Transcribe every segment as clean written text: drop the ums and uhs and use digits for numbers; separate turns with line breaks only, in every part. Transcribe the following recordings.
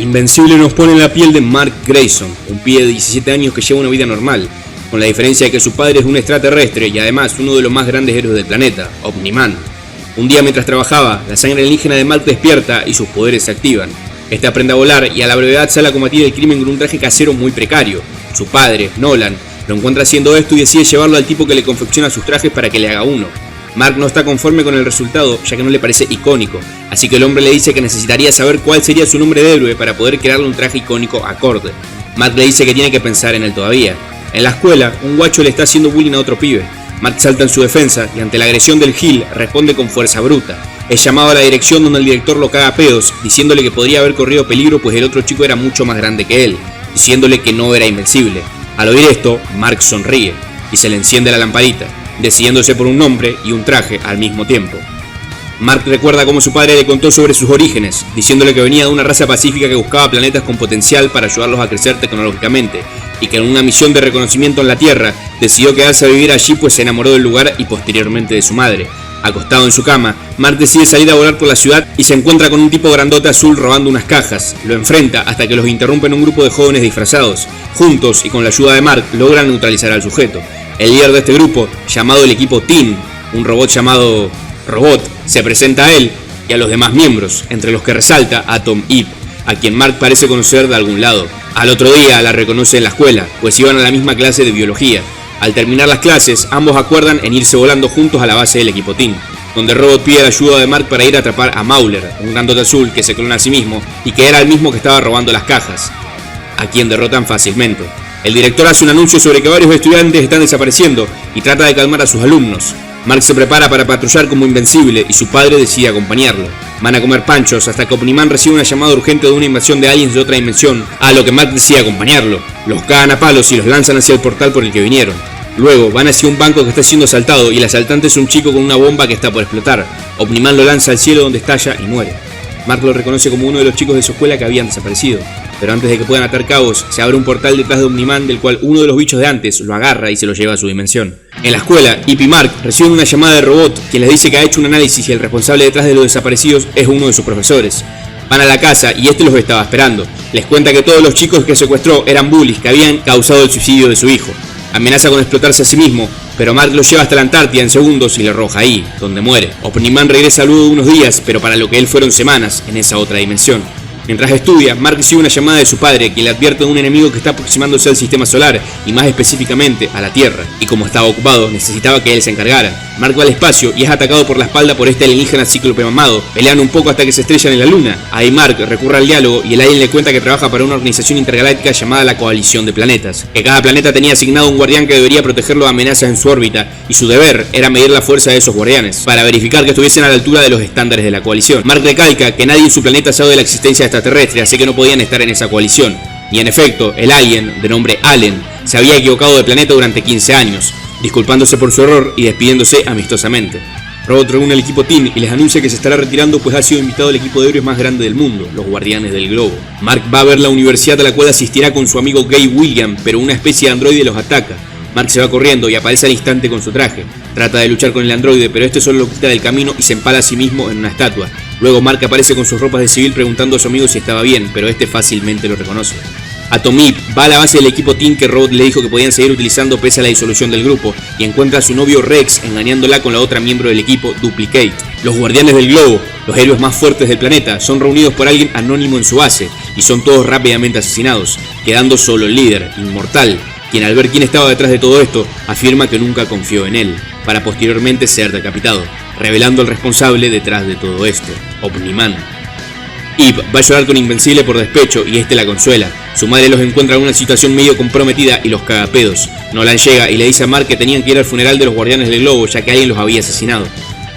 Invencible nos pone en la piel de Mark Grayson, un pibe de 17 años que lleva una vida normal, con la diferencia de que su padre es un extraterrestre y además uno de los más grandes héroes del planeta, Omni-Man. Un día mientras trabajaba, la sangre alienígena de Mark despierta y sus poderes se activan. Este aprende a volar y a la brevedad sale a combatir el crimen con un traje casero muy precario. Su padre, Nolan, lo encuentra haciendo esto y decide llevarlo al tipo que le confecciona sus trajes para que le haga uno. Mark no está conforme con el resultado, ya que no le parece icónico, así que el hombre le dice que necesitaría saber cuál sería su nombre de héroe para poder crearle un traje icónico acorde. Mark le dice que tiene que pensar en él todavía. En la escuela, un guacho le está haciendo bullying a otro pibe. Mark salta en su defensa y ante la agresión del Gil responde con fuerza bruta. Es llamado a la dirección donde el director lo caga a pedos, diciéndole que podría haber corrido peligro pues el otro chico era mucho más grande que él, diciéndole que no era invencible. Al oír esto, Mark sonríe y se le enciende la lamparita, decidiéndose por un nombre y un traje al mismo tiempo. Mark recuerda cómo su padre le contó sobre sus orígenes, diciéndole que venía de una raza pacífica que buscaba planetas con potencial para ayudarlos a crecer tecnológicamente, y que en una misión de reconocimiento en la Tierra decidió quedarse a vivir allí pues se enamoró del lugar y posteriormente de su madre. Acostado en su cama, Mark decide salir a volar por la ciudad y se encuentra con un tipo grandote azul robando unas cajas. Lo enfrenta hasta que los interrumpen un grupo de jóvenes disfrazados. Juntos y con la ayuda de Mark logran neutralizar al sujeto. El líder de este grupo, llamado el equipo Teen, un robot llamado Robot, se presenta a él y a los demás miembros, entre los que resalta a Tom Ip, a quien Mark parece conocer de algún lado. Al otro día la reconoce en la escuela, pues iban a la misma clase de biología. Al terminar las clases, ambos acuerdan en irse volando juntos a la base del equipo Teen, donde Robot pide la ayuda de Mark para ir a atrapar a Mauler, un grandote azul que se clona a sí mismo y que era el mismo que estaba robando las cajas, a quien derrotan fácilmente. El director hace un anuncio sobre que varios estudiantes están desapareciendo y trata de calmar a sus alumnos. Mark se prepara para patrullar como invencible y su padre decide acompañarlo. Van a comer panchos hasta que Omni-Man recibe una llamada urgente de una invasión de aliens de otra dimensión, a lo que Mark decide acompañarlo. Los cagan a palos y los lanzan hacia el portal por el que vinieron. Luego van hacia un banco que está siendo asaltado y el asaltante es un chico con una bomba que está por explotar. Omni-Man lo lanza al cielo donde estalla y muere. Mark lo reconoce como uno de los chicos de su escuela que habían desaparecido, pero antes de que puedan atar cabos, se abre un portal detrás de Omni-Man del cual uno de los bichos de antes lo agarra y se lo lleva a su dimensión. En la escuela, Ip y Mark reciben una llamada de Robot, quien les dice que ha hecho un análisis y el responsable detrás de los desaparecidos es uno de sus profesores. Van a la casa y este los estaba esperando. Les cuenta que todos los chicos que secuestró eran bullies que habían causado el suicidio de su hijo. Amenaza con explotarse a sí mismo, pero Mark lo lleva hasta la Antártida en segundos y le arroja ahí, donde muere. Omni-Man regresa luego de unos días, pero para lo que él fueron semanas, en esa otra dimensión. Mientras estudia, Mark recibe una llamada de su padre, quien le advierte de un enemigo que está aproximándose al sistema solar, y más específicamente a la Tierra, y como estaba ocupado, necesitaba que él se encargara. Mark va al espacio y es atacado por la espalda por este alienígena cíclope mamado, pelean un poco hasta que se estrellan en la luna. Ahí Mark recurre al diálogo y el alien le cuenta que trabaja para una organización intergaláctica llamada la Coalición de Planetas, que cada planeta tenía asignado un guardián que debería protegerlo de amenazas en su órbita, y su deber era medir la fuerza de esos guardianes, para verificar que estuviesen a la altura de los estándares de la coalición. Mark recalca que nadie en su planeta sabe de la existencia de extraterrestre, así que no podían estar en esa coalición. Y en efecto, el alien, de nombre Allen, se había equivocado de planeta durante 15 años, disculpándose por su error y despidiéndose amistosamente. Robot reúne al equipo Teen y les anuncia que se estará retirando pues ha sido invitado al equipo de héroes más grande del mundo, los Guardianes del Globo. Mark va a ver la universidad a la cual asistirá con su amigo Gay William, pero una especie de androide los ataca. Mark se va corriendo y aparece al instante con su traje. Trata de luchar con el androide, pero este solo lo quita del camino y se empala a sí mismo en una estatua. Luego Mark aparece con sus ropas de civil preguntando a su amigo si estaba bien, pero este fácilmente lo reconoce. Tom Ip va a la base del equipo Teen que Robot le dijo que podían seguir utilizando pese a la disolución del grupo y encuentra a su novio Rex engañándola con la otra miembro del equipo, Duplicate. Los Guardianes del Globo, los héroes más fuertes del planeta, son reunidos por alguien anónimo en su base y son todos rápidamente asesinados, quedando solo el líder, Inmortal, quien al ver quién estaba detrás de todo esto, afirma que nunca confió en él, para posteriormente ser decapitado, revelando al responsable detrás de todo esto, Omni-Man. Ip va a llorar con Invencible por despecho y este la consuela. Su madre los encuentra en una situación medio comprometida y los caga a pedos. Nolan llega y le dice a Mark que tenían que ir al funeral de los Guardianes del Globo ya que alguien los había asesinado.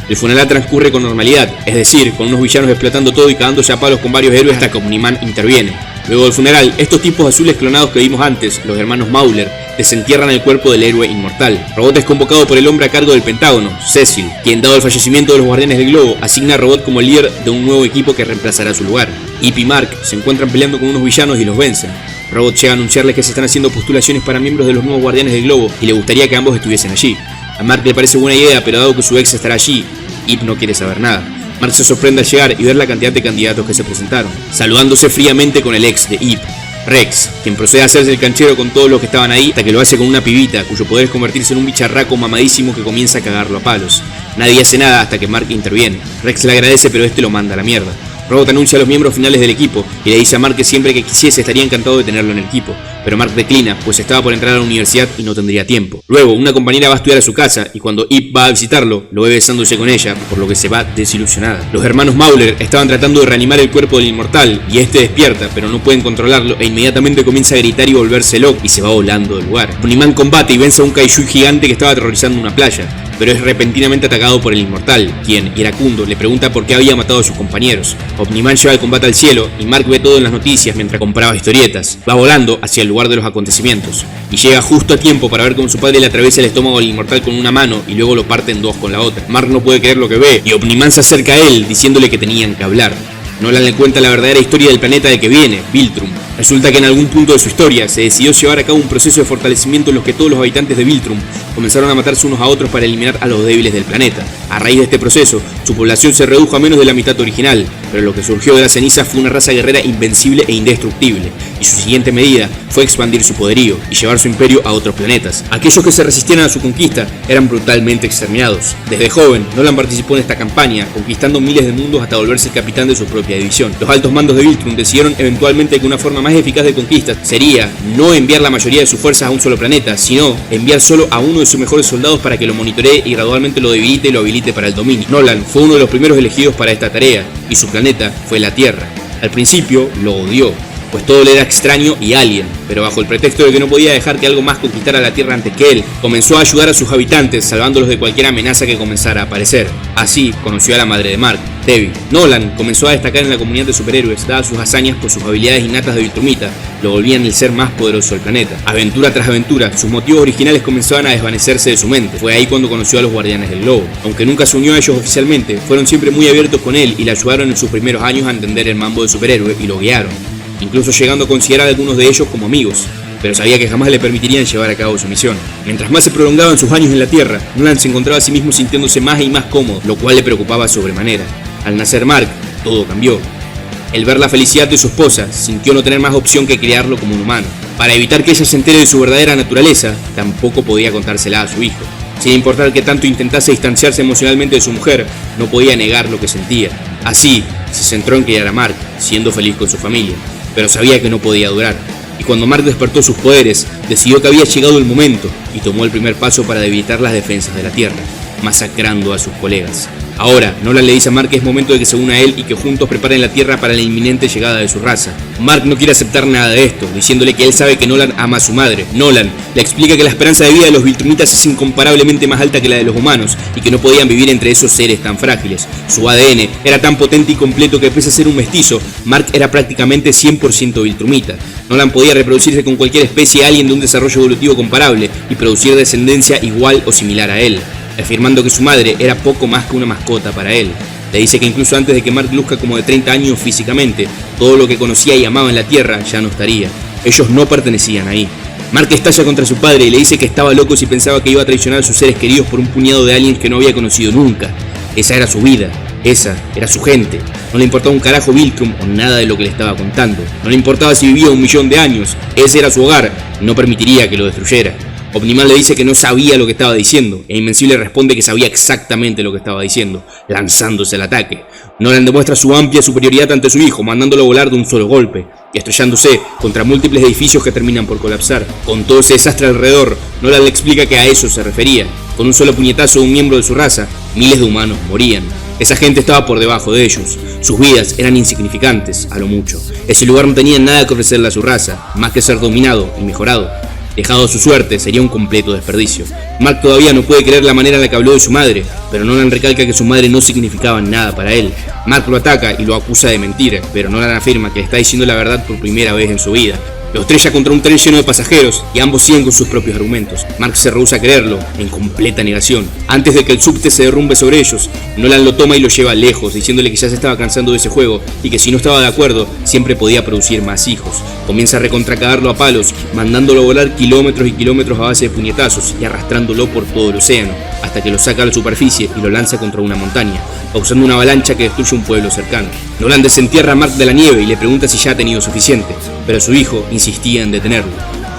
El funeral transcurre con normalidad, es decir, con unos villanos explotando todo y cagándose a palos con varios héroes hasta que Omni-Man interviene. Luego del funeral, estos tipos azules clonados que vimos antes, los hermanos Mauler, desentierran el cuerpo del héroe inmortal. Robot es convocado por el hombre a cargo del Pentágono, Cecil, quien dado el fallecimiento de los Guardianes del Globo, asigna a Robot como el líder de un nuevo equipo que reemplazará su lugar. Ip y Mark se encuentran peleando con unos villanos y los vencen. Robot llega a anunciarles que se están haciendo postulaciones para miembros de los nuevos Guardianes del Globo y le gustaría que ambos estuviesen allí. A Mark le parece buena idea, pero dado que su ex estará allí, Ip no quiere saber nada. Mark se sorprende al llegar y ver la cantidad de candidatos que se presentaron, saludándose fríamente con el ex de Ip, Rex, quien procede a hacerse el canchero con todos los que estaban ahí, hasta que lo hace con una pibita, cuyo poder es convertirse en un bicharraco mamadísimo que comienza a cagarlo a palos. Nadie hace nada hasta que Mark interviene. Rex le agradece, pero este lo manda a la mierda. Robot anuncia a los miembros finales del equipo y le dice a Mark que siempre que quisiese estaría encantado de tenerlo en el equipo, pero Mark declina, pues estaba por entrar a la universidad y no tendría tiempo. Luego, una compañera va a estudiar a su casa y cuando Ip va a visitarlo, lo ve besándose con ella, por lo que se va desilusionada. Los hermanos Mauler estaban tratando de reanimar el cuerpo del inmortal y este despierta, pero no pueden controlarlo e inmediatamente comienza a gritar y volverse loco y se va volando del lugar. Omniman combate y vence a un kaiju gigante que estaba aterrorizando una playa, pero es repentinamente atacado por el inmortal, quien, iracundo, le pregunta por qué había matado a sus compañeros. Omniman lleva el combate al cielo y Mark ve todo en las noticias mientras compraba historietas. Va volando hacia el lugar de los acontecimientos y llega justo a tiempo para ver cómo su padre le atraviesa el estómago al inmortal con una mano y luego lo parte en dos con la otra. Mark no puede creer lo que ve y Omniman se acerca a él diciéndole que tenían que hablar. Nolan le cuenta la verdadera historia del planeta de que viene, Viltrum. Resulta que en algún punto de su historia se decidió llevar a cabo un proceso de fortalecimiento en los que todos los habitantes de Viltrum comenzaron a matarse unos a otros para eliminar a los débiles del planeta. A raíz de este proceso, su población se redujo a menos de la mitad original, pero lo que surgió de las cenizas fue una raza guerrera invencible e indestructible, y su siguiente medida fue expandir su poderío y llevar su imperio a otros planetas. Aquellos que se resistieran a su conquista eran brutalmente exterminados. Desde joven, Nolan participó en esta campaña, conquistando miles de mundos hasta volverse el capitán de su propia división. Los altos mandos de Viltrum decidieron eventualmente que una forma más eficaz de conquista sería no enviar la mayoría de sus fuerzas a un solo planeta, sino enviar solo a uno de sus mejores soldados para que lo monitoree y gradualmente lo debilite y lo habilite para el dominio. Nolan fue uno de los primeros elegidos para esta tarea, y su planeta fue la Tierra. Al principio lo odió, pues todo le era extraño y alien, pero bajo el pretexto de que no podía dejar que algo más conquistara la Tierra antes que él, comenzó a ayudar a sus habitantes, salvándolos de cualquier amenaza que comenzara a aparecer. Así conoció a la madre de Mark, Debbie. Nolan comenzó a destacar en la comunidad de superhéroes, dadas sus hazañas por sus habilidades innatas de Viltrumita, lo volvían el ser más poderoso del planeta. Aventura tras aventura, sus motivos originales comenzaban a desvanecerse de su mente. Fue ahí cuando conoció a los Guardianes del Globo. Aunque nunca se unió a ellos oficialmente, fueron siempre muy abiertos con él y le ayudaron en sus primeros años a entender el mambo de superhéroe y lo guiaron, incluso llegando a considerar a algunos de ellos como amigos, pero sabía que jamás le permitirían llevar a cabo su misión. Mientras más se prolongaban sus años en la Tierra, Nolan se encontraba a sí mismo sintiéndose más y más cómodo, lo cual le preocupaba sobremanera. Al nacer Mark, todo cambió. El ver la felicidad de su esposa, sintió no tener más opción que criarlo como un humano. Para evitar que ella se entere de su verdadera naturaleza, tampoco podía contársela a su hijo. Sin importar que tanto intentase distanciarse emocionalmente de su mujer, no podía negar lo que sentía. Así, se centró en criar a Mark, siendo feliz con su familia, pero sabía que no podía durar. Y cuando Mark despertó sus poderes, decidió que había llegado el momento y tomó el primer paso para debilitar las defensas de la Tierra, masacrando a sus colegas. Ahora, Nolan le dice a Mark que es momento de que se una a él y que juntos preparen la Tierra para la inminente llegada de su raza. Mark no quiere aceptar nada de esto, diciéndole que él sabe que Nolan ama a su madre. Nolan le explica que la esperanza de vida de los Viltrumitas es incomparablemente más alta que la de los humanos y que no podían vivir entre esos seres tan frágiles. Su ADN era tan potente y completo que pese a ser un mestizo, Mark era prácticamente 100% Viltrumita. Nolan podía reproducirse con cualquier especie alien de un desarrollo evolutivo comparable y producir descendencia igual o similar a él, afirmando que su madre era poco más que una mascota para él. Le dice que incluso antes de que Mark luzca como de 30 años físicamente, todo lo que conocía y amaba en la Tierra ya no estaría. Ellos no pertenecían ahí. Mark estalla contra su padre y le dice que estaba loco si pensaba que iba a traicionar a sus seres queridos por un puñado de aliens que no había conocido nunca. Esa era su vida, esa era su gente. No le importaba un carajo Viltrum o nada de lo que le estaba contando. No le importaba si vivía 1.000.000 de años, ese era su hogar y no permitiría que lo destruyera. Omniman le dice que no sabía lo que estaba diciendo, e Invencible responde que sabía exactamente lo que estaba diciendo, lanzándose al ataque. Nolan demuestra su amplia superioridad ante su hijo, mandándolo a volar de un solo golpe, y estrellándose contra múltiples edificios que terminan por colapsar. Con todo ese desastre alrededor, Nolan le explica que a eso se refería. Con un solo puñetazo de un miembro de su raza, miles de humanos morían. Esa gente estaba por debajo de ellos. Sus vidas eran insignificantes, a lo mucho. Ese lugar no tenía nada que ofrecerle a su raza, más que ser dominado y mejorado. Dejado a su suerte, sería un completo desperdicio. Mark todavía no puede creer la manera en la que habló de su madre, pero Nolan recalca que su madre no significaba nada para él. Mark lo ataca y lo acusa de mentir, pero Nolan afirma que le está diciendo la verdad por primera vez en su vida. Lo estrella contra un tren lleno de pasajeros y ambos siguen con sus propios argumentos. Mark se rehúsa a creerlo, en completa negación. Antes de que el subte se derrumbe sobre ellos, Nolan lo toma y lo lleva lejos, diciéndole que ya se estaba cansando de ese juego y que si no estaba de acuerdo, siempre podía producir más hijos. Comienza a recontracagarlo a palos, mandándolo a volar kilómetros y kilómetros a base de puñetazos y arrastrándolo por todo el océano. hasta que lo saca a la superficie y lo lanza contra una montaña, causando una avalancha que destruye un pueblo cercano. Nolan desentierra a Mark de la nieve y le pregunta si ya ha tenido suficiente, pero su hijo insistía en detenerlo.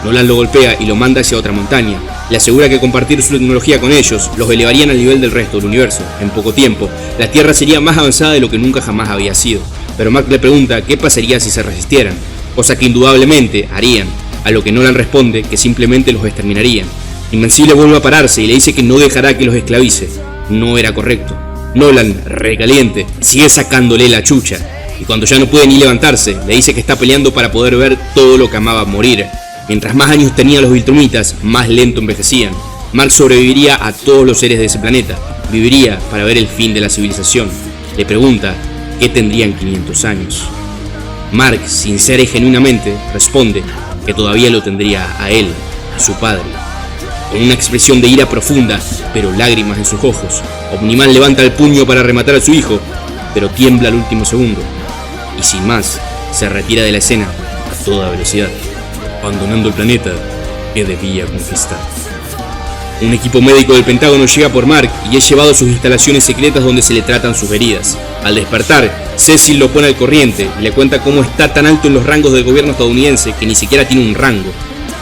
Nolan lo golpea y lo manda hacia otra montaña. Le asegura que compartir su tecnología con ellos los elevarían al nivel del resto del universo. En poco tiempo, la Tierra sería más avanzada de lo que nunca jamás había sido. Pero Mark le pregunta qué pasaría si se resistieran, cosa que indudablemente harían, a lo que Nolan responde que simplemente los exterminarían. Invencible vuelve a pararse y le dice que no dejará que los esclavice. No era correcto. Nolan, recaliente, sigue sacándole la chucha, y cuando ya no puede ni levantarse, le dice que está peleando para poder ver todo lo que amaba morir. Mientras más años tenían los Viltrumitas, más lento envejecían. Mark sobreviviría a todos los seres de ese planeta, viviría para ver el fin de la civilización. Le pregunta qué tendrían 500 años. Mark, sincera y genuinamente, responde que todavía lo tendría a él, a su padre. Con una expresión de ira profunda, pero lágrimas en sus ojos, Omniman levanta el puño para rematar a su hijo, pero tiembla al último segundo, y sin más, se retira de la escena a toda velocidad, abandonando el planeta que debía conquistar. Un equipo médico del Pentágono llega por Mark y es llevado a sus instalaciones secretas donde se le tratan sus heridas. Al despertar, Cecil lo pone al corriente y le cuenta cómo está tan alto en los rangos del gobierno estadounidense que ni siquiera tiene un rango,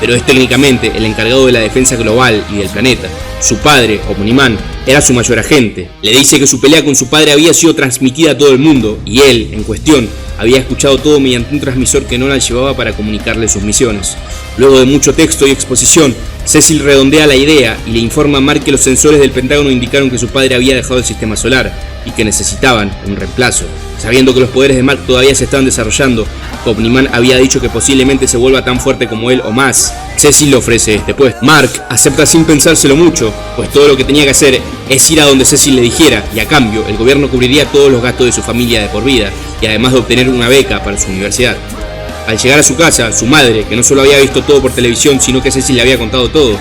pero es técnicamente el encargado de la defensa global y del planeta. Su padre, Omniman, era su mayor agente. Le dice que su pelea con su padre había sido transmitida a todo el mundo y él, en cuestión, había escuchado todo mediante un transmisor que Nolan llevaba para comunicarle sus misiones. Luego de mucho texto y exposición, Cecil redondea la idea y le informa a Mark que los sensores del Pentágono indicaron que su padre había dejado el sistema solar y que necesitaban un reemplazo. Sabiendo que los poderes de Mark todavía se estaban desarrollando, Omniman había dicho que posiblemente se vuelva tan fuerte como él o más. Cecil le ofrece este puesto. Mark acepta sin pensárselo mucho, pues todo lo que tenía que hacer es ir a donde Cecil le dijera, y a cambio el gobierno cubriría todos los gastos de su familia de por vida, y además de obtener una beca para su universidad. Al llegar a su casa, su madre, que no solo había visto todo por televisión, sino que Cecil le había contado todo,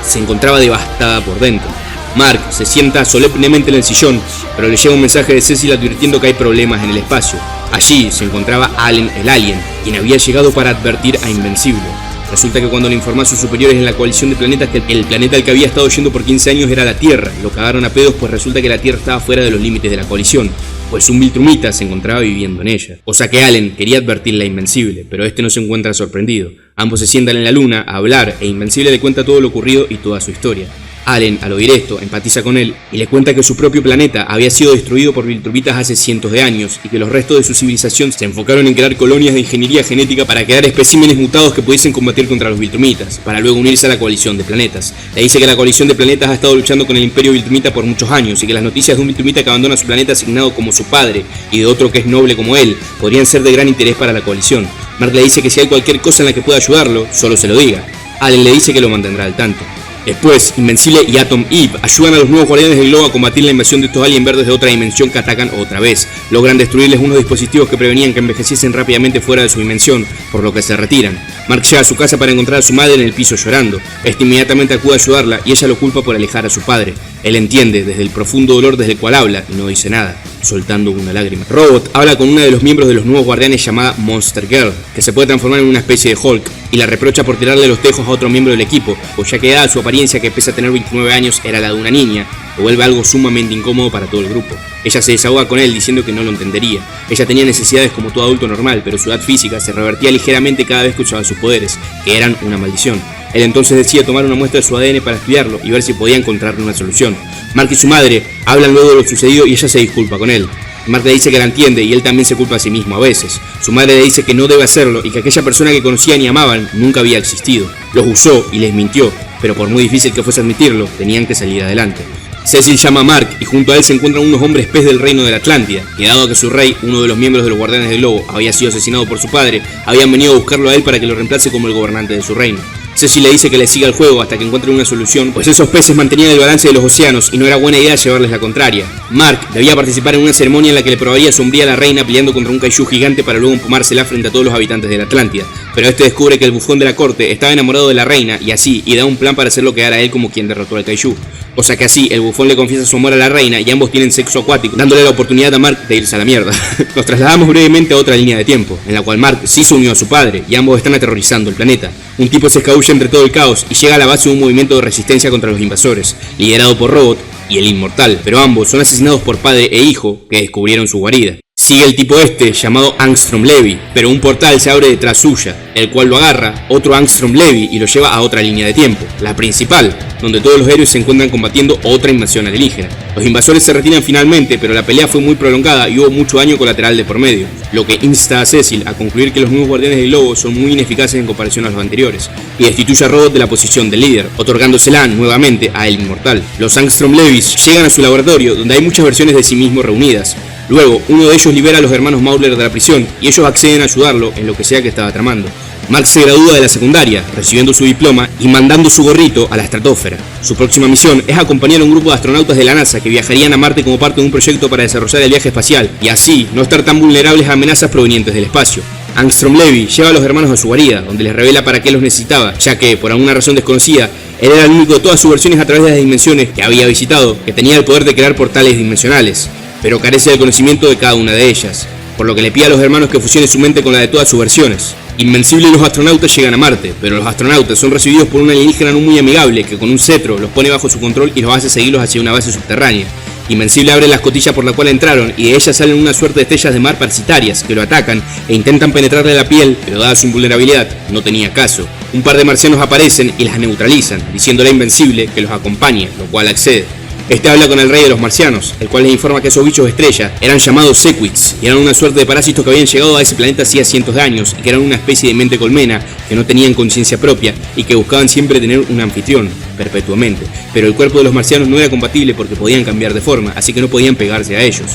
se encontraba devastada por dentro. Mark se sienta solemnemente en el sillón, pero le llega un mensaje de Cecil advirtiendo que hay problemas en el espacio. Allí se encontraba Allen el Alien, quien había llegado para advertir a Invencible. Resulta que cuando le informó a sus superiores en la coalición de planetas que el planeta al que había estado yendo por 15 años era la Tierra, lo cagaron a pedos, pues resulta que la Tierra estaba fuera de los límites de la coalición, pues un Viltrumita se encontraba viviendo en ella. O sea que Allen quería advertirle a Invencible, pero este no se encuentra sorprendido. Ambos se sientan en la luna a hablar e Invencible le cuenta todo lo ocurrido y toda su historia. Allen, al oír esto, empatiza con él y le cuenta que su propio planeta había sido destruido por Viltrumitas hace cientos de años y que los restos de su civilización se enfocaron en crear colonias de ingeniería genética para crear especímenes mutados que pudiesen combatir contra los Viltrumitas, para luego unirse a la coalición de planetas. Le dice que la coalición de planetas ha estado luchando con el imperio Viltrumita por muchos años y que las noticias de un Viltrumita que abandona su planeta asignado como su padre y de otro que es noble como él podrían ser de gran interés para la coalición. Mark le dice que si hay cualquier cosa en la que pueda ayudarlo, solo se lo diga. Allen le dice que lo mantendrá al tanto. Después, Invencible y Atom Eve ayudan a los nuevos guardianes del globo a combatir la invasión de estos aliens verdes de otra dimensión que atacan otra vez. Logran destruirles unos dispositivos que prevenían que envejeciesen rápidamente fuera de su dimensión, por lo que se retiran. Mark llega a su casa para encontrar a su madre en el piso llorando. Este inmediatamente acude a ayudarla y ella lo culpa por alejar a su padre. Él entiende desde el profundo dolor desde el cual habla y no dice nada, soltando una lágrima. Robot habla con una de los miembros de los nuevos guardianes llamada Monster Girl, que se puede transformar en una especie de Hulk, y la reprocha por tirarle los tejos a otro miembro del equipo, pues ya que dada su apariencia, que pese a tener 29 años, era la de una niña, lo vuelve algo sumamente incómodo para todo el grupo. Ella se desahoga con él diciendo que no lo entendería. Ella tenía necesidades como todo adulto normal, pero su edad física se revertía ligeramente cada vez que usaba sus poderes, que eran una maldición. Él entonces decide tomar una muestra de su ADN para estudiarlo y ver si podía encontrarle una solución. Mark y su madre hablan luego de lo sucedido y ella se disculpa con él. Mark le dice que la entiende y él también se culpa a sí mismo a veces. Su madre le dice que no debe hacerlo y que aquella persona que conocían y amaban nunca había existido. Los usó y les mintió, pero por muy difícil que fuese admitirlo, tenían que salir adelante. Cecil llama a Mark y junto a él se encuentran unos hombres pez del reino de la Atlántida, que dado que su rey, uno de los miembros de los Guardianes del Globo, había sido asesinado por su padre, habían venido a buscarlo a él para que lo reemplace como el gobernante de su reino. Cecil le dice que le siga el juego hasta que encuentren una solución, pues esos peces mantenían el balance de los océanos y no era buena idea llevarles la contraria. Mark debía participar en una ceremonia en la que le probaría su hombría a la reina peleando contra un kaiju gigante para luego empumársela frente a todos los habitantes de la Atlántida, pero este descubre que el bufón de la corte estaba enamorado de la reina y da un plan para hacerlo quedar a él como quien derrotó al Kaiju. O sea que así, el bufón le confiesa su amor a la reina y ambos tienen sexo acuático, dándole la oportunidad a Mark de irse a la mierda. Nos trasladamos brevemente a otra línea de tiempo, en la cual Mark sí se unió a su padre y ambos están aterrorizando el planeta. Un tipo se escabulle entre todo el caos y llega a la base de un movimiento de resistencia contra los invasores, liderado por Robot y el Inmortal, pero ambos son asesinados por padre e hijo que descubrieron su guarida. Sigue el tipo llamado Angstrom Levy, pero un portal se abre detrás suya, el cual lo agarra otro Angstrom Levy y lo lleva a otra línea de tiempo, la principal, donde todos los héroes se encuentran combatiendo otra invasión alienígena. Los invasores se retiran finalmente, pero la pelea fue muy prolongada y hubo mucho daño colateral de por medio, lo que insta a Cecil a concluir que los nuevos guardianes del globo son muy ineficaces en comparación a los anteriores, y destituye a Robot de la posición de líder, otorgándosela nuevamente a el Inmortal. Los Angstrom Levys llegan a su laboratorio, donde hay muchas versiones de sí mismo reunidas. Luego, uno de ellos libera a los hermanos Mauler de la prisión y ellos acceden a ayudarlo en lo que sea que estaba tramando. Mark se gradúa de la secundaria, recibiendo su diploma y mandando su gorrito a la estratosfera. Su próxima misión es acompañar a un grupo de astronautas de la NASA que viajarían a Marte como parte de un proyecto para desarrollar el viaje espacial y así no estar tan vulnerables a amenazas provenientes del espacio. Angstrom Levy lleva a los hermanos a su guarida, donde les revela para qué los necesitaba, ya que, por alguna razón desconocida, él era el único de todas sus versiones a través de las dimensiones que había visitado, que tenía el poder de crear portales dimensionales, pero carece del conocimiento de cada una de ellas, por lo que le pide a los hermanos que fusione su mente con la de todas sus versiones. Invencible y los astronautas llegan a Marte, pero los astronautas son recibidos por un alienígena no muy amigable que con un cetro los pone bajo su control y los hace seguirlos hacia una base subterránea. Invencible abre la escotilla por la cual entraron y de ellas salen una suerte de estrellas de mar parasitarias que lo atacan e intentan penetrarle la piel, pero dada su invulnerabilidad, no tenía caso. Un par de marcianos aparecen y las neutralizan, diciéndole a Invencible que los acompañe, lo cual accede. Este habla con el rey de los marcianos, el cual les informa que esos bichos estrella eran llamados Sequits y eran una suerte de parásitos que habían llegado a ese planeta hacía cientos de años y que eran una especie de mente colmena que no tenían conciencia propia y que buscaban siempre tener un anfitrión, perpetuamente. Pero el cuerpo de los marcianos no era compatible porque podían cambiar de forma, así que no podían pegarse a ellos.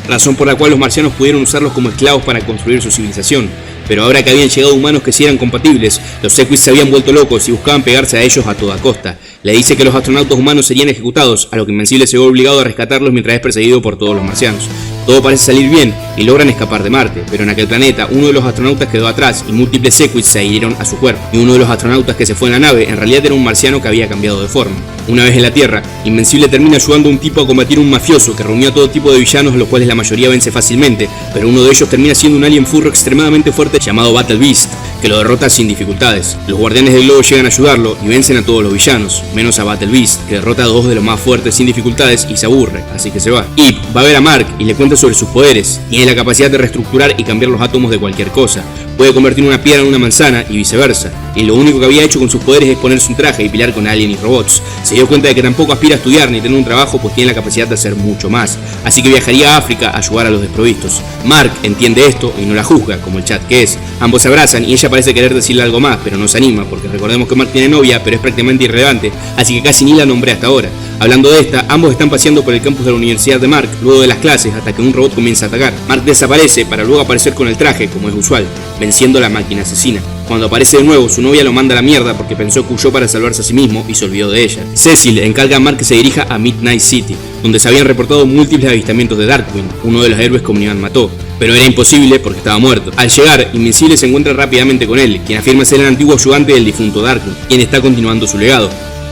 Razón por la cual los marcianos pudieron usarlos como esclavos para construir su civilización. Pero ahora que habían llegado humanos que sí eran compatibles, los Sequits se habían vuelto locos y buscaban pegarse a ellos a toda costa. Le dice que los astronautas humanos serían ejecutados, a lo que Invencible se ve obligado a rescatarlos mientras es perseguido por todos los marcianos. Todo parece salir bien y logran escapar de Marte, pero en aquel planeta uno de los astronautas quedó atrás y múltiples Sequits se adhirieron a su cuerpo. Y uno de los astronautas que se fue en la nave en realidad era un marciano que había cambiado de forma. Una vez en la Tierra, Invencible termina ayudando a un tipo a combatir a un mafioso que reunió a todo tipo de villanos, los cuales la mayoría vence fácilmente, pero uno de ellos termina siendo un alien furro extremadamente fuerte llamado Battle Beast, que lo derrota sin dificultades. Los guardianes del globo llegan a ayudarlo y vencen a todos los villanos, menos a Battle Beast, que derrota a dos de los más fuertes sin dificultades y se aburre, así que se va. Ip va a ver a Mark y le cuenta sobre sus poderes. Tiene la capacidad de reestructurar y cambiar los átomos de cualquier cosa. Puede convertir una piedra en una manzana y viceversa. Y lo único que había hecho con sus poderes es ponerse un traje y pelear con aliens y robots. Se dio cuenta de que tampoco aspira a estudiar ni tener un trabajo, pues tiene la capacidad de hacer mucho más. Así que viajaría a África a ayudar a los desprovistos. Mark entiende esto y no la juzga, como el chat que es. Ambos se abrazan y ella parece querer decirle algo más, pero no se anima, porque recordemos que Mark tiene novia, pero es prácticamente irrelevante, así que casi ni la nombré hasta ahora. Hablando de esta, ambos están paseando por el campus de la Universidad de Mark luego de las clases hasta que un robot comienza a atacar. Mark desaparece para luego aparecer con el traje, como es usual, venciendo a la máquina asesina. Cuando aparece de nuevo, su novia lo manda a la mierda porque pensó que huyó para salvarse a sí mismo y se olvidó de ella. Cecil encarga a Mark que se dirija a Midnight City, donde se habían reportado múltiples avistamientos de Darkwing, uno de los héroes que Omniman mató, pero era imposible porque estaba muerto. Al llegar, Invencible se encuentra rápidamente con él, quien afirma ser el antiguo ayudante del difunto Darkwing, quien está continuando su legado.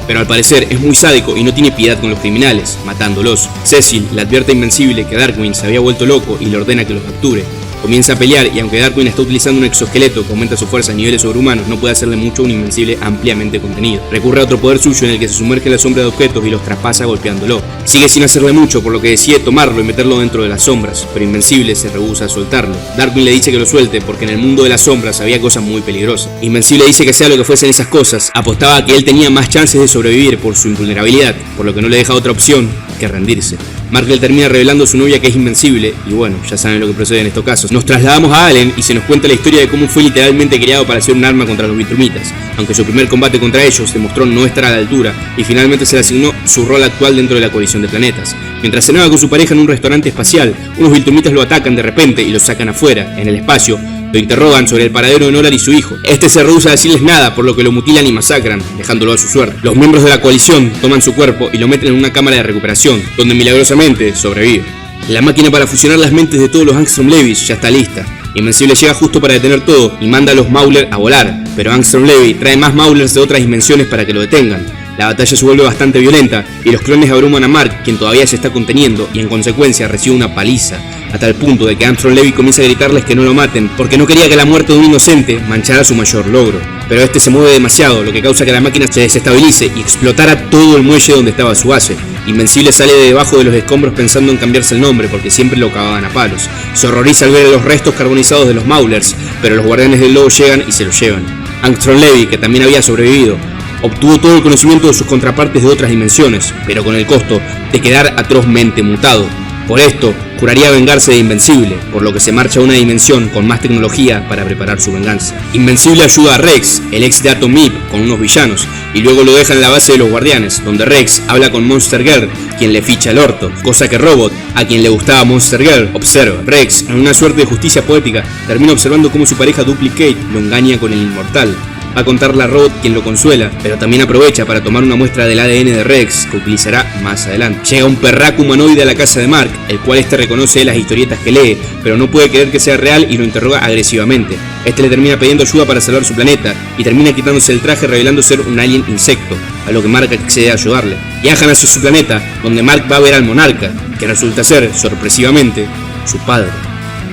Pero al parecer es muy sádico y no tiene piedad con los criminales, matándolos. Cecil le advierte a Invencible que Darkwing se había vuelto loco y le ordena que los capture. Comienza a pelear y aunque Darkwing está utilizando un exoesqueleto que aumenta su fuerza a niveles sobrehumanos, no puede hacerle mucho a un Invencible ampliamente contenido. Recurre a otro poder suyo en el que se sumerge en la sombra de objetos y los traspasa golpeándolo. Sigue sin hacerle mucho, por lo que decide tomarlo y meterlo dentro de las sombras, pero Invencible se rehúsa a soltarlo. Darkwing le dice que lo suelte porque en el mundo de las sombras había cosas muy peligrosas. Invencible dice que sea lo que fuesen esas cosas, apostaba a que él tenía más chances de sobrevivir por su invulnerabilidad, por lo que no le deja otra opción que rendirse. Mark le termina revelando a su novia que es invencible y bueno, ya saben lo que procede en estos casos. Nos trasladamos a Allen y se nos cuenta la historia de cómo fue literalmente creado para ser un arma contra los Viltrumitas, aunque su primer combate contra ellos demostró no estar a la altura y finalmente se le asignó su rol actual dentro de la coalición de planetas. Mientras cenaba con su pareja en un restaurante espacial, unos Viltrumitas lo atacan de repente y lo sacan afuera, en el espacio. Lo interrogan sobre el paradero de Nolar y su hijo. Este se rehúsa a decirles nada, por lo que lo mutilan y masacran, dejándolo a su suerte. Los miembros de la coalición toman su cuerpo y lo meten en una cámara de recuperación, donde milagrosamente sobrevive. La máquina para fusionar las mentes de todos los Angstrom Levys ya está lista. Invencible llega justo para detener todo y manda a los Mauler a volar, pero Angstrom Levy trae más Maulers de otras dimensiones para que lo detengan. La batalla se vuelve bastante violenta y los clones abruman a Mark, quien todavía se está conteniendo y en consecuencia recibe una paliza, a tal punto de que Angstrom Levy comienza a gritarles que no lo maten porque no quería que la muerte de un inocente manchara su mayor logro. Pero este se mueve demasiado, lo que causa que la máquina se desestabilice y explotara todo el muelle donde estaba su base. Invencible sale de debajo de los escombros pensando en cambiarse el nombre porque siempre lo cagaban a palos. Se horroriza al ver los restos carbonizados de los Maulers, pero los guardianes del lobo llegan y se los llevan. Angstrom Levy, que también había sobrevivido, obtuvo todo el conocimiento de sus contrapartes de otras dimensiones, pero con el costo de quedar atrozmente mutado. Por esto, juraría vengarse de Invencible, por lo que se marcha a una dimensión con más tecnología para preparar su venganza. Invencible ayuda a Rex, el ex de Atom Eve, con unos villanos, y luego lo deja en la base de los guardianes, donde Rex habla con Monster Girl, quien le ficha el orto, cosa que Robot, a quien le gustaba Monster Girl, observa. Rex, en una suerte de justicia poética, termina observando cómo su pareja Duplicate lo engaña con el Inmortal. Va a contarle a Robot, quien lo consuela, pero también aprovecha para tomar una muestra del ADN de Rex que utilizará más adelante. Llega un perraco humanoide a la casa de Mark, el cual este reconoce las historietas que lee, pero no puede creer que sea real y lo interroga agresivamente. Este le termina pidiendo ayuda para salvar su planeta y termina quitándose el traje revelando ser un alien insecto, a lo que Mark accede a ayudarle. Viajan hacia su planeta, donde Mark va a ver al monarca, que resulta ser, sorpresivamente, su padre.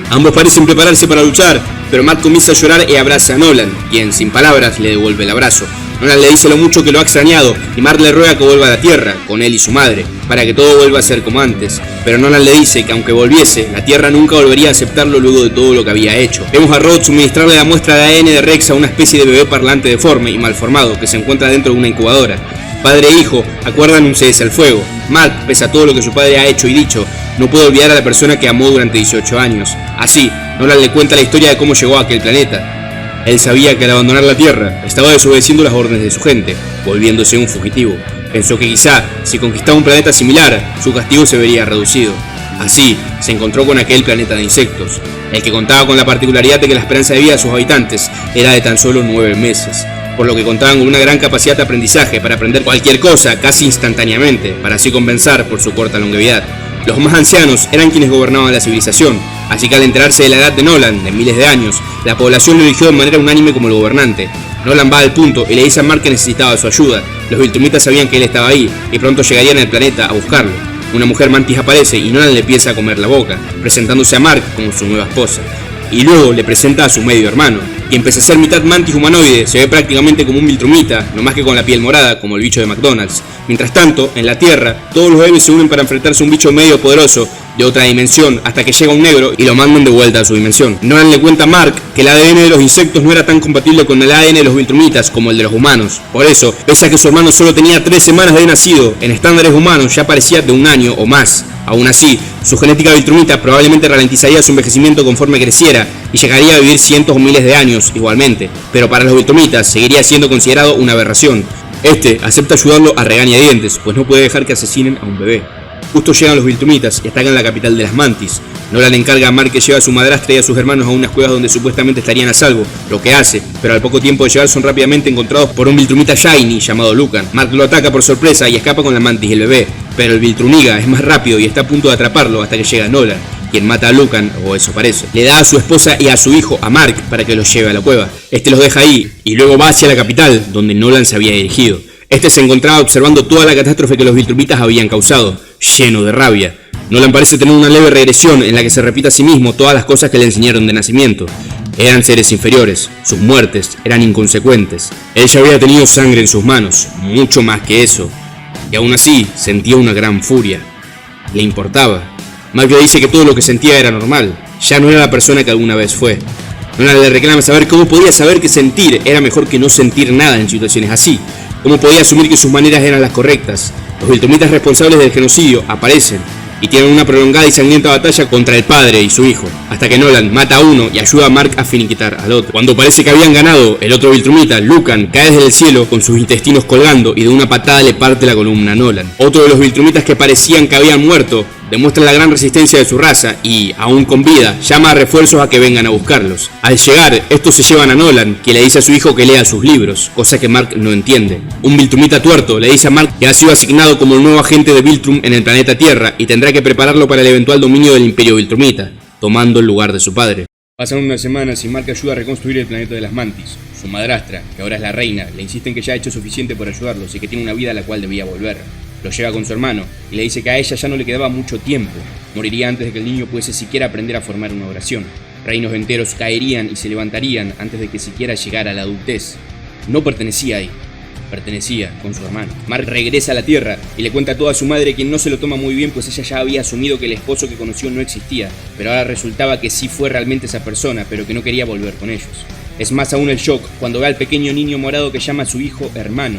Ambos parecen prepararse para luchar, pero Mark comienza a llorar y abraza a Nolan, quien sin palabras le devuelve el abrazo. Nolan le dice lo mucho que lo ha extrañado y Mark le ruega que vuelva a la Tierra, con él y su madre, para que todo vuelva a ser como antes. Pero Nolan le dice que aunque volviese, la Tierra nunca volvería a aceptarlo luego de todo lo que había hecho. Vemos a Rod suministrarle la muestra de ADN de Rex a una especie de bebé parlante deforme y malformado que se encuentra dentro de una incubadora. Padre e hijo acuerdan un cese al fuego. Mark, pese a todo lo que su padre ha hecho y dicho, no puede olvidar a la persona que amó durante 18 años. Así, Nolan le cuenta la historia de cómo llegó a aquel planeta. Él sabía que al abandonar la Tierra, estaba desobedeciendo las órdenes de su gente, volviéndose un fugitivo. Pensó que quizá, si conquistaba un planeta similar, su castigo se vería reducido. Así, se encontró con aquel planeta de insectos, el que contaba con la particularidad de que la esperanza de vida de sus habitantes era de tan solo 9 meses. Por lo que contaban con una gran capacidad de aprendizaje para aprender cualquier cosa casi instantáneamente, para así compensar por su corta longevidad. Los más ancianos eran quienes gobernaban la civilización, así que al enterarse de la edad de Nolan, de miles de años, la población lo eligió de manera unánime como el gobernante. Nolan va al punto y le dice a Mark que necesitaba su ayuda. Los Viltrumitas sabían que él estaba ahí y pronto llegarían al planeta a buscarlo. Una mujer mantis aparece y Nolan le empieza a comer la boca, presentándose a Mark como su nueva esposa. Y luego le presenta a su medio hermano, quien pese a ser mitad mantis humanoide, se ve prácticamente como un Viltrumita, no más que con la piel morada, como el bicho de McDonald's. Mientras tanto, en la Tierra, todos los héroes se unen para enfrentarse a un bicho medio poderoso de otra dimensión, hasta que llega un negro y lo mandan de vuelta a su dimensión. Nolan le cuenta a Mark que el ADN de los insectos no era tan compatible con el ADN de los Viltrumitas como el de los humanos. Por eso, pese a que su hermano solo tenía 3 semanas de nacido, en estándares humanos ya parecía de 1 año o más. Aún así, su genética Viltrumita probablemente ralentizaría su envejecimiento conforme creciera y llegaría a vivir cientos o miles de años igualmente, pero para los Viltrumitas seguiría siendo considerado una aberración. Este acepta ayudarlo a regañadientes, pues no puede dejar que asesinen a un bebé. Justo llegan los Viltrumitas y atacan la capital de las Mantis. Nolan encarga a Mark que lleve a su madrastra y a sus hermanos a unas cuevas donde supuestamente estarían a salvo, lo que hace, pero al poco tiempo de llegar son rápidamente encontrados por un Viltrumita Shiny llamado Lucan. Mark lo ataca por sorpresa y escapa con la Mantis y el bebé, pero el Viltruniga es más rápido y está a punto de atraparlo hasta que llega Nolan, quien mata a Lucan, o eso parece. Le da a su esposa y a su hijo a Mark para que los lleve a la cueva. Este los deja ahí y luego va hacia la capital, donde Nolan se había dirigido. Este se encontraba observando toda la catástrofe que los Viltrumitas habían causado, lleno de rabia. Nolan parece tener una leve regresión en la que se repite a sí mismo todas las cosas que le enseñaron de nacimiento. Eran seres inferiores, sus muertes eran inconsecuentes. Él ya había tenido sangre en sus manos, mucho más que eso. Y aún así, sentía una gran furia. Le importaba. Mark le dice que todo lo que sentía era normal. Ya no era la persona que alguna vez fue. Nolan le reclama saber cómo podía saber que sentir era mejor que no sentir nada en situaciones así. Cómo podía asumir que sus maneras eran las correctas. Los Viltrumitas responsables del genocidio aparecen y tienen una prolongada y sangrienta batalla contra el padre y su hijo, hasta que Nolan mata a uno y ayuda a Mark a finiquitar al otro. Cuando parece que habían ganado, el otro Viltrumita, Lucan, cae desde el cielo con sus intestinos colgando y de una patada le parte la columna a Nolan. Otro de los Viltrumitas que parecían que habían muerto demuestra la gran resistencia de su raza y, aún con vida, llama a refuerzos a que vengan a buscarlos. Al llegar, estos se llevan a Nolan, que le dice a su hijo que lea sus libros, cosa que Mark no entiende. Un Viltrumita tuerto le dice a Mark que ha sido asignado como el nuevo agente de Viltrum en el planeta Tierra y tendrá que prepararlo para el eventual dominio del Imperio Viltrumita, tomando el lugar de su padre. Pasan unas semanas y Mark ayuda a reconstruir el planeta de las Mantis. Su madrastra, que ahora es la reina, le insiste en que ya ha hecho suficiente por ayudarlos y que tiene una vida a la cual debía volver. Lo lleva con su hermano y le dice que a ella ya no le quedaba mucho tiempo. Moriría antes de que el niño pudiese siquiera aprender a formar una oración. Reinos enteros caerían y se levantarían antes de que siquiera llegara a la adultez. No pertenecía ahí. Pertenecía con su hermano. Mark regresa a la Tierra y le cuenta todo a su madre, quien no se lo toma muy bien, pues ella ya había asumido que el esposo que conoció no existía, pero ahora resultaba que sí fue realmente esa persona, pero que no quería volver con ellos. Es más aún el shock cuando ve al pequeño niño morado que llama a su hijo hermano.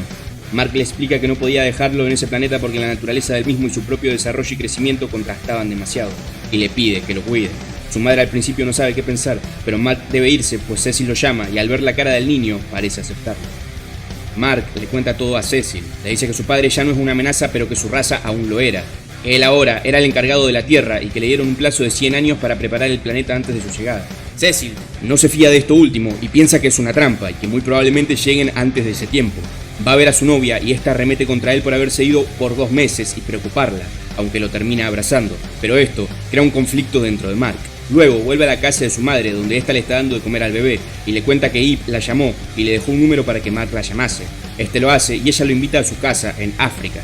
Mark le explica que no podía dejarlo en ese planeta porque la naturaleza del mismo y su propio desarrollo y crecimiento contrastaban demasiado, y le pide que lo cuide. Su madre al principio no sabe qué pensar, pero Mark debe irse, pues Cecil lo llama, y al ver la cara del niño parece aceptarlo. Mark le cuenta todo a Cecil, le dice que su padre ya no es una amenaza, pero que su raza aún lo era. Él ahora era el encargado de la Tierra y que le dieron un plazo de 100 años para preparar el planeta antes de su llegada. Cecil no se fía de esto último y piensa que es una trampa y que muy probablemente lleguen antes de ese tiempo. Va a ver a su novia y esta arremete contra él por haberse ido por 2 meses y preocuparla, aunque lo termina abrazando, pero esto crea un conflicto dentro de Mark. Luego vuelve a la casa de su madre, donde ésta le está dando de comer al bebé, y le cuenta que Eve la llamó y le dejó un número para que Mark la llamase. Este lo hace y ella lo invita a su casa en África.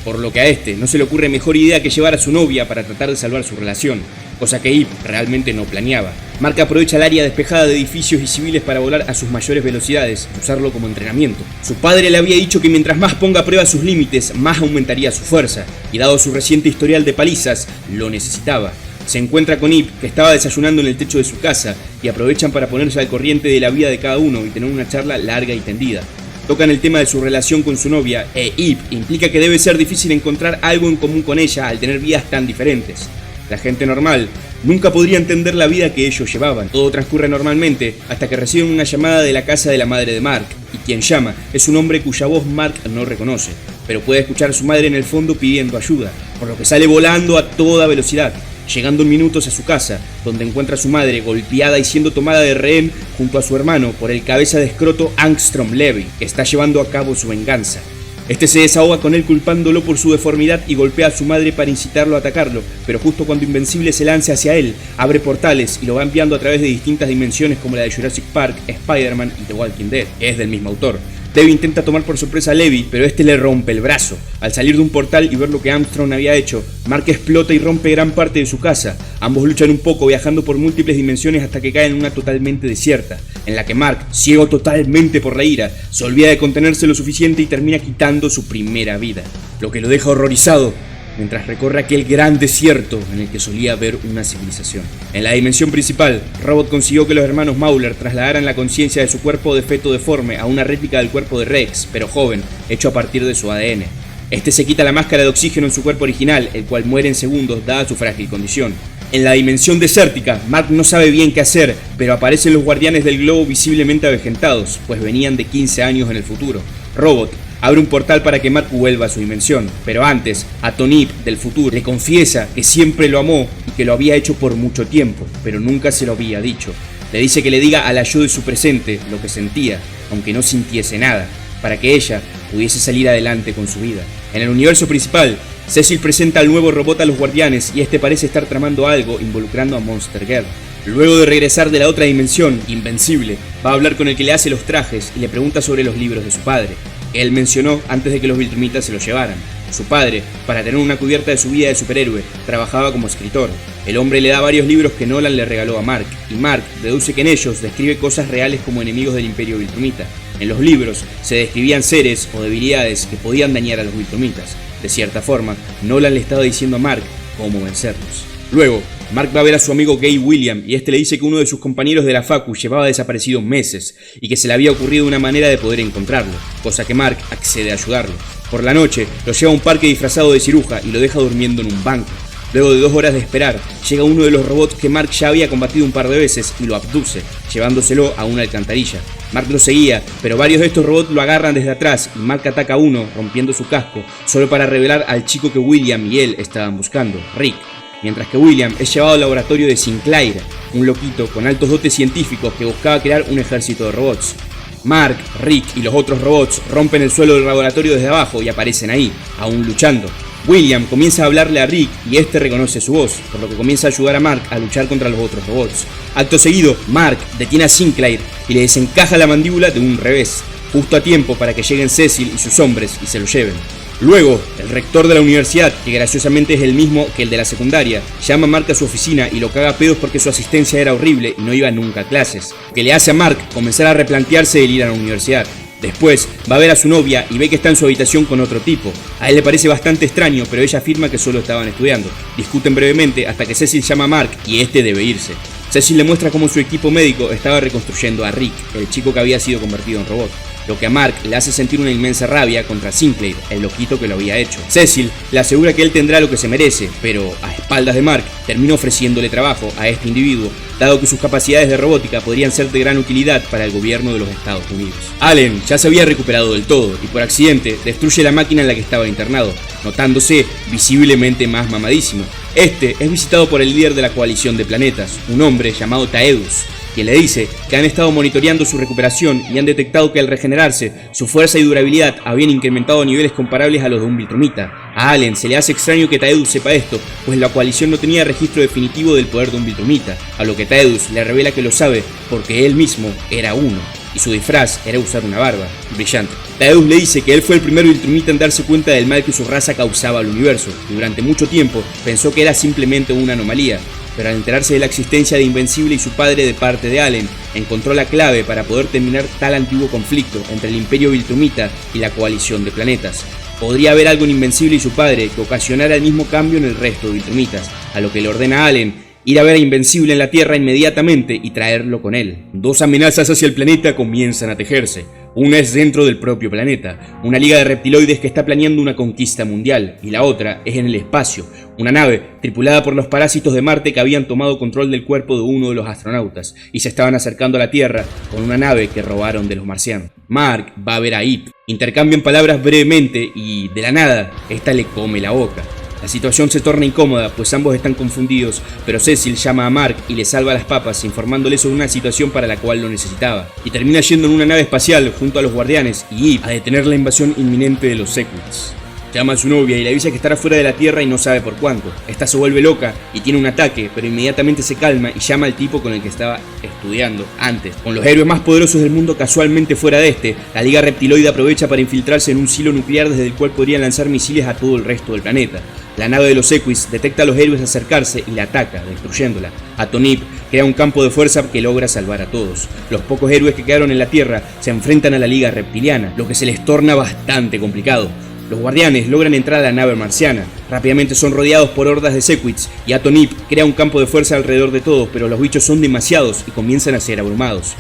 Por lo que a este no se le ocurre mejor idea que llevar a su novia para tratar de salvar su relación, cosa que Eve realmente no planeaba. Mark aprovecha el área despejada de edificios y civiles para volar a sus mayores velocidades y usarlo como entrenamiento. Su padre le había dicho que mientras más ponga a prueba sus límites, más aumentaría su fuerza, y dado su reciente historial de palizas, lo necesitaba. Se encuentra con Eve, que estaba desayunando en el techo de su casa, y aprovechan para ponerse al corriente de la vida de cada uno y tener una charla larga y tendida. Tocan el tema de su relación con su novia, Eve implica que debe ser difícil encontrar algo en común con ella al tener vidas tan diferentes. La gente normal nunca podría entender la vida que ellos llevaban. Todo transcurre normalmente hasta que reciben una llamada de la casa de la madre de Mark, y quien llama es un hombre cuya voz Mark no reconoce, pero puede escuchar a su madre en el fondo pidiendo ayuda, por lo que sale volando a toda velocidad, llegando en minutos a su casa, donde encuentra a su madre golpeada y siendo tomada de rehén junto a su hermano por el cabeza de escroto Angstrom Levy, que está llevando a cabo su venganza. Este se desahoga con él culpándolo por su deformidad y golpea a su madre para incitarlo a atacarlo, pero justo cuando Invencible se lanza hacia él, abre portales y lo va enviando a través de distintas dimensiones como la de Jurassic Park, Spider-Man y The Walking Dead, que es del mismo autor. Debbie intenta tomar por sorpresa a Levy, pero este le rompe el brazo. Al salir de un portal y ver lo que Armstrong había hecho, Mark explota y rompe gran parte de su casa. Ambos luchan un poco viajando por múltiples dimensiones hasta que caen en una totalmente desierta, en la que Mark, ciego totalmente por la ira, se olvida de contenerse lo suficiente y termina quitando su primera vida, lo que lo deja horrorizado mientras recorre aquel gran desierto en el que solía haber una civilización. En la dimensión principal, Robot consiguió que los hermanos Mauler trasladaran la conciencia de su cuerpo de feto deforme a una réplica del cuerpo de Rex, pero joven, hecho a partir de su ADN. Este se quita la máscara de oxígeno en su cuerpo original, el cual muere en segundos dada su frágil condición. En la dimensión desértica, Mark no sabe bien qué hacer, pero aparecen los guardianes del globo visiblemente avejentados, pues venían de 15 años en el futuro. Robot abre un portal para que Mark vuelva a su dimensión, pero antes, Atonip del futuro le confiesa que siempre lo amó y que lo había hecho por mucho tiempo, pero nunca se lo había dicho. Le dice que le diga a la yo de su presente lo que sentía, aunque no sintiese nada, para que ella pudiese salir adelante con su vida. En el universo principal, Cecil presenta al nuevo robot a los guardianes y este parece estar tramando algo involucrando a Monster Girl. Luego de regresar de la otra dimensión, Invencible va a hablar con el que le hace los trajes y le pregunta sobre los libros de su padre. Él mencionó antes de que los Viltrumitas se los llevaran. Su padre, para tener una cubierta de su vida de superhéroe, trabajaba como escritor. El hombre le da varios libros que Nolan le regaló a Mark, y Mark deduce que en ellos describe cosas reales como enemigos del Imperio Viltrumita. En los libros se describían seres o debilidades que podían dañar a los Viltrumitas. De cierta forma, Nolan le estaba diciendo a Mark cómo vencerlos. Luego, Mark va a ver a su amigo Gay William y este le dice que uno de sus compañeros de la facu llevaba desaparecido meses y que se le había ocurrido una manera de poder encontrarlo, cosa que Mark accede a ayudarlo. Por la noche, lo lleva a un parque disfrazado de ciruja y lo deja durmiendo en un banco. Luego de 2 horas de esperar, llega uno de los robots que Mark ya había combatido un par de veces y lo abduce, llevándoselo a una alcantarilla. Mark lo seguía, pero varios de estos robots lo agarran desde atrás y Mark ataca a uno, rompiendo su casco, solo para revelar al chico que William y él estaban buscando, Rick. Mientras que William es llevado al laboratorio de Sinclair, un loquito con altos dotes científicos que buscaba crear un ejército de robots. Mark, Rick y los otros robots rompen el suelo del laboratorio desde abajo y aparecen ahí, aún luchando. William comienza a hablarle a Rick y este reconoce su voz, por lo que comienza a ayudar a Mark a luchar contra los otros robots. Acto seguido, Mark detiene a Sinclair y le desencaja la mandíbula de un revés, justo a tiempo para que lleguen Cecil y sus hombres y se lo lleven. Luego, el rector de la universidad, que graciosamente es el mismo que el de la secundaria, llama a Mark a su oficina y lo caga a pedos porque su asistencia era horrible y no iba nunca a clases, lo que le hace a Mark comenzar a replantearse el ir a la universidad. Después, va a ver a su novia y ve que está en su habitación con otro tipo. A él le parece bastante extraño, pero ella afirma que solo estaban estudiando. Discuten brevemente hasta que Cecil llama a Mark y este debe irse. Cecil le muestra cómo su equipo médico estaba reconstruyendo a Rick, el chico que había sido convertido en robot, lo que a Mark le hace sentir una inmensa rabia contra Sinclair, el loquito que lo había hecho. Cecil le asegura que él tendrá lo que se merece, pero a espaldas de Mark termina ofreciéndole trabajo a este individuo, dado que sus capacidades de robótica podrían ser de gran utilidad para el gobierno de los Estados Unidos. Allen ya se había recuperado del todo y por accidente destruye la máquina en la que estaba internado, notándose visiblemente más mamadísimo. Este es visitado por el líder de la coalición de planetas, un hombre llamado Taedus, quien le dice que han estado monitoreando su recuperación y han detectado que al regenerarse, su fuerza y durabilidad habían incrementado a niveles comparables a los de un Viltrumita. A Allen se le hace extraño que Taedus sepa esto, pues la coalición no tenía registro definitivo del poder de un Viltrumita, a lo que Taedus le revela que lo sabe porque él mismo era uno, y su disfraz era usar una barba. Brillante. Taedus le dice que él fue el primer Viltrumita en darse cuenta del mal que su raza causaba al universo, y durante mucho tiempo pensó que era simplemente una anomalía, pero al enterarse de la existencia de Invencible y su padre de parte de Allen, encontró la clave para poder terminar tal antiguo conflicto entre el Imperio Viltrumita y la coalición de planetas. Podría haber algo en Invencible y su padre que ocasionara el mismo cambio en el resto de Viltrumitas, a lo que le ordena a Allen ir a ver a Invencible en la Tierra inmediatamente y traerlo con él. Dos amenazas hacia el planeta comienzan a tejerse. Una es dentro del propio planeta, una liga de reptiloides que está planeando una conquista mundial, y la otra es en el espacio, una nave tripulada por los parásitos de Marte que habían tomado control del cuerpo de uno de los astronautas y se estaban acercando a la Tierra con una nave que robaron de los marcianos. Mark va a ver a Ip, intercambian palabras brevemente y, de la nada, esta le come la boca. La situación se torna incómoda, pues ambos están confundidos, pero Cecil llama a Mark y le salva las papas, informándole sobre una situación para la cual lo necesitaba, y termina yendo en una nave espacial junto a los guardianes y Eve a detener la invasión inminente de los Sequits. Llama a su novia y le avisa que estará fuera de la Tierra y no sabe por cuánto. Esta se vuelve loca y tiene un ataque, pero inmediatamente se calma y llama al tipo con el que estaba estudiando antes. Con los héroes más poderosos del mundo casualmente fuera de este, la Liga Reptiloide aprovecha para infiltrarse en un silo nuclear desde el cual podrían lanzar misiles a todo el resto del planeta. La nave de los Sequits detecta a los héroes acercarse y la ataca, destruyéndola. Atonip crea un campo de fuerza que logra salvar a todos. Los pocos héroes que quedaron en la Tierra se enfrentan a la Liga Reptiliana, lo que se les torna bastante complicado. Los guardianes logran entrar a la nave marciana. Rápidamente son rodeados por hordas de Sequits y Atonip crea un campo de fuerza alrededor de todos, pero los bichos son demasiados y comienzan a ser abrumados.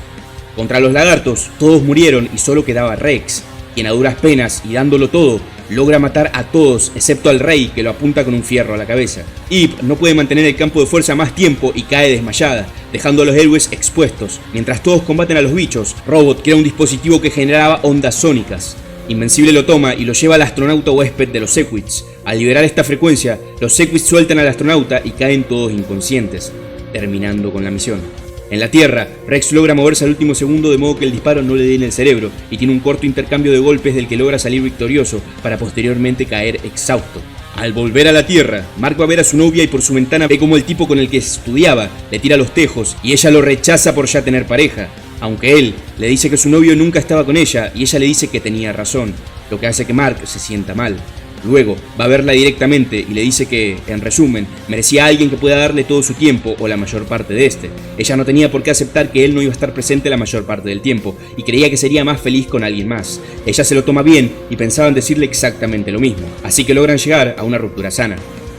Contra los lagartos, todos murieron y solo quedaba Rex, quien a duras penas y dándolo todo, logra matar a todos excepto al rey, que lo apunta con un fierro a la cabeza. Eve no puede mantener el campo de fuerza más tiempo y cae desmayada, dejando a los héroes expuestos. Mientras todos combaten a los bichos, Robot crea un dispositivo que generaba ondas sónicas. Invencible lo toma y lo lleva al astronauta huésped de los Sequits. Al liberar esta frecuencia, los Sequits sueltan al astronauta y caen todos inconscientes, terminando con la misión. En la Tierra, Rex logra moverse al último segundo de modo que el disparo no le dé en el cerebro y tiene un corto intercambio de golpes del que logra salir victorioso para posteriormente caer exhausto. Al volver a la Tierra, Mark va a ver a su novia y por su ventana ve como el tipo con el que estudiaba le tira los tejos y ella lo rechaza por ya tener pareja, aunque él le dice que su novio nunca estaba con ella y ella le dice que tenía razón, lo que hace que Mark se sienta mal. Luego va a verla directamente y le dice que, en resumen, merecía a alguien que pueda darle todo su tiempo o la mayor parte de este. Ella no tenía por qué aceptar que él no iba a estar presente la mayor parte del tiempo y creía que sería más feliz con alguien más. Ella se lo toma bien y pensaba en decirle exactamente lo mismo, así que logran llegar a una ruptura sana.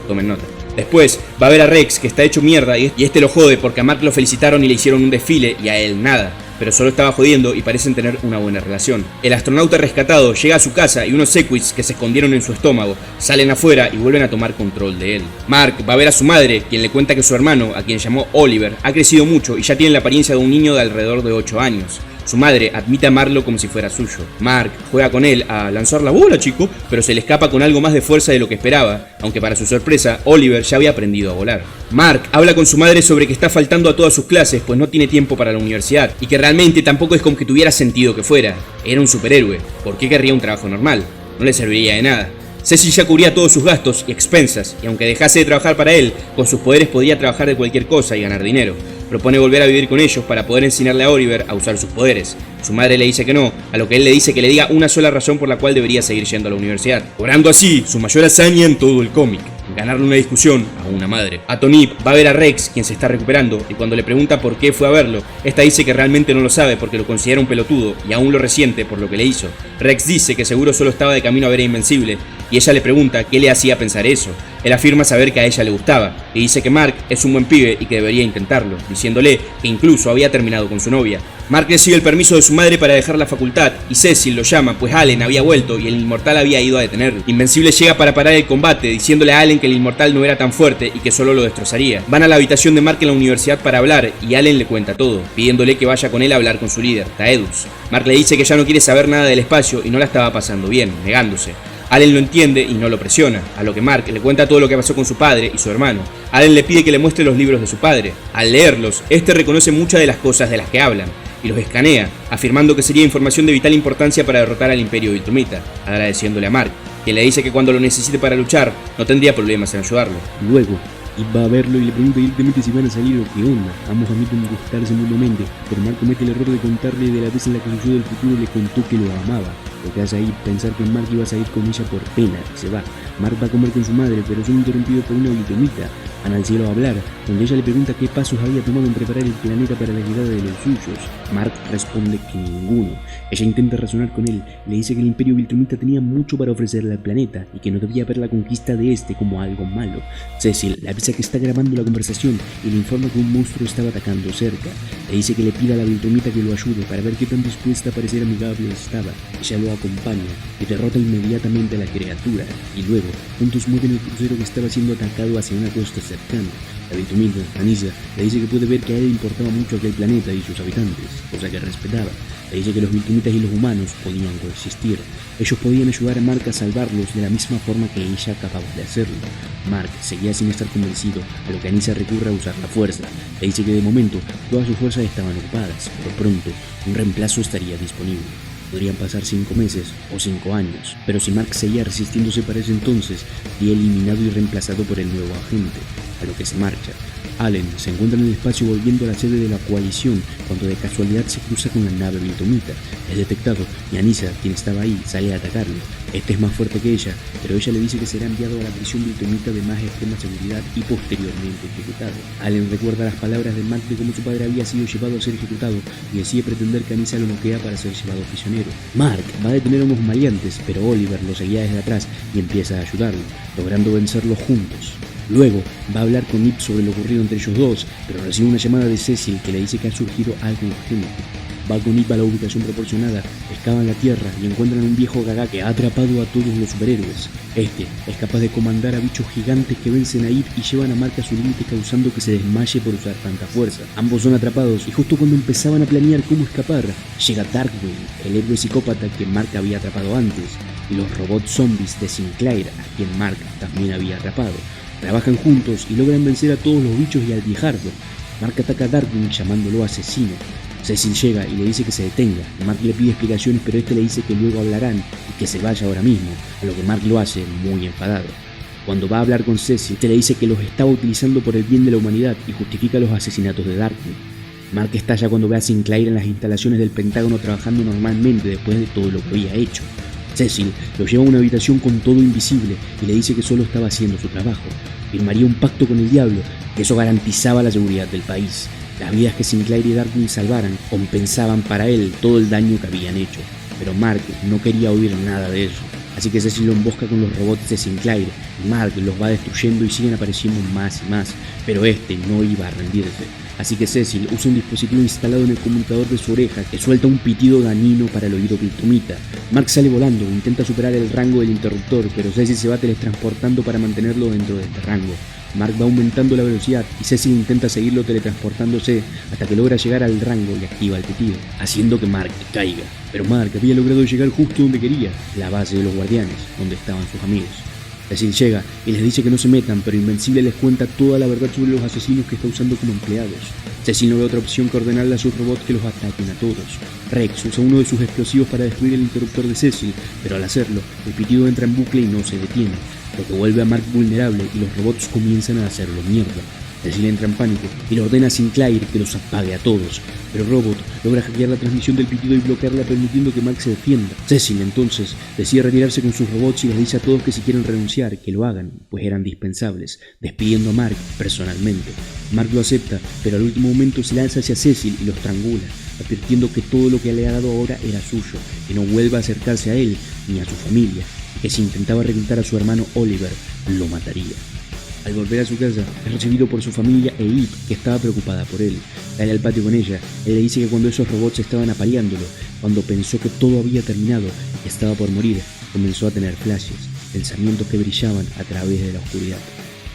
Tomen nota. Después va a ver a Rex, que está hecho mierda y este lo jode porque a Mark lo felicitaron y le hicieron un desfile y a él nada, pero solo estaba jodiendo y parecen tener una buena relación. El astronauta rescatado llega a su casa y unos Sequits que se escondieron en su estómago salen afuera y vuelven a tomar control de él. Mark va a ver a su madre, quien le cuenta que su hermano, a quien llamó Oliver, ha crecido mucho y ya tiene la apariencia de un niño de alrededor de 8 años. Su madre admite amarlo como si fuera suyo. Mark juega con él a lanzar la bola, chico, pero se le escapa con algo más de fuerza de lo que esperaba, aunque para su sorpresa, Oliver ya había aprendido a volar. Mark habla con su madre sobre que está faltando a todas sus clases, pues no tiene tiempo para la universidad, y que realmente tampoco es como que tuviera sentido que fuera. Era un superhéroe, ¿por qué querría un trabajo normal? No le serviría de nada. Cecil ya cubría todos sus gastos y expensas, y aunque dejase de trabajar para él, con sus poderes podía trabajar de cualquier cosa y ganar dinero. Propone volver a vivir con ellos para poder enseñarle a Oliver a usar sus poderes. Su madre le dice que no, a lo que él le dice que le diga una sola razón por la cual debería seguir yendo a la universidad, logrando así su mayor hazaña en todo el cómic: ganarle una discusión a una madre. A Tony va a ver a Rex, quien se está recuperando, y cuando le pregunta por qué fue a verlo, esta dice que realmente no lo sabe porque lo considera un pelotudo y aún lo resiente por lo que le hizo. Rex dice que seguro solo estaba de camino a ver a Invencible, y ella le pregunta qué le hacía pensar eso. Él afirma saber que a ella le gustaba, y dice que Mark es un buen pibe y que debería intentarlo, diciéndole que incluso había terminado con su novia. Mark recibe el permiso de su madre para dejar la facultad, y Cecil lo llama pues Allen había vuelto y el Inmortal había ido a detenerlo. Invencible llega para parar el combate, diciéndole a Allen que el Inmortal no era tan fuerte y que solo lo destrozaría. Van a la habitación de Mark en la universidad para hablar, y Allen le cuenta todo, pidiéndole que vaya con él a hablar con su líder, Taedus. Mark le dice que ya no quiere saber nada del espacio y no la estaba pasando bien, negándose. Allen lo entiende y no lo presiona, a lo que Mark le cuenta todo lo que pasó con su padre y su hermano. Allen le pide que le muestre los libros de su padre. Al leerlos, este reconoce muchas de las cosas de las que hablan y los escanea, afirmando que sería información de vital importancia para derrotar al Imperio Viltrumita, agradeciéndole a Mark, quien le dice que cuando lo necesite para luchar, no tendría problemas en ayudarlo.
Luego, Ip va a verlo y le pregunta directamente si van a salir o qué onda. Ambos admiten gustarse mutuamente, pero Mark comete el error de contarle de la vez en la que su yo del futuro le contó que lo amaba, lo que hace a Ip pensar que Mark iba a salir con ella por pena y se va. Mark va a comer con su madre, pero son interrumpidos por una Viltrumita. Van al cielo a hablar, donde ella le pregunta qué pasos había tomado en preparar el planeta para la llegada de los suyos. Mark responde que ninguno. Ella intenta razonar con él, le dice que el Imperio Viltrumita tenía mucho para ofrecerle al planeta y que no debía ver la conquista de este como algo malo. Cecil le avisa que está grabando la conversación y le informa que un monstruo estaba atacando cerca. Le dice que le pida a la Viltrumita que lo ayude para ver qué tan dispuesta a parecer amigable estaba. Ella lo acompaña y derrota inmediatamente a la criatura, y luego juntos mueven el crucero que estaba siendo atacado hacia una costa cercana. La Viltrumita, Anissa, le dice que puede ver que a él le importaba mucho aquel planeta y sus habitantes, cosa que respetaba. Le dice que los Viltrumitas y los humanos podían coexistir. Ellos podían ayudar a Mark a salvarlos de la misma forma que ella acababa de hacerlo. Mark seguía sin estar convencido, a lo que Anissa recurre a usar la fuerza. Le dice que de momento todas sus fuerzas estaban ocupadas, pero pronto un reemplazo estaría disponible. Podrían pasar 5 meses o 5 años, pero si Mark seguía resistiéndose para ese entonces, sería eliminado y reemplazado por el nuevo agente, a lo que se marcha. Allen se encuentra en el espacio volviendo a la sede de la coalición cuando de casualidad se cruza con la nave Viltrumita. Es detectado y Anissa, quien estaba ahí, sale a atacarlo. Este es más fuerte que ella, pero ella le dice que será enviado a la prisión Viltrumita de más extrema seguridad y posteriormente ejecutado. Allen recuerda las palabras de Mark de cómo su padre había sido llevado a ser ejecutado y decide pretender que Anissa lo noquea para ser llevado prisionero. Mark va a detener a unos maleantes, pero Oliver lo seguía desde atrás y empieza a ayudarlo, logrando vencerlos juntos. Luego va a hablar con Ip sobre lo ocurrido entre ellos dos, pero recibe una llamada de Cecil que le dice que ha surgido algo urgente. Va con Ip a la ubicación proporcionada, excavan la tierra y encuentran un viejo Gaga que ha atrapado a todos los superhéroes. Este es capaz de comandar a bichos gigantes que vencen a Ip y llevan a Mark a su límite, causando que se desmaye por usar tanta fuerza. Ambos son atrapados y justo cuando empezaban a planear cómo escapar, llega Darkwing, el héroe psicópata que Mark había atrapado antes, y los robots zombies de Sinclair, a quien Mark también había atrapado. Trabajan juntos y logran vencer a todos los bichos y al viejardo. Mark ataca a Darkwing llamándolo asesino. Cecil llega y le dice que se detenga. Mark le pide explicaciones, pero este le dice que luego hablarán y que se vaya ahora mismo, a lo que Mark lo hace muy enfadado. Cuando va a hablar con Cecil, este le dice que los estaba utilizando por el bien de la humanidad y justifica los asesinatos de Darkwing. Mark estalla cuando ve a Sinclair en las instalaciones del Pentágono trabajando normalmente después de todo lo que había hecho. Cecil lo lleva a una habitación con todo invisible y le dice que solo estaba haciendo su trabajo. Firmaría un pacto con el diablo, que eso garantizaba la seguridad del país. Las vidas que Sinclair y Darkwing salvaran compensaban para él todo el daño que habían hecho. Pero Mark no quería oír nada de eso. Así que Cecil lo embosca con los robots de Sinclair y Mark los va destruyendo y siguen apareciendo más y más. Pero este no iba a rendirse. Así que Cecil usa un dispositivo instalado en el conmutador de su oreja que suelta un pitido dañino para el oído Viltrumita. Mark sale volando e intenta superar el rango del interruptor, pero Cecil se va teletransportando para mantenerlo dentro de este rango. Mark va aumentando la velocidad y Cecil intenta seguirlo teletransportándose hasta que logra llegar al rango y activa el pitido, haciendo que Mark caiga. Pero Mark había logrado llegar justo donde quería, la base de los guardianes, donde estaban sus amigos. Cecil llega y les dice que no se metan, pero Invencible les cuenta toda la verdad sobre los asesinos que está usando como empleados. Cecil no ve otra opción que ordenarle a sus robots que los ataquen a todos. Rex usa uno de sus explosivos para destruir el interruptor de Cecil, pero al hacerlo, el pitido entra en bucle y no se detiene, lo que vuelve a Mark vulnerable y los robots comienzan a hacerlo mierda. Cecil entra en pánico y le ordena a Sinclair que los apague a todos, pero Robot logra hackear la transmisión del pitido y bloquearla, permitiendo que Mark se defienda. Cecil entonces decide retirarse con sus robots y les dice a todos que si quieren renunciar, que lo hagan, pues eran dispensables, despidiendo a Mark personalmente. Mark lo acepta, pero al último momento se lanza hacia Cecil y lo estrangula, advirtiendo que todo lo que le ha dado ahora era suyo, que no vuelva a acercarse a él ni a su familia, y que si intentaba reclutar a su hermano Oliver, lo mataría. Al volver a su casa, es recibido por su familia e Eve, que estaba preocupada por él. Sale al patio con ella. Él le dice que cuando esos robots estaban apaleándolo, cuando pensó que todo había terminado y que estaba por morir, comenzó a tener flashes, pensamientos que brillaban a través de la oscuridad.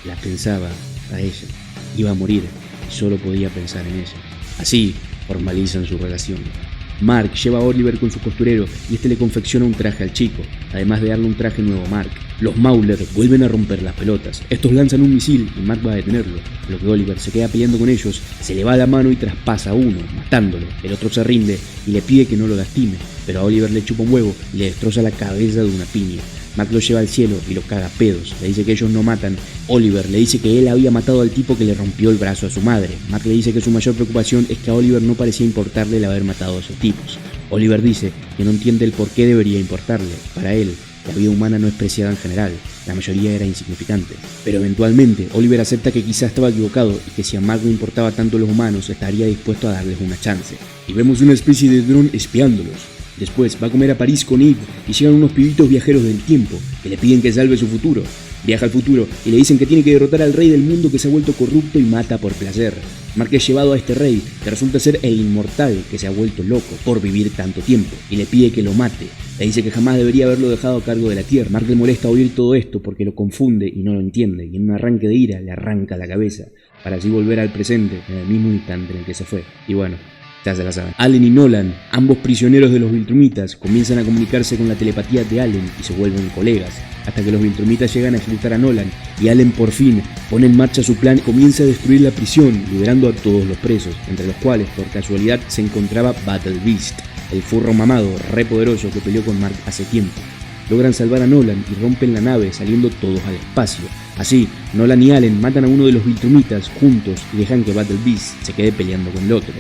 La pensaba a ella. Iba a morir y solo podía pensar en ella. Así formalizan su relación. Mark lleva a Oliver con su costurero y este le confecciona un traje al chico, además de darle un traje nuevo a Mark. Los Mauler vuelven a romper las pelotas. Estos lanzan un misil y Mark va a detenerlo, por lo que Oliver se queda peleando con ellos, se le va la mano y traspasa a uno, matándolo. El otro se rinde y le pide que no lo lastime, pero a Oliver le chupa un huevo y le destroza la cabeza de una piña. Mark lo lleva al cielo y lo caga a pedos. Le dice que ellos no matan. Oliver le dice que él había matado al tipo que le rompió el brazo a su madre. Mark le dice que su mayor preocupación es que a Oliver no parecía importarle el haber matado a esos tipos. Oliver dice que no entiende el por qué debería importarle. Para él, la vida humana no es preciada en general, la mayoría era insignificante. Pero eventualmente, Oliver acepta que quizás estaba equivocado y que si a Mark no importaba tanto los humanos, estaría dispuesto a darles una chance. Y vemos una especie de dron espiándolos. Después va a comer a París con Eve y llegan unos pibitos viajeros del tiempo que le piden que salve su futuro. Viaja al futuro y le dicen que tiene que derrotar al rey del mundo que se ha vuelto corrupto y mata por placer. Mark es llevado a este rey, que resulta ser el inmortal que se ha vuelto loco por vivir tanto tiempo, y le pide que lo mate. Le dice que jamás debería haberlo dejado a cargo de la tierra. Mark le molesta oír todo esto porque lo confunde y no lo entiende, y en un arranque de ira le arranca la cabeza, para así volver al presente en el mismo instante en el que se fue. Y bueno, ya se la saben. Allen y Nolan, ambos prisioneros de los Viltrumitas, comienzan a comunicarse con la telepatía de Allen y se vuelven colegas, hasta que los Viltrumitas llegan a ejecutar a Nolan y Allen por fin pone en marcha su plan y comienza a destruir la prisión, liberando a todos los presos, entre los cuales por casualidad se encontraba Battle Beast, el furro mamado re poderoso que peleó con Mark hace tiempo. Logran salvar a Nolan y rompen la nave saliendo todos al espacio. Así, Nolan y Allen matan a uno de los Viltrumitas juntos y dejan que Battle Beast se quede peleando con el otro.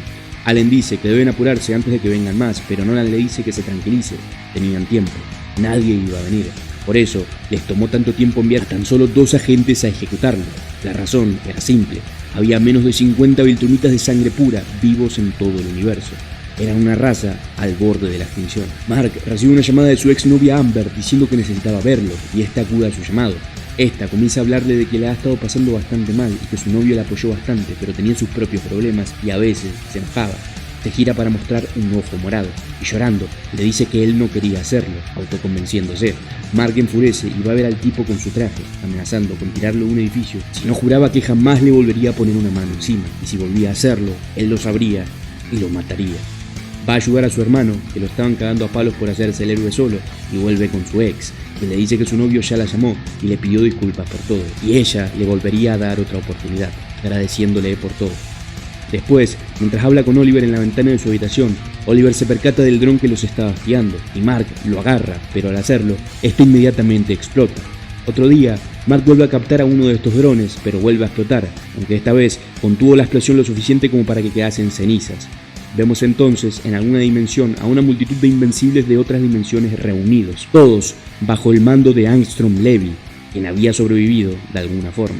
Allen dice que deben apurarse antes de que vengan más, pero Nolan le dice que se tranquilice, tenían tiempo, nadie iba a venir. Por eso, les tomó tanto tiempo enviar tan solo 2 agentes a ejecutarlo. La razón era simple, había menos de 50 Viltrumitas de sangre pura vivos en todo el universo. Eran una raza al borde de la extinción. Mark recibe una llamada de su exnovia Amber diciendo que necesitaba verlo, y esta acude a su llamado. Esta comienza a hablarle de que le ha estado pasando bastante mal y que su novio la apoyó bastante, pero tenía sus propios problemas y a veces se enojaba. Se gira para mostrar un ojo morado y llorando le dice que él no quería hacerlo, autoconvenciéndose. Mark enfurece y va a ver al tipo con su traje, amenazando con tirarlo de un edificio si no juraba que jamás le volvería a poner una mano encima, y si volvía a hacerlo, él lo sabría y lo mataría. Va a ayudar a su hermano, que lo estaban cagando a palos por hacerse el héroe solo, y vuelve con su ex, que le dice que su novio ya la llamó y le pidió disculpas por todo, y ella le volvería a dar otra oportunidad, agradeciéndole por todo. Después, mientras habla con Oliver en la ventana de su habitación, Oliver se percata del dron que los estaba espiando, y Mark lo agarra, pero al hacerlo, esto inmediatamente explota. Otro día, Mark vuelve a captar a uno de estos drones, pero vuelve a explotar, aunque esta vez contuvo la explosión lo suficiente como para que quedasen cenizas. Vemos entonces en alguna dimensión a una multitud de invencibles de otras dimensiones reunidos, todos bajo el mando de Angstrom Levy, quien había sobrevivido de alguna forma.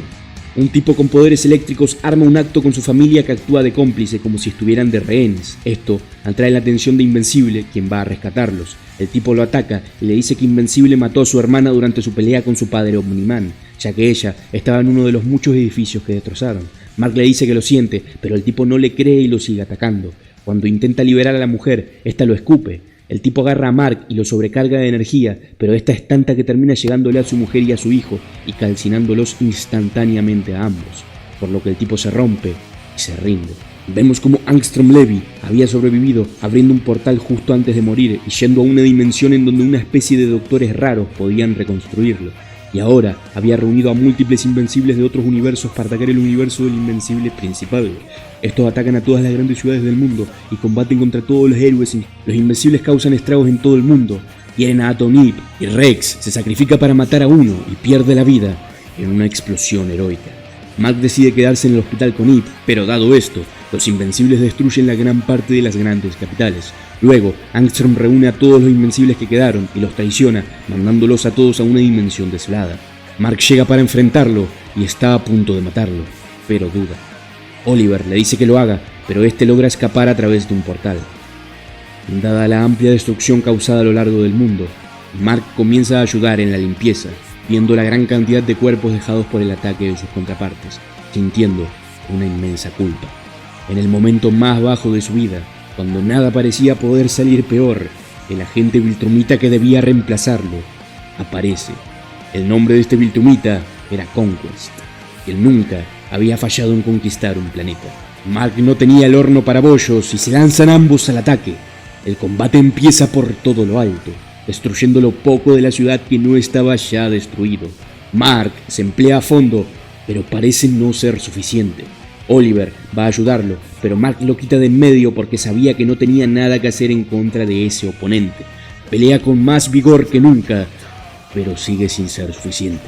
Un tipo con poderes eléctricos arma un acto con su familia que actúa de cómplice como si estuvieran de rehenes. Esto atrae la atención de Invencible, quien va a rescatarlos. El tipo lo ataca y le dice que Invencible mató a su hermana durante su pelea con su padre Omniman, ya que ella estaba en uno de los muchos edificios que destrozaron. Mark le dice que lo siente, pero el tipo no le cree y lo sigue atacando. Cuando intenta liberar a la mujer, esta lo escupe. El tipo agarra a Mark y lo sobrecarga de energía, pero esta es tanta que termina llegándole a su mujer y a su hijo y calcinándolos instantáneamente a ambos, por lo que el tipo se rompe y se rinde. Vemos como Angstrom Levy había sobrevivido abriendo un portal justo antes de morir y yendo a una dimensión en donde una especie de doctores raros podían reconstruirlo. Y ahora había reunido a múltiples invencibles de otros universos para atacar el universo del invencible principal. Estos atacan a todas las grandes ciudades del mundo y combaten contra todos los héroes. Los invencibles causan estragos en todo el mundo. Hieren a Atom Eve y Rex se sacrifica para matar a uno y pierde la vida en una explosión heroica. Mark decide quedarse en el hospital con Ip, pero dado esto, los Invencibles destruyen la gran parte de las grandes capitales. Luego, Angstrom reúne a todos los Invencibles que quedaron y los traiciona, mandándolos a todos a una dimensión desolada. Mark llega para enfrentarlo y está a punto de matarlo, pero duda. Oliver le dice que lo haga, pero este logra escapar a través de un portal. Dada la amplia destrucción causada a lo largo del mundo, Mark comienza a ayudar en la limpieza, viendo la gran cantidad de cuerpos dejados por el ataque de sus contrapartes, sintiendo una inmensa culpa. En el momento más bajo de su vida, cuando nada parecía poder salir peor, el agente Viltrumita que debía reemplazarlo aparece. El nombre de este Viltrumita era Conquest. Él nunca había fallado en conquistar un planeta. Mark no tenía el horno para bollos y se lanzan ambos al ataque. El combate empieza por todo lo alto, destruyendo lo poco de la ciudad que no estaba ya destruido. Mark se emplea a fondo, pero parece no ser suficiente. Oliver va a ayudarlo, pero Mark lo quita de en medio porque sabía que no tenía nada que hacer en contra de ese oponente. Pelea con más vigor que nunca, pero sigue sin ser suficiente.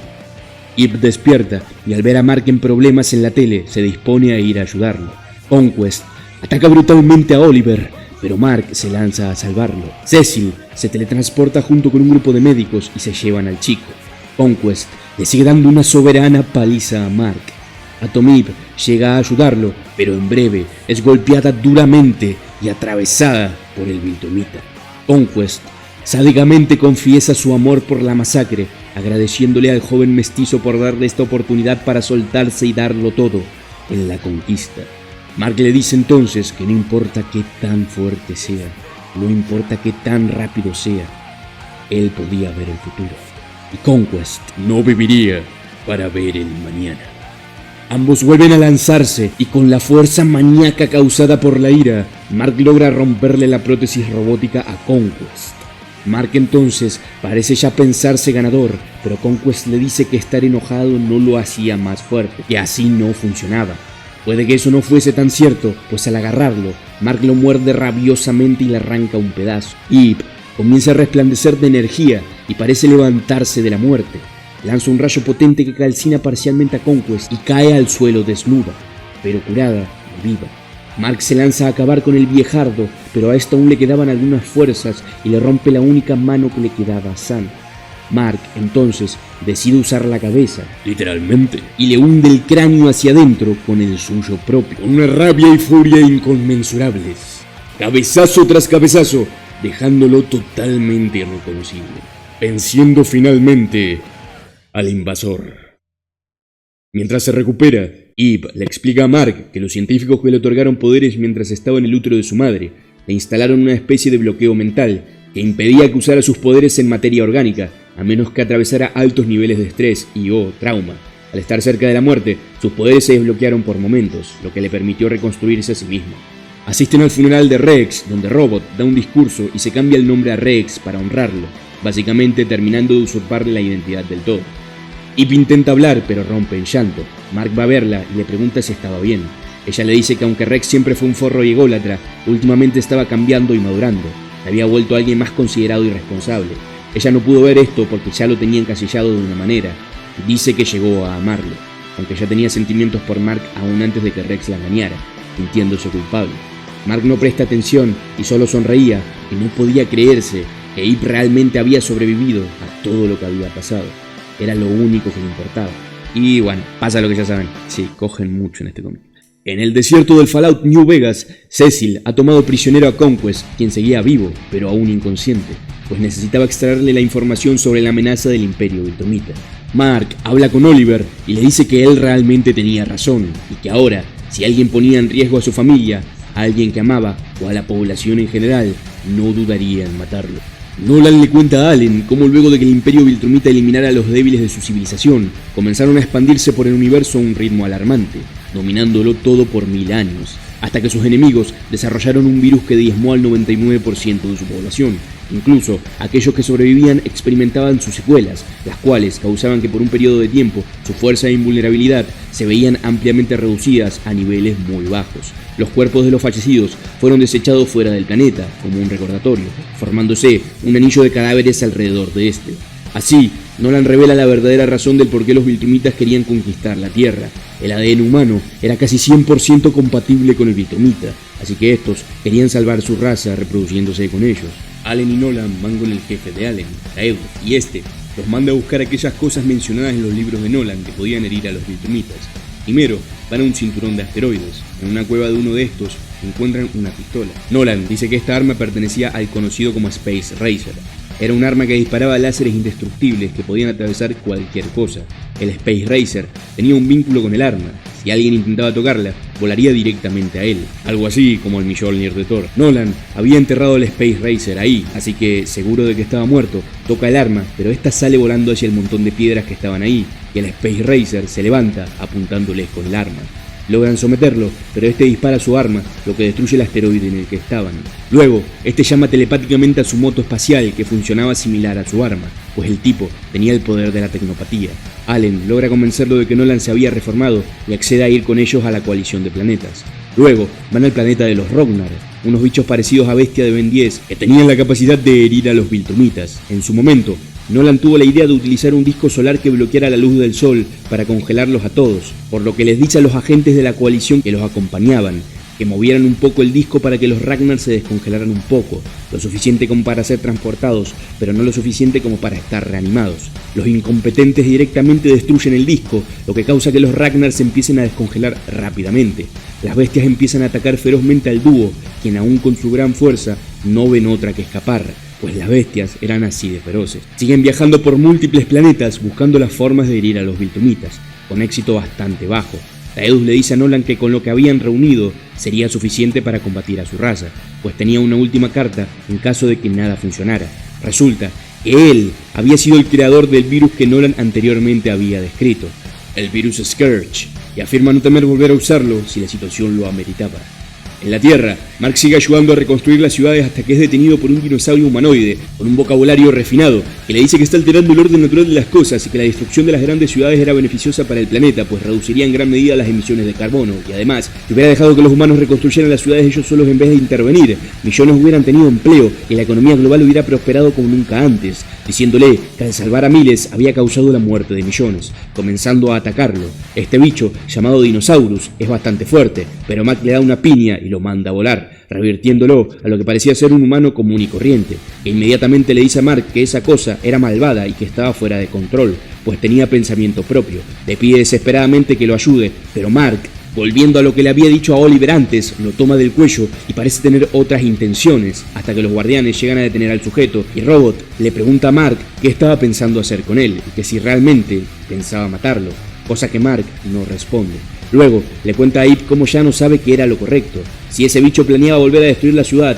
Ip despierta y al ver a Mark en problemas en la tele, se dispone a ir a ayudarlo. Conquest ataca brutalmente a Oliver, pero Mark se lanza a salvarlo. Cecil se teletransporta junto con un grupo de médicos y se llevan al chico. Conquest le sigue dando una soberana paliza a Mark. Atom Eve llega a ayudarlo, pero en breve es golpeada duramente y atravesada por el Viltrumita. Conquest sádicamente confiesa su amor por la masacre, agradeciéndole al joven mestizo por darle esta oportunidad para soltarse y darlo todo en la conquista. Mark le dice entonces que no importa qué tan fuerte sea, no importa qué tan rápido sea, él podía ver el futuro. Y Conquest no viviría para ver el mañana. Ambos vuelven a lanzarse y con la fuerza maníaca causada por la ira, Mark logra romperle la prótesis robótica a Conquest. Mark entonces parece ya pensarse ganador, pero Conquest le dice que estar enojado no lo hacía más fuerte, que así no funcionaba. Puede que eso no fuese tan cierto, pues al agarrarlo, Mark lo muerde rabiosamente y le arranca un pedazo. Ip comienza a resplandecer de energía y parece levantarse de la muerte. Lanza un rayo potente que calcina parcialmente a Conquest y cae al suelo desnuda, pero curada y viva. Mark se lanza a acabar con el viejardo, pero a esto aún le quedaban algunas fuerzas y le rompe la única mano que le quedaba sana. Mark, entonces, decide usar la cabeza, literalmente, y le hunde el cráneo hacia adentro con el suyo propio, con una rabia y furia inconmensurables. Cabezazo tras cabezazo, dejándolo totalmente irreconocible, venciendo finalmente al invasor. Mientras se recupera, Eve le explica a Mark que los científicos que le otorgaron poderes mientras estaba en el útero de su madre le instalaron una especie de bloqueo mental que impedía que usara sus poderes en materia orgánica, a menos que atravesara altos niveles de estrés y o trauma. Al estar cerca de la muerte, sus poderes se desbloquearon por momentos, lo que le permitió reconstruirse a sí mismo. Asisten al funeral de Rex, donde Robot da un discurso y se cambia el nombre a Rex para honrarlo, básicamente terminando de usurparle la identidad del todo. Ip intenta hablar, pero rompe en llanto. Mark va a verla y le pregunta si estaba bien. Ella le dice que aunque Rex siempre fue un forro y ególatra, últimamente estaba cambiando y madurando. Se había vuelto alguien más considerado y responsable. Ella no pudo ver esto porque ya lo tenía encasillado de una manera. Dice que llegó a amarlo, aunque ya tenía sentimientos por Mark aún antes de que Rex la engañara, sintiéndose culpable. Mark no presta atención y solo sonreía, y no podía creerse que Ip realmente había sobrevivido a todo lo que había pasado. Era lo único que le importaba. Y bueno, pasa lo que ya saben. Sí, cogen mucho en este cómic. En el desierto del Fallout New Vegas, Cecil ha tomado prisionero a Conquest, quien seguía vivo, pero aún inconsciente, pues necesitaba extraerle la información sobre la amenaza del Imperio Viltrumita. Mark habla con Oliver y le dice que él realmente tenía razón, y que ahora, si alguien ponía en riesgo a su familia, a alguien que amaba, o a la población en general, no dudaría en matarlo. Nolan le cuenta a Allen cómo luego de que el Imperio Viltrumita eliminara a los débiles de su civilización, comenzaron a expandirse por el universo a un ritmo alarmante, dominándolo todo por 1000 años, hasta que sus enemigos desarrollaron un virus que diezmó al 99% de su población. Incluso aquellos que sobrevivían experimentaban sus secuelas, las cuales causaban que por un periodo de tiempo su fuerza e invulnerabilidad se veían ampliamente reducidas a niveles muy bajos. Los cuerpos de los fallecidos fueron desechados fuera del planeta como un recordatorio, formándose un anillo de cadáveres alrededor de este. Así, Nolan revela la verdadera razón del por qué los Viltrumitas querían conquistar la Tierra. El ADN humano era casi 100% compatible con el Viltrumita, así que estos querían salvar su raza reproduciéndose con ellos. Allen y Nolan van con el jefe de Allen, Taeus, y este los manda a buscar aquellas cosas mencionadas en los libros de Nolan que podían herir a los Viltrumitas. Primero, van a un cinturón de asteroides. En una cueva de uno de estos encuentran una pistola. Nolan dice que esta arma pertenecía al conocido como Space Racer. Era un arma que disparaba láseres indestructibles que podían atravesar cualquier cosa. El Space Racer tenía un vínculo con el arma. Si alguien intentaba tocarla, volaría directamente a él. Algo así como el Mjolnir de Thor. Nolan había enterrado el Space Racer ahí, así que, seguro de que estaba muerto, toca el arma, pero esta sale volando hacia el montón de piedras que estaban ahí, y el Space Racer se levanta apuntándoles con el arma. Logran someterlo, pero este dispara su arma, lo que destruye el asteroide en el que estaban. Luego, este llama telepáticamente a su moto espacial, que funcionaba similar a su arma, pues el tipo tenía el poder de la tecnopatía. Allen logra convencerlo de que Nolan se había reformado y accede a ir con ellos a la coalición de planetas. Luego, van al planeta de los Rognar, unos bichos parecidos a Bestia de Ben 10, que tenían la capacidad de herir a los Viltrumitas. En su momento, Nolan tuvo la idea de utilizar un disco solar que bloqueara la luz del sol para congelarlos a todos, por lo que les dice a los agentes de la coalición que los acompañaban que movieran un poco el disco para que los Ragnar se descongelaran un poco, lo suficiente como para ser transportados, pero no lo suficiente como para estar reanimados. Los incompetentes directamente destruyen el disco, lo que causa que los Ragnar se empiecen a descongelar rápidamente. Las bestias empiezan a atacar ferozmente al dúo, quien aún con su gran fuerza no ven otra que escapar, pues las bestias eran así de feroces. Siguen viajando por múltiples planetas buscando las formas de herir a los Viltrumitas, con éxito bastante bajo. Taeus le dice a Nolan que con lo que habían reunido sería suficiente para combatir a su raza, pues tenía una última carta en caso de que nada funcionara. Resulta que él había sido el creador del virus que Nolan anteriormente había descrito, el virus Scourge, y afirma no temer volver a usarlo si la situación lo ameritaba. En la Tierra, Mark sigue ayudando a reconstruir las ciudades hasta que es detenido por un dinosaurio humanoide con un vocabulario refinado que le dice que está alterando el orden natural de las cosas y que la destrucción de las grandes ciudades era beneficiosa para el planeta, pues reduciría en gran medida las emisiones de carbono, y además, si hubiera dejado que los humanos reconstruyeran las ciudades ellos solos en vez de intervenir, millones hubieran tenido empleo y la economía global hubiera prosperado como nunca antes, diciéndole que al salvar a miles había causado la muerte de millones, comenzando a atacarlo. Este bicho, llamado Dinosaurus, es bastante fuerte, pero Mac le da una piña y lo manda a volar, revirtiéndolo a lo que parecía ser un humano común y corriente, que inmediatamente le dice a Mark que esa cosa era malvada y que estaba fuera de control, pues tenía pensamiento propio. Le pide desesperadamente que lo ayude, pero Mark, volviendo a lo que le había dicho a Oliver antes, lo toma del cuello y parece tener otras intenciones, hasta que los guardianes llegan a detener al sujeto y Robot le pregunta a Mark qué estaba pensando hacer con él y que si realmente pensaba matarlo, cosa que Mark no responde. Luego le cuenta a Ip cómo ya no sabe qué era lo correcto. Si ese bicho planeaba volver a destruir la ciudad,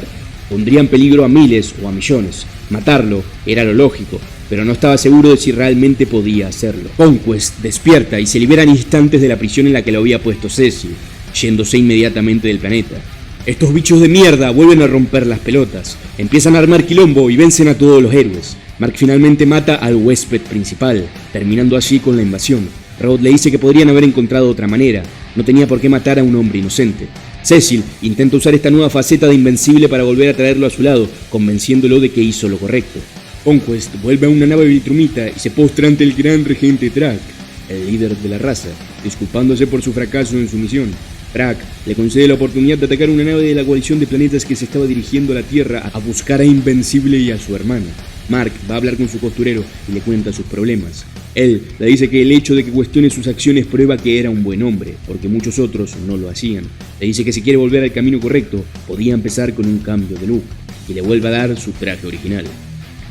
pondría en peligro a miles o a millones. Matarlo era lo lógico, pero no estaba seguro de si realmente podía hacerlo. Conquest despierta y se libera en instantes de la prisión en la que lo había puesto Cecil, yéndose inmediatamente del planeta. Estos bichos de mierda vuelven a romper las pelotas, empiezan a armar quilombo y vencen a todos los héroes. Mark finalmente mata al huésped principal, terminando así con la invasión. Robot le dice que podrían haber encontrado otra manera, no tenía por qué matar a un hombre inocente. Cecil intenta usar esta nueva faceta de Invencible para volver a traerlo a su lado, convenciéndolo de que hizo lo correcto. Conquest vuelve a una nave Viltrumita y se postra ante el gran regente Trak, el líder de la raza, disculpándose por su fracaso en su misión. Trak le concede la oportunidad de atacar una nave de la coalición de planetas que se estaba dirigiendo a la Tierra a buscar a Invencible y a su hermano. Mark va a hablar con su costurero y le cuenta sus problemas. Él le dice que el hecho de que cuestione sus acciones prueba que era un buen hombre, porque muchos otros no lo hacían. Le dice que si quiere volver al camino correcto, podía empezar con un cambio de look, y le vuelve a dar su traje original.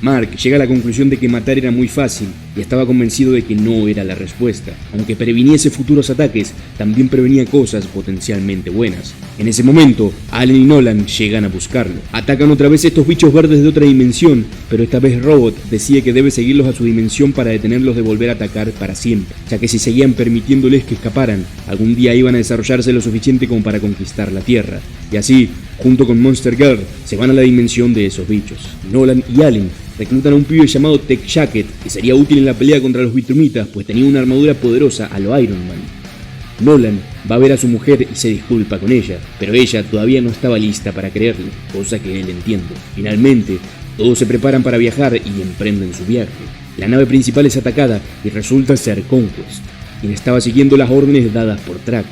Mark llega a la conclusión de que matar era muy fácil y estaba convencido de que no era la respuesta. Aunque previniese futuros ataques, también prevenía cosas potencialmente buenas. En ese momento, Allen y Nolan llegan a buscarlo. Atacan otra vez estos bichos verdes de otra dimensión, pero esta vez Robot decide que debe seguirlos a su dimensión para detenerlos de volver a atacar para siempre, ya que si seguían permitiéndoles que escaparan, algún día iban a desarrollarse lo suficiente como para conquistar la Tierra. Y así, junto con Monster Girl, se van a la dimensión de esos bichos. Nolan y Allen reclutan a un pibe llamado Tech Jacket, que sería útil en la pelea contra los Viltrumitas, pues tenía una armadura poderosa a lo Iron Man. Nolan va a ver a su mujer y se disculpa con ella, pero ella todavía no estaba lista para creerle, cosa que él entiende. Finalmente, todos se preparan para viajar y emprenden su viaje. La nave principal es atacada y resulta ser Conquest, quien estaba siguiendo las órdenes dadas por Track.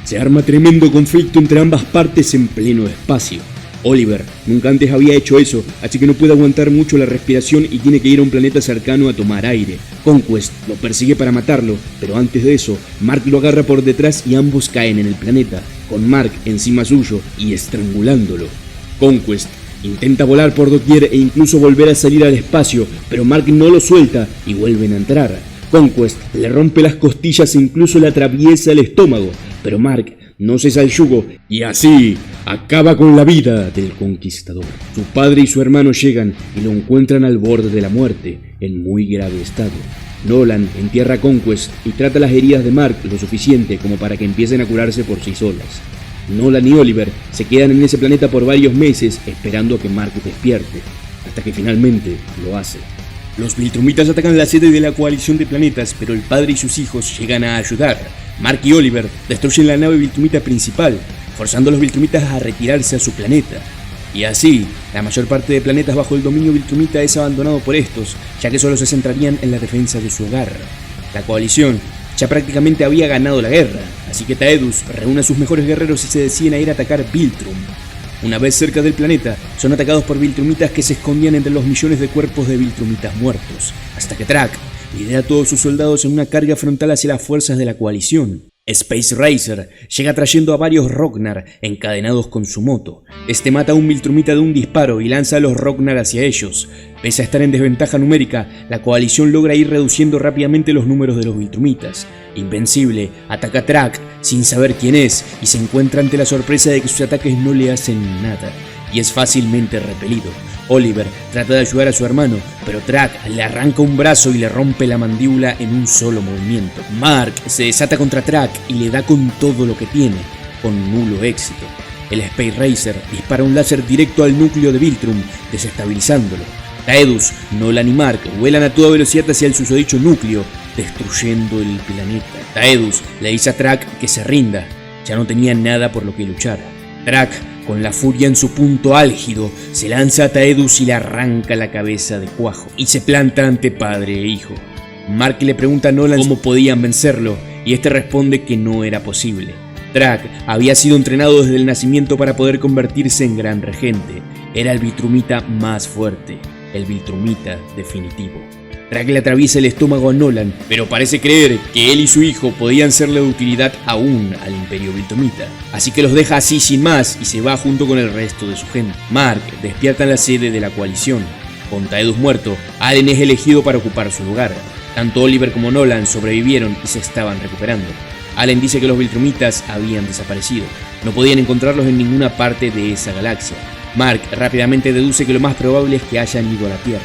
Se arma tremendo conflicto entre ambas partes en pleno espacio. Oliver nunca antes había hecho eso, así que no puede aguantar mucho la respiración y tiene que ir a un planeta cercano a tomar aire. Conquest lo persigue para matarlo, pero antes de eso, Mark lo agarra por detrás y ambos caen en el planeta, con Mark encima suyo y estrangulándolo. Conquest intenta volar por doquier e incluso volver a salir al espacio, pero Mark no lo suelta y vuelven a entrar. Conquest le rompe las costillas e incluso le atraviesa el estómago, pero Mark no cesa el yugo y así acaba con la vida del conquistador. Su padre y su hermano llegan y lo encuentran al borde de la muerte, en muy grave estado. Nolan entierra a Conquest y trata las heridas de Mark lo suficiente como para que empiecen a curarse por sí solas. Nolan y Oliver se quedan en ese planeta por varios meses esperando a que Mark despierte, hasta que finalmente lo hace. Los Viltrumitas atacan la sede de la coalición de planetas, pero el padre y sus hijos llegan a ayudar. Mark y Oliver destruyen la nave Viltrumita principal, forzando a los Viltrumitas a retirarse a su planeta. Y así, la mayor parte de planetas bajo el dominio Viltrumita es abandonado por estos, ya que solo se centrarían en la defensa de su hogar. La coalición ya prácticamente había ganado la guerra, así que Taedus reúne a sus mejores guerreros y se deciden a ir a atacar Viltrum. Una vez cerca del planeta, son atacados por Viltrumitas que se escondían entre los millones de cuerpos de Viltrumitas muertos, hasta que Track lidera a todos sus soldados en una carga frontal hacia las fuerzas de la coalición. Space Racer llega trayendo a varios Rognar encadenados con su moto. Este mata a un Viltrumita de un disparo y lanza a los Rognar hacia ellos. Pese a estar en desventaja numérica, la coalición logra ir reduciendo rápidamente los números de los Viltrumitas. Invencible, ataca a Track sin saber quién es y se encuentra ante la sorpresa de que sus ataques no le hacen nada y es fácilmente repelido. Oliver trata de ayudar a su hermano, pero Track le arranca un brazo y le rompe la mandíbula en un solo movimiento. Mark se desata contra Track y le da con todo lo que tiene, con nulo éxito. El Space Racer dispara un láser directo al núcleo de Viltrum, desestabilizándolo. Taedus, Nolan y Mark vuelan a toda velocidad hacia el susodicho núcleo, destruyendo el planeta. Taedus le dice a Track que se rinda, ya no tenía nada por lo que luchar. Track, con la furia en su punto álgido, se lanza a Taedus y le arranca la cabeza de cuajo, y se planta ante padre e hijo. Mark le pregunta a Nolan cómo podían vencerlo, y este responde que no era posible. Track había sido entrenado desde el nacimiento para poder convertirse en gran regente. Era el Viltrumita más fuerte, el Viltrumita definitivo. Track le atraviesa el estómago a Nolan, pero parece creer que él y su hijo podían serle de utilidad aún al Imperio Viltrumita. Así que los deja así sin más y se va junto con el resto de su gente. Mark despierta en la sede de la coalición. Con Taedus muerto, Allen es elegido para ocupar su lugar. Tanto Oliver como Nolan sobrevivieron y se estaban recuperando. Allen dice que los Viltrumitas habían desaparecido. No podían encontrarlos en ninguna parte de esa galaxia. Mark rápidamente deduce que lo más probable es que hayan ido a la Tierra.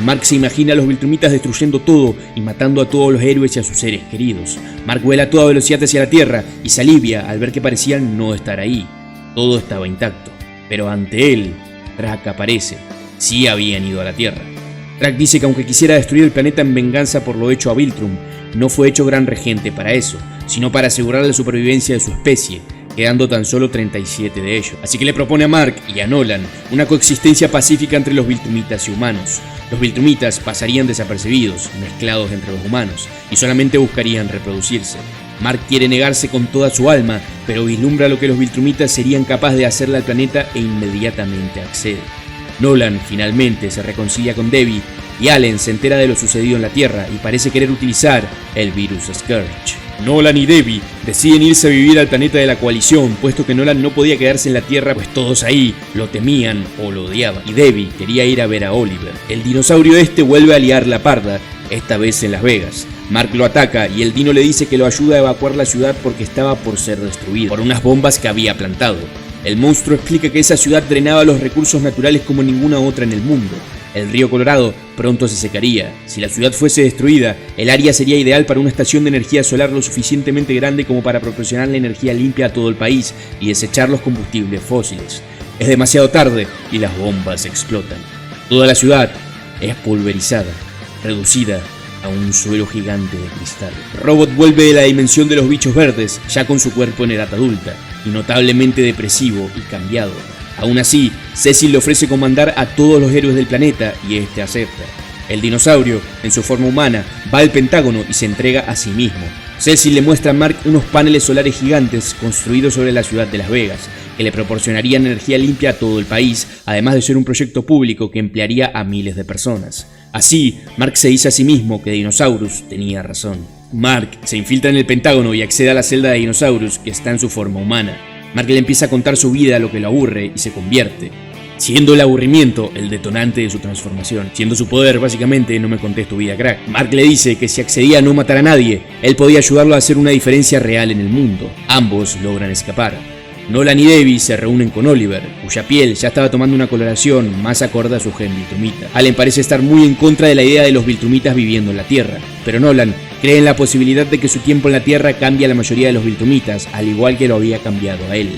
Mark se imagina a los Viltrumitas destruyendo todo y matando a todos los héroes y a sus seres queridos. Mark vuela a toda velocidad hacia la Tierra y se alivia al ver que parecían no estar ahí. Todo estaba intacto, pero ante él, Track aparece. Sí habían ido a la Tierra. Track dice que aunque quisiera destruir el planeta en venganza por lo hecho a Viltrum, no fue hecho gran regente para eso, sino para asegurar la supervivencia de su especie, quedando tan solo 37 de ellos. Así que le propone a Mark y a Nolan una coexistencia pacífica entre los Viltrumitas y humanos. Los Viltrumitas pasarían desapercibidos, mezclados entre los humanos, y solamente buscarían reproducirse. Mark quiere negarse con toda su alma, pero vislumbra lo que los Viltrumitas serían capaces de hacerle al planeta e inmediatamente accede. Nolan finalmente se reconcilia con Debbie y Allen se entera de lo sucedido en la Tierra y parece querer utilizar el virus Scourge. Nolan y Debbie deciden irse a vivir al planeta de la coalición, puesto que Nolan no podía quedarse en la Tierra, pues todos ahí lo temían o lo odiaban, y Debbie quería ir a ver a Oliver. El dinosaurio este vuelve a liar la parda, esta vez en Las Vegas. Mark lo ataca y el dino le dice que lo ayuda a evacuar la ciudad porque estaba por ser destruida por unas bombas que había plantado. El monstruo explica que esa ciudad drenaba los recursos naturales como ninguna otra en el mundo. El río Colorado pronto se secaría. Si la ciudad fuese destruida, el área sería ideal para una estación de energía solar lo suficientemente grande como para proporcionar la energía limpia a todo el país y desechar los combustibles fósiles. Es demasiado tarde y las bombas explotan. Toda la ciudad es pulverizada, reducida a un suelo gigante de cristal. Robot vuelve de la dimensión de los bichos verdes, ya con su cuerpo en edad adulta, y notablemente depresivo y cambiado. Aún así, Cecil le ofrece comandar a todos los héroes del planeta y este acepta.
El dinosaurio, en su forma humana, va al Pentágono y se entrega a sí mismo. Cecil le muestra a Mark unos paneles solares gigantes construidos sobre la ciudad de Las Vegas, que le proporcionarían energía limpia a todo el país, además de ser un proyecto público que emplearía a miles de personas. Así, Mark se dice a sí mismo que Dinosaurus tenía razón. Mark se infiltra en el Pentágono y accede a la celda de Dinosaurus, que está en su forma humana. Mark le empieza a contar su vida, lo que lo aburre y se convierte, siendo el aburrimiento el detonante de su transformación. Siendo su poder, básicamente, no me contés tu vida, crack. Mark le dice que si accedía a no matar a nadie, él podía ayudarlo a hacer una diferencia real en el mundo. Ambos logran escapar. Nolan y Debbie se reúnen con Oliver, cuya piel ya estaba tomando una coloración más acorde a su gen viltrumita. Allen parece estar muy en contra de la idea de los viltrumitas viviendo en la Tierra, pero Nolan cree en la posibilidad de que su tiempo en la Tierra cambie a la mayoría de los viltrumitas, al igual que lo había cambiado a él.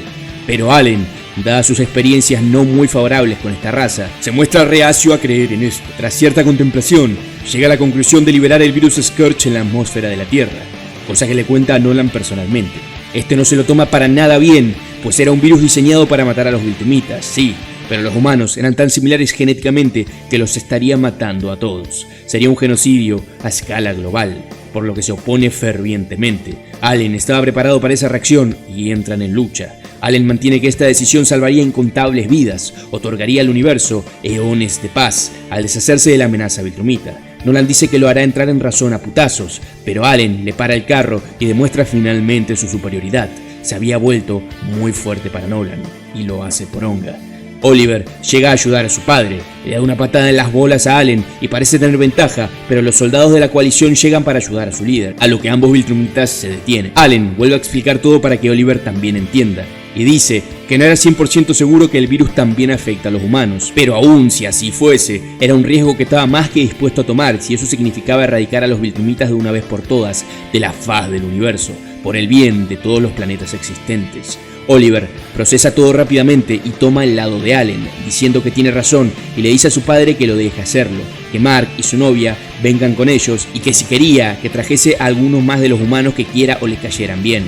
Pero Allen, dadas sus experiencias no muy favorables con esta raza, se muestra reacio a creer en esto. Tras cierta contemplación, llega a la conclusión de liberar el virus Scourge en la atmósfera de la Tierra, cosa que le cuenta a Nolan personalmente. Este no se lo toma para nada bien, pues era un virus diseñado para matar a los viltrumitas, sí, pero los humanos eran tan similares genéticamente que los estaría matando a todos. Sería un genocidio a escala global, por lo que se opone fervientemente. Allen estaba preparado para esa reacción y entran en lucha. Allen mantiene que esta decisión salvaría incontables vidas, otorgaría al universo eones de paz al deshacerse de la amenaza viltrumita. Nolan dice que lo hará entrar en razón a putazos, pero Allen le para el carro y demuestra finalmente su superioridad. Se había vuelto muy fuerte para Nolan, y lo hace poronga. Oliver llega a ayudar a su padre, le da una patada en las bolas a Allen y parece tener ventaja, pero los soldados de la coalición llegan para ayudar a su líder, a lo que ambos viltrumitas se detienen. Allen vuelve a explicar todo para que Oliver también entienda, y dice que no era 100% seguro que el virus también afecta a los humanos, pero aún si así fuese, era un riesgo que estaba más que dispuesto a tomar si eso significaba erradicar a los viltrumitas de una vez por todas de la faz del universo, por el bien de todos los planetas existentes. Oliver procesa todo rápidamente y toma el lado de Allen, diciendo que tiene razón y le dice a su padre que lo deje hacerlo, que Mark y su novia vengan con ellos y que si quería que trajese a algunos más de los humanos que quiera o les cayeran bien.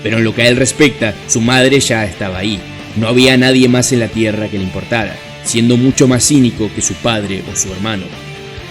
Pero en lo que a él respecta, su madre ya estaba ahí. No había nadie más en la Tierra que le importara, siendo mucho más cínico que su padre o su hermano.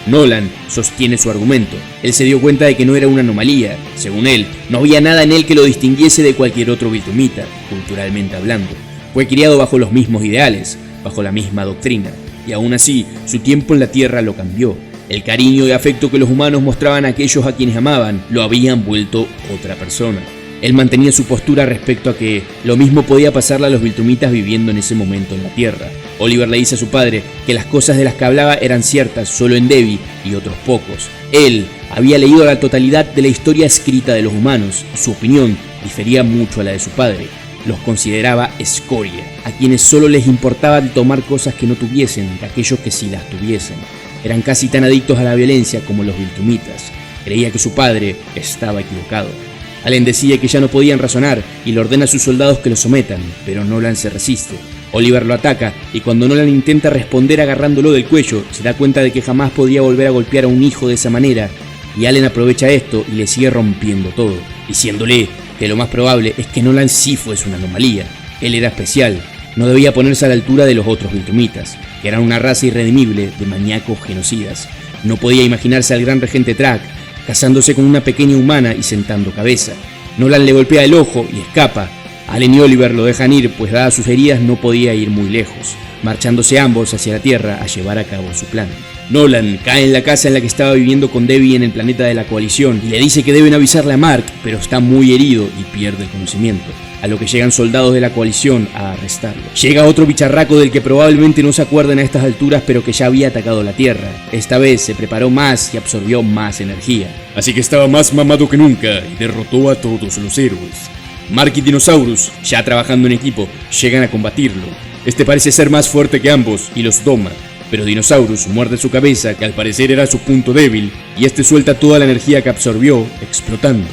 Nolan sostiene su argumento. Él se dio cuenta de que no era una anomalía. Según él, no había nada en él que lo distinguiese de cualquier otro viltrumita, culturalmente hablando. Fue criado bajo los mismos ideales, bajo la misma doctrina, y aún así, su tiempo en la Tierra lo cambió. El cariño y afecto que los humanos mostraban a aquellos a quienes amaban lo habían vuelto otra persona. Él mantenía su postura respecto a que lo mismo podía pasarle a los viltrumitas viviendo en ese momento en la Tierra. Oliver le dice a su padre que las cosas de las que hablaba eran ciertas solo en Debbie y otros pocos. Él había leído la totalidad de la historia escrita de los humanos y su opinión difería mucho a la de su padre. Los consideraba escoria, a quienes solo les importaba tomar cosas que no tuviesen de aquellos que sí las tuviesen. Eran casi tan adictos a la violencia como los viltrumitas. Creía que su padre estaba equivocado. Allen decide que ya no podían razonar y le ordena a sus soldados que lo sometan, pero Nolan se resiste. Oliver lo ataca y cuando Nolan intenta responder agarrándolo del cuello, se da cuenta de que jamás podría volver a golpear a un hijo de esa manera, y Allen aprovecha esto y le sigue rompiendo todo, diciéndole que lo más probable es que Nolan sí fuese una anomalía. Él era especial, no debía ponerse a la altura de los otros viltrumitas, que eran una raza irredimible de maníacos genocidas. No podía imaginarse al gran regente Track casándose con una pequeña humana y sentando cabeza. Nolan le golpea el ojo y escapa. Allen y Oliver lo dejan ir, pues dadas sus heridas no podía ir muy lejos, marchándose ambos hacia la Tierra a llevar a cabo su plan. Nolan cae en la casa en la que estaba viviendo con Debbie en el planeta de la coalición y le dice que deben avisarle a Mark, pero está muy herido y pierde el conocimiento, a lo que llegan soldados de la coalición a arrestarlo. Llega otro bicharraco del que probablemente no se acuerden a estas alturas, pero que ya había atacado la Tierra. Esta vez se preparó más y absorbió más energía, así que estaba más mamado que nunca y derrotó a todos los héroes. Mark y Dinosaurus, ya trabajando en equipo, llegan a combatirlo. Este parece ser más fuerte que ambos y los toma, pero Dinosaurus muerde su cabeza, que al parecer era su punto débil, y este suelta toda la energía que absorbió, explotando.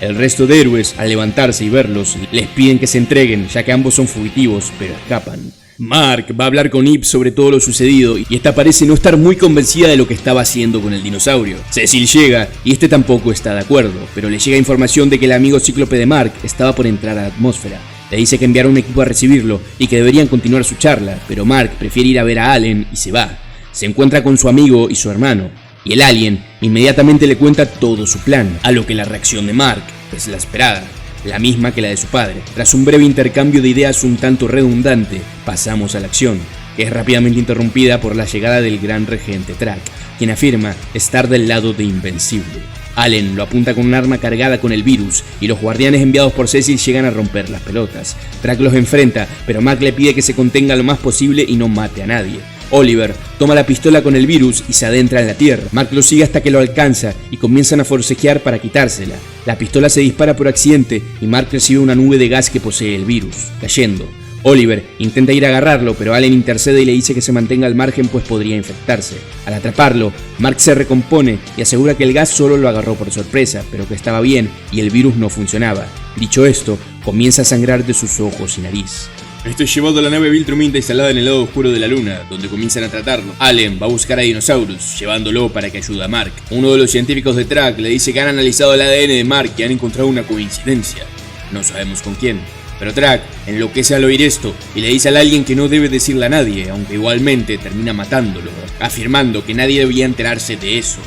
El resto de héroes, al levantarse y verlos, les piden que se entreguen, ya que ambos son fugitivos, pero escapan. Mark va a hablar con Eve sobre todo lo sucedido y esta parece no estar muy convencida de lo que estaba haciendo con el dinosaurio. Cecil llega y este tampoco está de acuerdo, pero le llega información de que el amigo cíclope de Mark estaba por entrar a la atmósfera. Le dice que enviará un equipo a recibirlo y que deberían continuar su charla, pero Mark prefiere ir a ver a Allen y se va. Se encuentra con su amigo y su hermano, y el alien inmediatamente le cuenta todo su plan, a lo que la reacción de Mark es la esperada, la misma que la de su padre. Tras un breve intercambio de ideas un tanto redundante, pasamos a la acción, que es rápidamente interrumpida por la llegada del gran regente Track, quien afirma estar del lado de Invencible. Allen lo apunta con un arma cargada con el virus y los guardianes enviados por Cecil llegan a romper las pelotas. Track los enfrenta, pero Mark le pide que se contenga lo más posible y no mate a nadie. Oliver toma la pistola con el virus y se adentra en la tierra. Mark lo sigue hasta que lo alcanza y comienzan a forcejear para quitársela. La pistola se dispara por accidente y Mark recibe una nube de gas que posee el virus, cayendo. Oliver intenta ir a agarrarlo, pero Allen intercede y le dice que se mantenga al margen pues podría infectarse. Al atraparlo, Mark se recompone y asegura que el gas solo lo agarró por sorpresa, pero que estaba bien y el virus no funcionaba. Dicho esto, comienza a sangrar de sus ojos y nariz. Esto es llevado a la nave Viltrumita instalada en el lado oscuro de la luna, donde comienzan a tratarlo. Allen va a buscar a Dinosaurus, llevándolo para que ayude a Mark. Uno de los científicos de Track le dice que han analizado el ADN de Mark y han encontrado una coincidencia. No sabemos con quién. Pero Track enloquece al oír esto y le dice al alien que no debe decirle a nadie, aunque igualmente termina matándolo, afirmando que nadie debía enterarse de eso.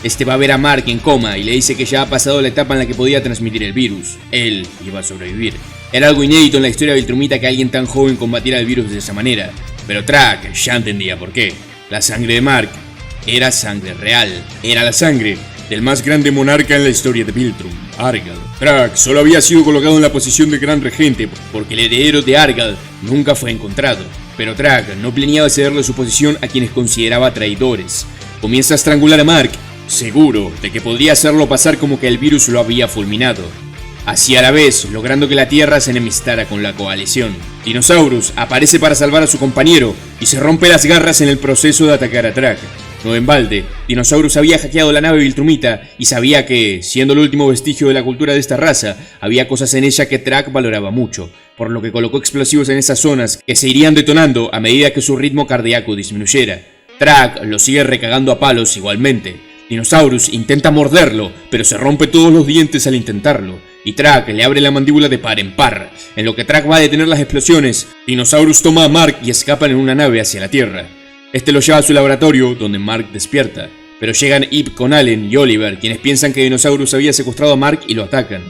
Este va a ver a Mark en coma y le dice que ya ha pasado la etapa en la que podía transmitir el virus. Él iba a sobrevivir. Era algo inédito en la historia Viltrumita que alguien tan joven combatiera el virus de esa manera, pero Track ya entendía por qué. La sangre de Mark era sangre real, era la sangre del más grande monarca en la historia de Viltrum, Argal. Track solo había sido colocado en la posición de gran regente porque el heredero de Argal nunca fue encontrado, pero Track no planeaba cederle su posición a quienes consideraba traidores. Comienza a estrangular a Mark, seguro de que podría hacerlo pasar como que el virus lo había fulminado, así a la vez logrando que la Tierra se enemistara con la coalición. Dinosaurus aparece para salvar a su compañero y se rompe las garras en el proceso de atacar a Track. No en balde, Dinosaurus había hackeado la nave Viltrumita y sabía que, siendo el último vestigio de la cultura de esta raza, había cosas en ella que Track valoraba mucho, por lo que colocó explosivos en esas zonas que se irían detonando a medida que su ritmo cardíaco disminuyera. Track lo sigue recagando a palos igualmente. Dinosaurus intenta morderlo, pero se rompe todos los dientes al intentarlo, y Track le abre la mandíbula de par en par. En lo que Track va a detener las explosiones, Dinosaurus toma a Mark y escapan en una nave hacia la Tierra. Este lo lleva a su laboratorio, donde Mark despierta, pero llegan Ip con Allen y Oliver, quienes piensan que Dinosaurus había secuestrado a Mark y lo atacan.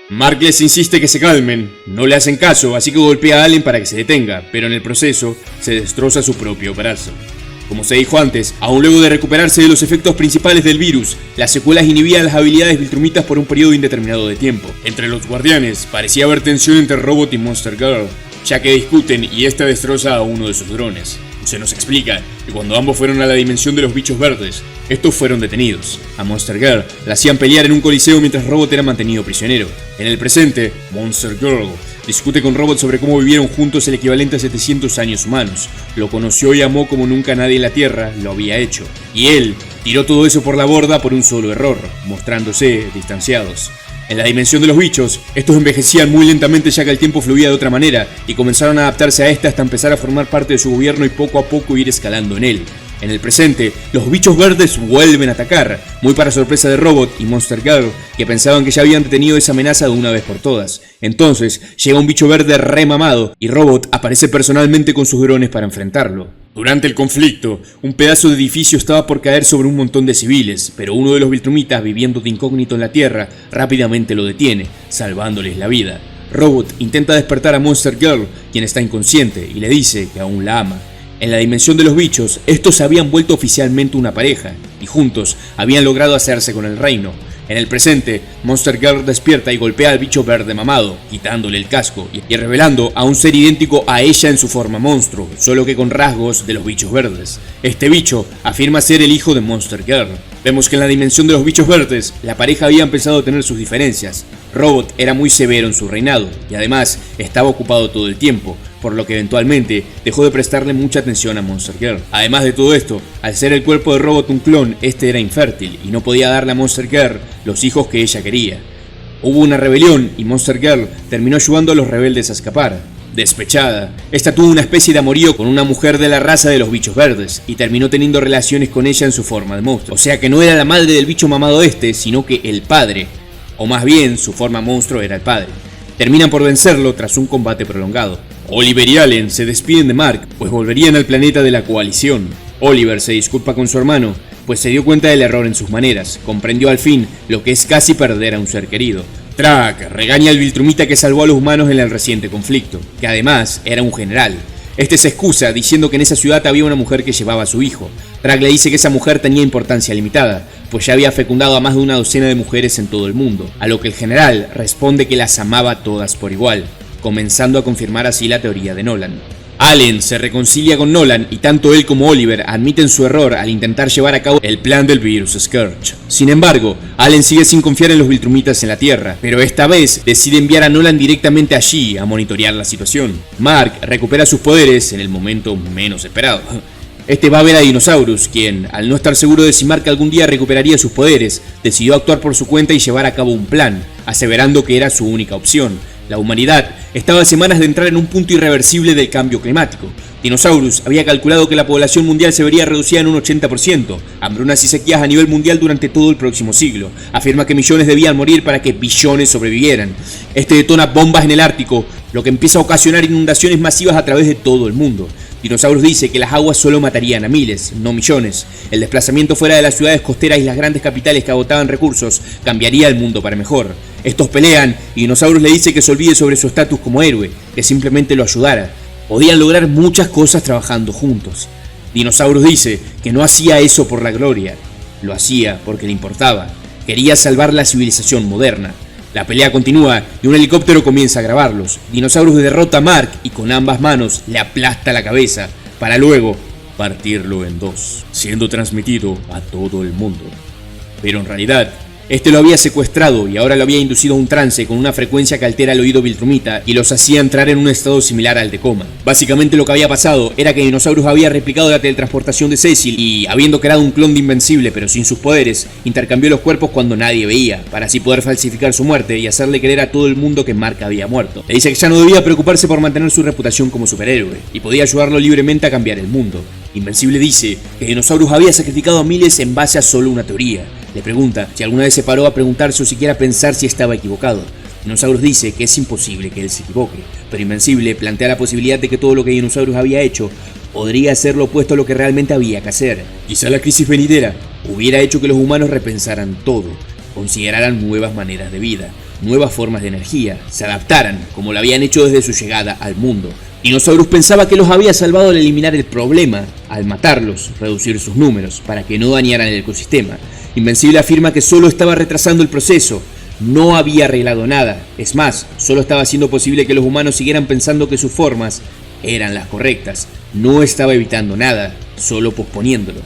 Mark les insiste que se calmen, no le hacen caso, así que golpea a Allen para que se detenga, pero en el proceso se destroza su propio brazo. Como se dijo antes, aún luego de recuperarse de los efectos principales del virus, las secuelas inhibían las habilidades Viltrumitas por un periodo indeterminado de tiempo. Entre los guardianes parecía haber tensión entre Robot y Monster Girl, ya que discuten y esta destroza a uno de sus drones. Se nos explica que cuando ambos fueron a la dimensión de los bichos verdes, estos fueron detenidos. A Monster Girl la hacían pelear en un coliseo mientras Robot era mantenido prisionero. En el presente, Monster Girl discute con Robot sobre cómo vivieron juntos el equivalente a 700 años humanos. Lo conoció y amó como nunca nadie en la Tierra lo había hecho. Y él tiró todo eso por la borda por un solo error, mostrándose distanciados. En la dimensión de los bichos, estos envejecían muy lentamente ya que el tiempo fluía de otra manera y comenzaron a adaptarse a esta hasta empezar a formar parte de su gobierno y poco a poco ir escalando en él. En el presente, los bichos verdes vuelven a atacar, muy para sorpresa de Robot y Monster Girl, que pensaban que ya habían detenido esa amenaza de una vez por todas. Entonces, llega un bicho verde remamado y Robot aparece personalmente con sus drones para enfrentarlo. Durante el conflicto, un pedazo de edificio estaba por caer sobre un montón de civiles, pero uno de los Viltrumitas, viviendo de incógnito en la Tierra, rápidamente lo detiene, salvándoles la vida. Robot intenta despertar a Monster Girl, quien está inconsciente, y le dice que aún la ama. En la dimensión de los bichos, estos se habían vuelto oficialmente una pareja, y juntos habían logrado hacerse con el reino. En el presente, Monster Girl despierta y golpea al bicho verde mamado, quitándole el casco y revelando a un ser idéntico a ella en su forma monstruo, solo que con rasgos de los bichos verdes. Este bicho afirma ser el hijo de Monster Girl. Vemos que en la dimensión de los bichos verdes, la pareja había empezado a tener sus diferencias. Robot era muy severo en su reinado, y además estaba ocupado todo el tiempo, por lo que eventualmente dejó de prestarle mucha atención a Monster Girl. Además de todo esto, al ser el cuerpo de Robot un clon, este era infértil y no podía darle a Monster Girl los hijos que ella quería. Hubo una rebelión y Monster Girl terminó ayudando a los rebeldes a escapar. Despechada, esta tuvo una especie de amorío con una mujer de la raza de los bichos verdes y terminó teniendo relaciones con ella en su forma de monstruo. O sea que no era la madre del bicho mamado este, sino que el padre, o más bien su forma monstruo era el padre. Terminan por vencerlo tras un combate prolongado. Oliver y Allen se despiden de Mark, pues volverían al planeta de la coalición. Oliver se disculpa con su hermano, pues se dio cuenta del error en sus maneras, comprendió al fin lo que es casi perder a un ser querido. Track regaña al Viltrumita que salvó a los humanos en el reciente conflicto, que además era un general. Este se excusa diciendo que en esa ciudad había una mujer que llevaba a su hijo. Track le dice que esa mujer tenía importancia limitada, pues ya había fecundado a más de una docena de mujeres en todo el mundo, a lo que el general responde que las amaba todas por igual, comenzando a confirmar así la teoría de Nolan. Allen se reconcilia con Nolan y tanto él como Oliver admiten su error al intentar llevar a cabo el plan del virus Scourge. Sin embargo, Allen sigue sin confiar en los Viltrumitas en la Tierra, pero esta vez decide enviar a Nolan directamente allí a monitorear la situación. Mark recupera sus poderes en el momento menos esperado. Este va a ver a Dinosaurus, quien, al no estar seguro de si Mark algún día recuperaría sus poderes, decidió actuar por su cuenta y llevar a cabo un plan, aseverando que era su única opción. La humanidad estaba a semanas de entrar en un punto irreversible del cambio climático. Dinosaurus había calculado que la población mundial se vería reducida en un 80%, hambrunas y sequías a nivel mundial durante todo el próximo siglo. Afirma que millones debían morir para que billones sobrevivieran. Este detona bombas en el Ártico, lo que empieza a ocasionar inundaciones masivas a través de todo el mundo. Dinosaurus dice que las aguas solo matarían a miles, no millones. El desplazamiento fuera de las ciudades costeras y las grandes capitales que agotaban recursos cambiaría el mundo para mejor. Estos pelean y Dinosaurus le dice que se olvide sobre su estatus como héroe, que simplemente lo ayudara. Podían lograr muchas cosas trabajando juntos. Dinosaurus dice que no hacía eso por la gloria, lo hacía porque le importaba. Quería salvar la civilización moderna. La pelea continúa y un helicóptero comienza a grabarlos. Dinosaurus derrota a Mark y con ambas manos le aplasta la cabeza, para luego partirlo en dos, siendo transmitido a todo el mundo. Pero en realidad, este lo había secuestrado y ahora lo había inducido a un trance con una frecuencia que altera el oído Viltrumita y los hacía entrar en un estado similar al de coma. Básicamente lo que había pasado era que Dinosaurus había replicado la teletransportación de Cecil y, habiendo creado un clon de Invencible pero sin sus poderes, intercambió los cuerpos cuando nadie veía, para así poder falsificar su muerte y hacerle creer a todo el mundo que Mark había muerto. Le dice que ya no debía preocuparse por mantener su reputación como superhéroe y podía ayudarlo libremente a cambiar el mundo. Invencible dice que Dinosaurus había sacrificado a miles en base a solo una teoría. Le pregunta si alguna vez se paró a preguntarse o siquiera pensar si estaba equivocado. Dinosaurus dice que es imposible que él se equivoque, pero Invencible plantea la posibilidad de que todo lo que Dinosaurus había hecho podría ser lo opuesto a lo que realmente había que hacer. Quizá la crisis venidera hubiera hecho que los humanos repensaran todo, consideraran nuevas maneras de vida, nuevas formas de energía, se adaptaran como lo habían hecho desde su llegada al mundo. Dinosaurus pensaba que los había salvado al eliminar el problema, al matarlos, reducir sus números, para que no dañaran el ecosistema. Invencible afirma que solo estaba retrasando el proceso, no había arreglado nada. Es más, solo estaba haciendo posible que los humanos siguieran pensando que sus formas eran las correctas. No estaba evitando nada, solo posponiéndolo.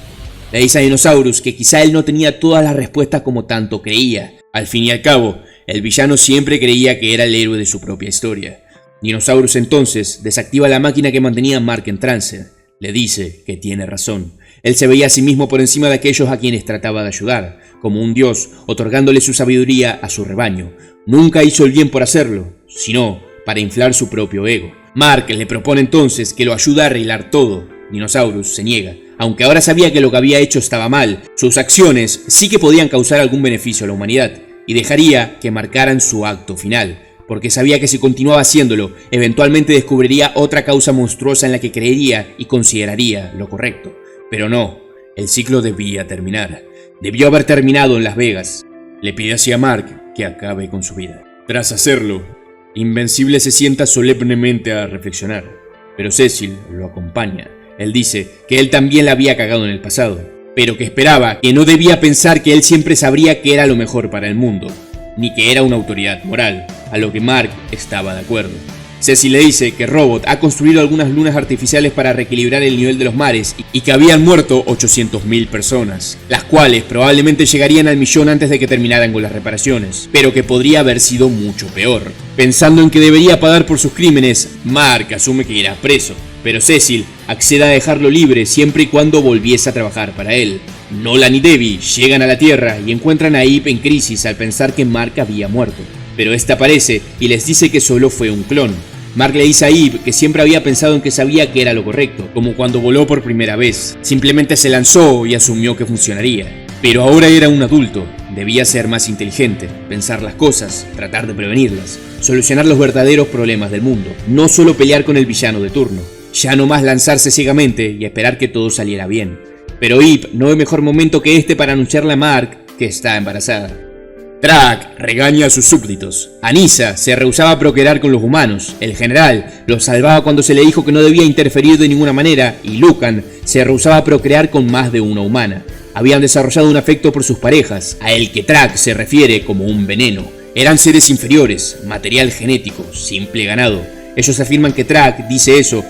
Le dice a Dinosaurus que quizá él no tenía todas las respuestas como tanto creía. Al fin y al cabo, el villano siempre creía que era el héroe de su propia historia. Dinosaurus entonces desactiva la máquina que mantenía a Mark en trance. Le dice que tiene razón. Él se veía a sí mismo por encima de aquellos a quienes trataba de ayudar, como un dios, otorgándole su sabiduría a su rebaño. Nunca hizo el bien por hacerlo, sino para inflar su propio ego. Mark le propone entonces que lo ayude a arreglar todo. Dinosaurus se niega. Aunque ahora sabía que lo que había hecho estaba mal, sus acciones sí que podían causar algún beneficio a la humanidad, y dejaría que marcaran su acto final, porque sabía que si continuaba haciéndolo, eventualmente descubriría otra causa monstruosa en la que creería y consideraría lo correcto. Pero no, el ciclo debía terminar. Debió haber terminado en Las Vegas. Le pide así a Mark que acabe con su vida. Tras hacerlo, Invencible se sienta solemnemente a reflexionar, pero Cecil lo acompaña. Él dice que él también la había cagado en el pasado, pero que esperaba que no debía pensar que él siempre sabría que era lo mejor para el mundo, ni que era una autoridad moral, a lo que Mark estaba de acuerdo. Cecil le dice que Robot ha construido algunas lunas artificiales para reequilibrar el nivel de los mares y que habían muerto 800.000 personas, las cuales probablemente llegarían al millón antes de que terminaran con las reparaciones, pero que podría haber sido mucho peor. Pensando en que debería pagar por sus crímenes, Mark asume que irá preso, pero Cecil accede a dejarlo libre siempre y cuando volviese a trabajar para él. Nolan y Debbie llegan a la Tierra y encuentran a Eve en crisis al pensar que Mark había muerto, pero este aparece y les dice que solo fue un clon. Mark le dice a Eve que siempre había pensado en que sabía que era lo correcto, como cuando voló por primera vez. Simplemente se lanzó y asumió que funcionaría. Pero ahora era un adulto, debía ser más inteligente, pensar las cosas, tratar de prevenirlas, solucionar los verdaderos problemas del mundo, no solo pelear con el villano de turno. ya no más lanzarse ciegamente y esperar que todo saliera bien. Pero Eve no ve mejor momento que este para anunciarle a Mark que está embarazada. Trak regaña a sus súbditos. Anissa se rehusaba a procrear con los humanos. El general los salvaba cuando se le dijo que no debía interferir de ninguna manera, y Lucan se rehusaba a procrear con más de una humana. Habían desarrollado un afecto por sus parejas, a el que Trak se refiere como un veneno. Eran seres inferiores, material genético, simple ganado. Ellos afirman que Trak dice eso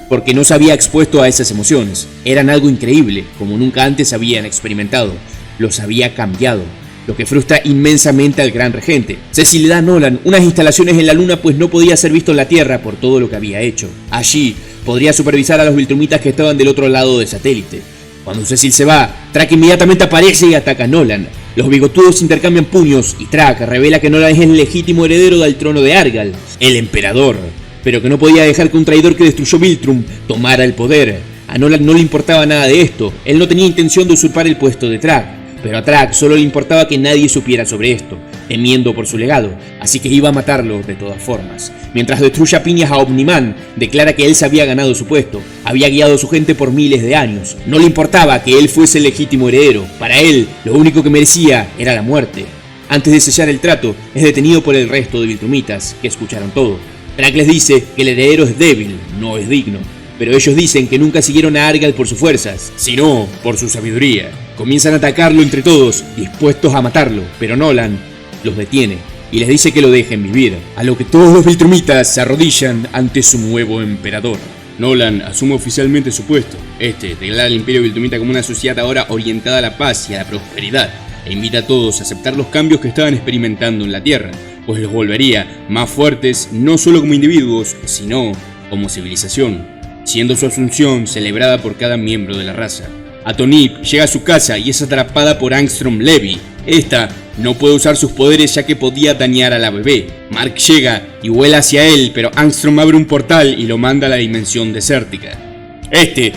porque no se había expuesto a esas emociones. Eran algo increíble, como nunca antes habían experimentado. Los había cambiado, lo que frustra inmensamente al gran regente. Cecil le da a Nolan unas instalaciones en la luna, pues no podía ser visto en la Tierra por todo lo que había hecho. Allí podría supervisar a los Viltrumitas que estaban del otro lado del satélite. Cuando Cecil se va, Trak inmediatamente aparece y ataca a Nolan. Los bigotudos intercambian puños y Trak revela que Nolan es el legítimo heredero del trono de Argal, el emperador, pero que no podía dejar que un traidor que destruyó Viltrum tomara el poder. A Nolan no le importaba nada de esto, él no tenía intención de usurpar el puesto de Trak, pero a Trak solo le importaba que nadie supiera sobre esto, temiendo por su legado, así que iba a matarlo de todas formas. Mientras destruye a piñas a Omniman, declara que él se había ganado su puesto, había guiado a su gente por miles de años, no le importaba que él fuese el legítimo heredero, para él lo único que merecía era la muerte. Antes de sellar el trato, es detenido por el resto de Viltrumitas, que escucharon todo. Trak les dice que el heredero es débil, no es digno, pero ellos dicen que nunca siguieron a Argal por sus fuerzas, sino por su sabiduría. Comienzan a atacarlo entre todos, dispuestos a matarlo, pero Nolan los detiene y les dice que lo dejen vivir, a lo que todos los Viltrumitas se arrodillan ante su nuevo emperador. Nolan asume oficialmente su puesto. Declara al Imperio Viltrumita como una sociedad ahora orientada a la paz y a la prosperidad, e invita a todos a aceptar los cambios que estaban experimentando en la Tierra, pues los volvería más fuertes no solo como individuos, sino como civilización, siendo su asunción celebrada por cada miembro de la raza. Atonip llega a su casa y es atrapada por Angstrom Levy. Esta no puede usar sus poderes ya que podía dañar a la bebé. Mark llega y vuela hacia él, pero Angstrom abre un portal y lo manda a la dimensión desértica.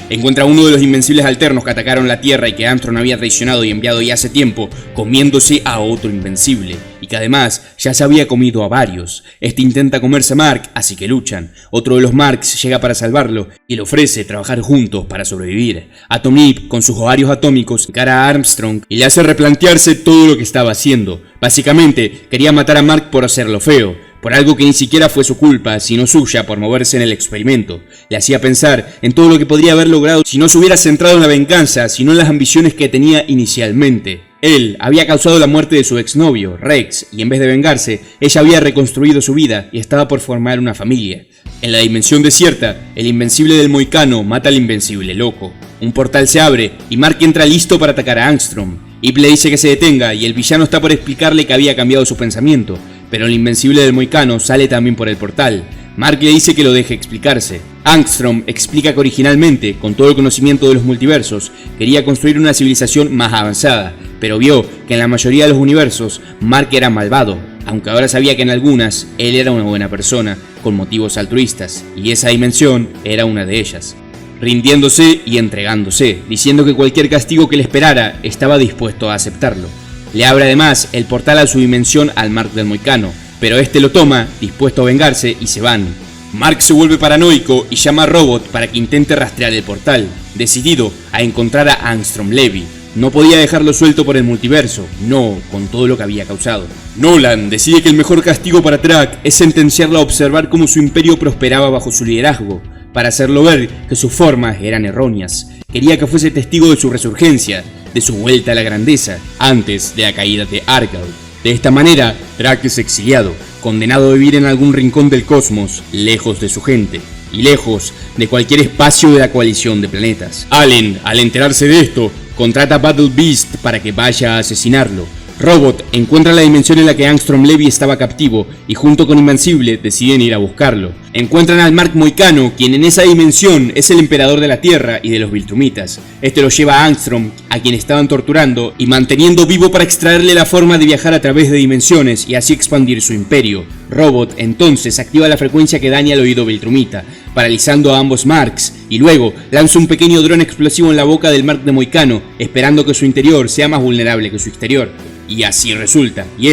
Encuentra a uno de los invencibles alternos que atacaron la Tierra y que Armstrong había traicionado y enviado ya hace tiempo, comiéndose a otro invencible, y que además ya se había comido a varios. Intenta comerse a Mark, así que luchan. Otro de los Marks llega para salvarlo y le ofrece trabajar juntos para sobrevivir. Atomip, con sus ovarios atómicos, encara a Armstrong y le hace replantearse todo lo que estaba haciendo. Básicamente, quería matar a Mark por hacerlo feo, por algo que ni siquiera fue su culpa, sino suya por moverse en el experimento. Le hacía pensar en todo lo que podría haber logrado si no se hubiera centrado en la venganza, sino en las ambiciones que tenía inicialmente. Él había causado la muerte de su exnovio, Rex, y en vez de vengarse, ella había reconstruido su vida y estaba por formar una familia. En la dimensión desierta, el invencible del Moicano mata al invencible loco. Un portal se abre y Mark entra listo para atacar a Angstrom. Ip le dice que se detenga y el villano está por explicarle que había cambiado su pensamiento, pero el invencible del Moicano sale también por el portal. Mark le dice que lo deje explicarse. Angstrom explica que originalmente, con todo el conocimiento de los multiversos, quería construir una civilización más avanzada, pero vio que en la mayoría de los universos Mark era malvado, aunque ahora sabía que en algunas él era una buena persona, con motivos altruistas, y esa dimensión era una de ellas. Rindiéndose y entregándose, diciendo que cualquier castigo que le esperara estaba dispuesto a aceptarlo. Le abre además el portal a su dimensión al Mark del Moicano, pero lo toma, dispuesto a vengarse, y se van. Mark se vuelve paranoico y llama a Robot para que intente rastrear el portal, decidido a encontrar a Angstrom Levy. No podía dejarlo suelto por el multiverso, no con todo lo que había causado. Nolan decide que el mejor castigo para Trak es sentenciarlo a observar cómo su imperio prosperaba bajo su liderazgo, para hacerlo ver que sus formas eran erróneas. Quería que fuese testigo de su resurgencia, de su vuelta a la grandeza, antes de la caída de Argal. De esta manera, Trak es exiliado, condenado a vivir en algún rincón del cosmos, lejos de su gente, y lejos de cualquier espacio de la coalición de planetas. Allen, al enterarse de esto, contrata a Battle Beast para que vaya a asesinarlo. Robot encuentra la dimensión en la que Angstrom Levy estaba captivo y junto con Invencible deciden ir a buscarlo. Encuentran al Mark Moicano, quien en esa dimensión es el emperador de la Tierra y de los Viltrumitas. Lo lleva a Angstrom, a quien estaban torturando y manteniendo vivo para extraerle la forma de viajar a través de dimensiones y así expandir su imperio. Robot entonces activa la frecuencia que daña el oído Viltrumita, paralizando a ambos Marks, y luego lanza un pequeño dron explosivo en la boca del Mark de Moicano, esperando que su interior sea más vulnerable que su exterior. Y así resulta, y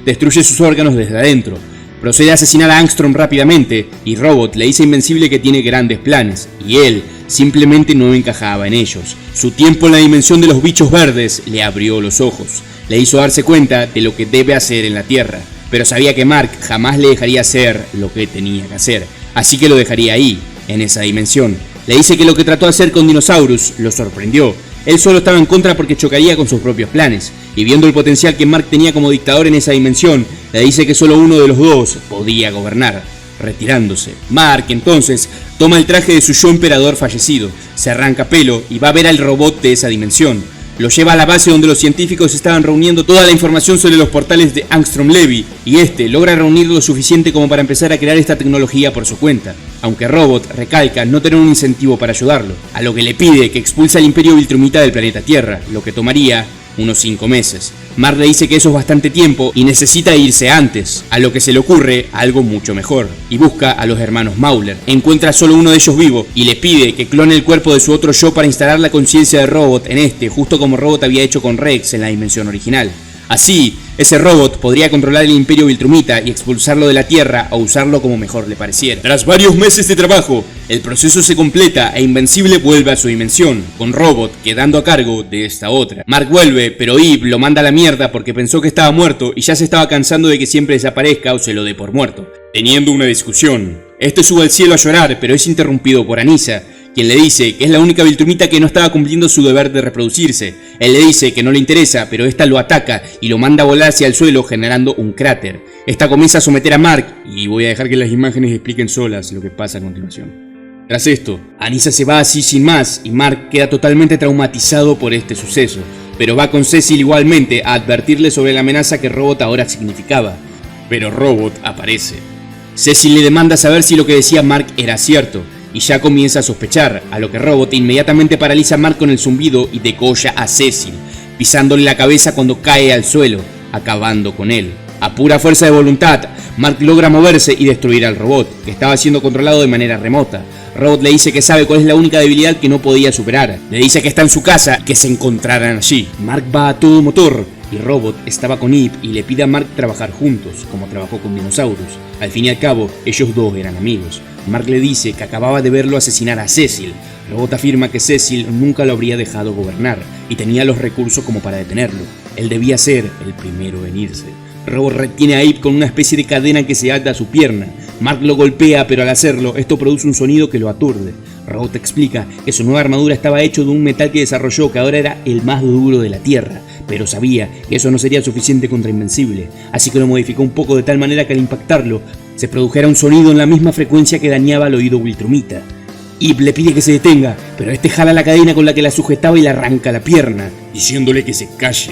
destruye sus órganos desde adentro. Procede a asesinar a Angstrom rápidamente y Robot le dice a Invencible que tiene grandes planes y él simplemente no encajaba en ellos. Su tiempo en la dimensión de los bichos verdes le abrió los ojos, le hizo darse cuenta de lo que debe hacer en la Tierra, pero sabía que Mark jamás le dejaría hacer lo que tenía que hacer, así que lo dejaría ahí, en esa dimensión. Le dice que lo que trató de hacer con Dinosaurus lo sorprendió. Él solo estaba en contra porque chocaría con sus propios planes, y viendo el potencial que Mark tenía como dictador en esa dimensión, le dice que solo uno de los dos podía gobernar, retirándose. Mark entonces toma el traje de su yo emperador fallecido, se arranca pelo y va a ver al robot de esa dimensión. Lo lleva a la base donde los científicos estaban reuniendo toda la información sobre los portales de Angstrom Levy, y este logra reunir lo suficiente como para empezar a crear esta tecnología por su cuenta, aunque Robot recalca no tener un incentivo para ayudarlo, a lo que le pide que expulse al Imperio Viltrumita del planeta Tierra, lo que tomaría unos 5 meses. Mark le dice que eso es bastante tiempo y necesita irse antes, a lo que se le ocurre algo mucho mejor, y busca a los hermanos Mauler. Encuentra solo uno de ellos vivo y le pide que clone el cuerpo de su otro yo para instalar la conciencia de Robot en este, justo como Robot había hecho con Rex en la dimensión original. Así, ese robot podría controlar el Imperio Viltrumita y expulsarlo de la Tierra o usarlo como mejor le pareciera. Tras varios meses de trabajo, el proceso se completa e Invencible vuelve a su dimensión, con Robot quedando a cargo de esta otra. Mark vuelve, pero Eve lo manda a la mierda porque pensó que estaba muerto y ya se estaba cansando de que siempre desaparezca o se lo dé por muerto. Teniendo una discusión, este sube al cielo a llorar, pero es interrumpido por Anissa, quien le dice que es la única Viltrumita que no estaba cumpliendo su deber de reproducirse. Él le dice que no le interesa, pero esta lo ataca y lo manda a volar hacia el suelo generando un cráter. Esta comienza a someter a Mark y voy a dejar que las imágenes expliquen solas lo que pasa a continuación. Tras esto, Anissa se va así sin más y Mark queda totalmente traumatizado por este suceso, pero va con Cecil igualmente a advertirle sobre la amenaza que Robot ahora significaba. Pero Robot aparece. Cecil le demanda saber si lo que decía Mark era cierto, y ya comienza a sospechar, a lo que Robot inmediatamente paraliza a Mark con el zumbido y degolla a Cecil, pisándole la cabeza cuando cae al suelo, acabando con él. A pura fuerza de voluntad, Mark logra moverse y destruir al robot, que estaba siendo controlado de manera remota. Robot le dice que sabe cuál es la única debilidad que no podía superar. Le dice que está en su casa, que se encontraran allí. Mark va a todo motor, y Robot estaba con Eve y le pide a Mark trabajar juntos, como trabajó con Dinosaurus. Al fin y al cabo, ellos dos eran amigos. Mark le dice que acababa de verlo asesinar a Cecil. Robot afirma que Cecil nunca lo habría dejado gobernar y tenía los recursos como para detenerlo. Él debía ser el primero en irse. Robot retiene a Eve con una especie de cadena que se ata a su pierna. Mark lo golpea, pero al hacerlo, esto produce un sonido que lo aturde. Robot explica que su nueva armadura estaba hecho de un metal que desarrolló que ahora era el más duro de la Tierra, pero sabía que eso no sería suficiente contra Invencible, así que lo modificó un poco de tal manera que al impactarlo, se produjera un sonido en la misma frecuencia que dañaba al oído Viltrumita. Eve le pide que se detenga, pero este jala la cadena con la que la sujetaba y le arranca la pierna, diciéndole que se calle.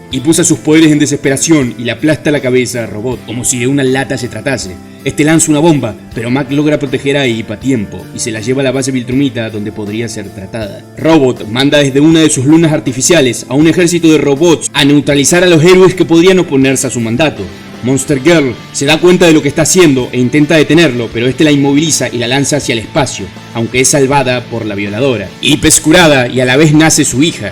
Y usa sus poderes en desesperación y le aplasta la cabeza a Robot, como si de una lata se tratase. Este lanza una bomba, pero Mac logra proteger a Eve a tiempo y se la lleva a la base Viltrumita donde podría ser tratada. Robot manda desde una de sus lunas artificiales a un ejército de robots a neutralizar a los héroes que podrían oponerse a su mandato. Monster Girl se da cuenta de lo que está haciendo e intenta detenerlo, pero este la inmoviliza y la lanza hacia el espacio, aunque es salvada por la violadora. Eve es curada y a la vez nace su hija.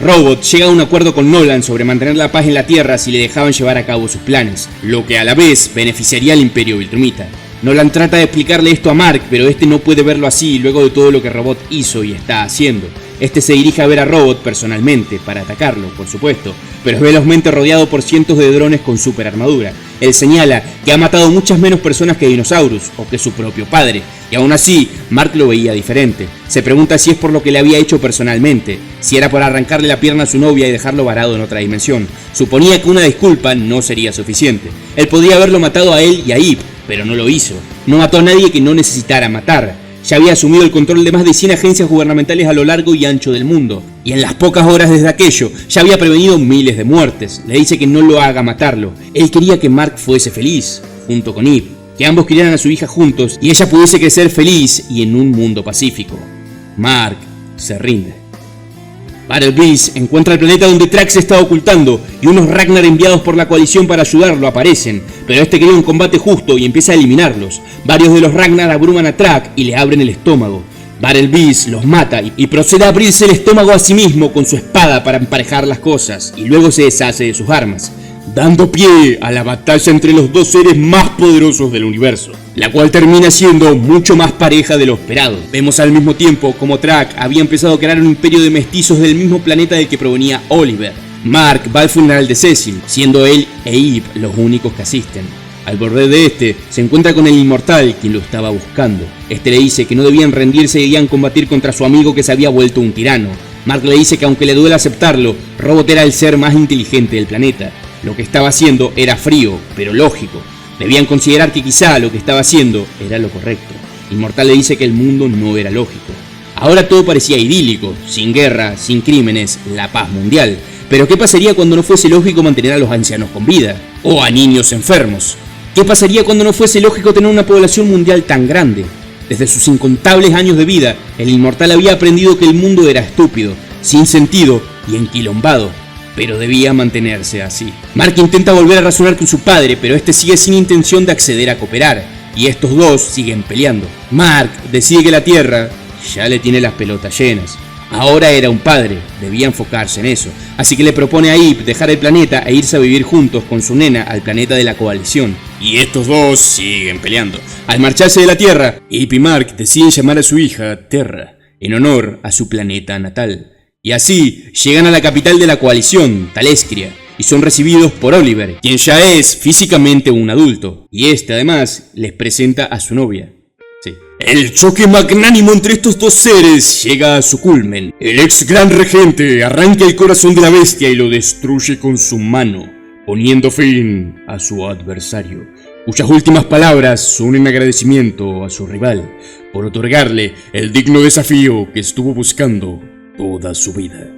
Robot llega a un acuerdo con Nolan sobre mantener la paz en la Tierra si le dejaban llevar a cabo sus planes, lo que a la vez beneficiaría al Imperio Viltrumita. Nolan trata de explicarle esto a Mark, pero este no puede verlo así luego de todo lo que Robot hizo y está haciendo. Este se dirige a ver a Robot personalmente, para atacarlo, por supuesto, pero es velozmente rodeado por cientos de drones con super armadura. Él señala que ha matado muchas menos personas que Dinosaurus, o que su propio padre, y aún así, Mark lo veía diferente. Se pregunta si es por lo que le había hecho personalmente, si era por arrancarle la pierna a su novia y dejarlo varado en otra dimensión. Suponía que una disculpa no sería suficiente. Él podría haberlo matado a él y a Eve, pero no lo hizo. No mató a nadie que no necesitara matar. Ya había asumido el control de más de 100 agencias gubernamentales a lo largo y ancho del mundo, y en las pocas horas desde aquello ya había prevenido miles de muertes. Le dice que no lo haga matarlo. Él quería que Mark fuese feliz, junto con Eve, que ambos criaran a su hija juntos y ella pudiese crecer feliz y en un mundo pacífico. Mark se rinde. Battle Beast encuentra el planeta donde Trax se está ocultando y unos Ragnar enviados por la coalición para ayudarlo aparecen, pero este quería un combate justo y empieza a eliminarlos. Varios de los Ragnar abruman a Trax y le abren el estómago. Battle Beast los mata y procede a abrirse el estómago a sí mismo con su espada para emparejar las cosas y luego se deshace de sus armas. dando pie a la batalla entre los dos seres más poderosos del universo, la cual termina siendo mucho más pareja de lo esperado. Vemos al mismo tiempo como Trak había empezado a crear un imperio de mestizos del mismo planeta del que provenía Oliver. Mark va al funeral de Cecil, siendo él e Eve los únicos que asisten. Al borde de este, se encuentra con el inmortal, quien lo estaba buscando. Este le dice que no debían rendirse y debían combatir contra su amigo que se había vuelto un tirano. Mark le dice que aunque le duele aceptarlo, Robot era el ser más inteligente del planeta. Lo que estaba haciendo era frío, pero lógico. Debían considerar que quizá lo que estaba haciendo era lo correcto. Inmortal le dice que el mundo no era lógico. Ahora todo parecía idílico, sin guerra, sin crímenes, la paz mundial. Pero ¿qué pasaría cuando no fuese lógico mantener a los ancianos con vida? O a niños enfermos. ¿Qué pasaría cuando no fuese lógico tener una población mundial tan grande? Desde sus incontables años de vida, el inmortal había aprendido que el mundo era estúpido, sin sentido y enquilombado, pero debía mantenerse así. Mark intenta volver a razonar con su padre, pero este sigue sin intención de acceder a cooperar, y estos dos siguen peleando. Mark decide que la Tierra ya le tiene las pelotas llenas. Ahora era un padre, debía enfocarse en eso, así que le propone a Eve dejar el planeta e irse a vivir juntos con su nena al planeta de la coalición. Y estos dos siguen peleando. Al marcharse de la Tierra, Eve y Mark deciden llamar a su hija Terra, en honor a su planeta natal. Y así llegan a la capital de la coalición, Talescria, y son recibidos por Oliver, quien ya es físicamente un adulto, y este además les presenta a su novia. El choque magnánimo entre estos dos seres llega a su culmen. El ex gran regente arranca el corazón de la bestia y lo destruye con su mano, poniendo fin a su adversario, cuyas últimas palabras son en agradecimiento a su rival por otorgarle el digno desafío que estuvo buscando toda su vida: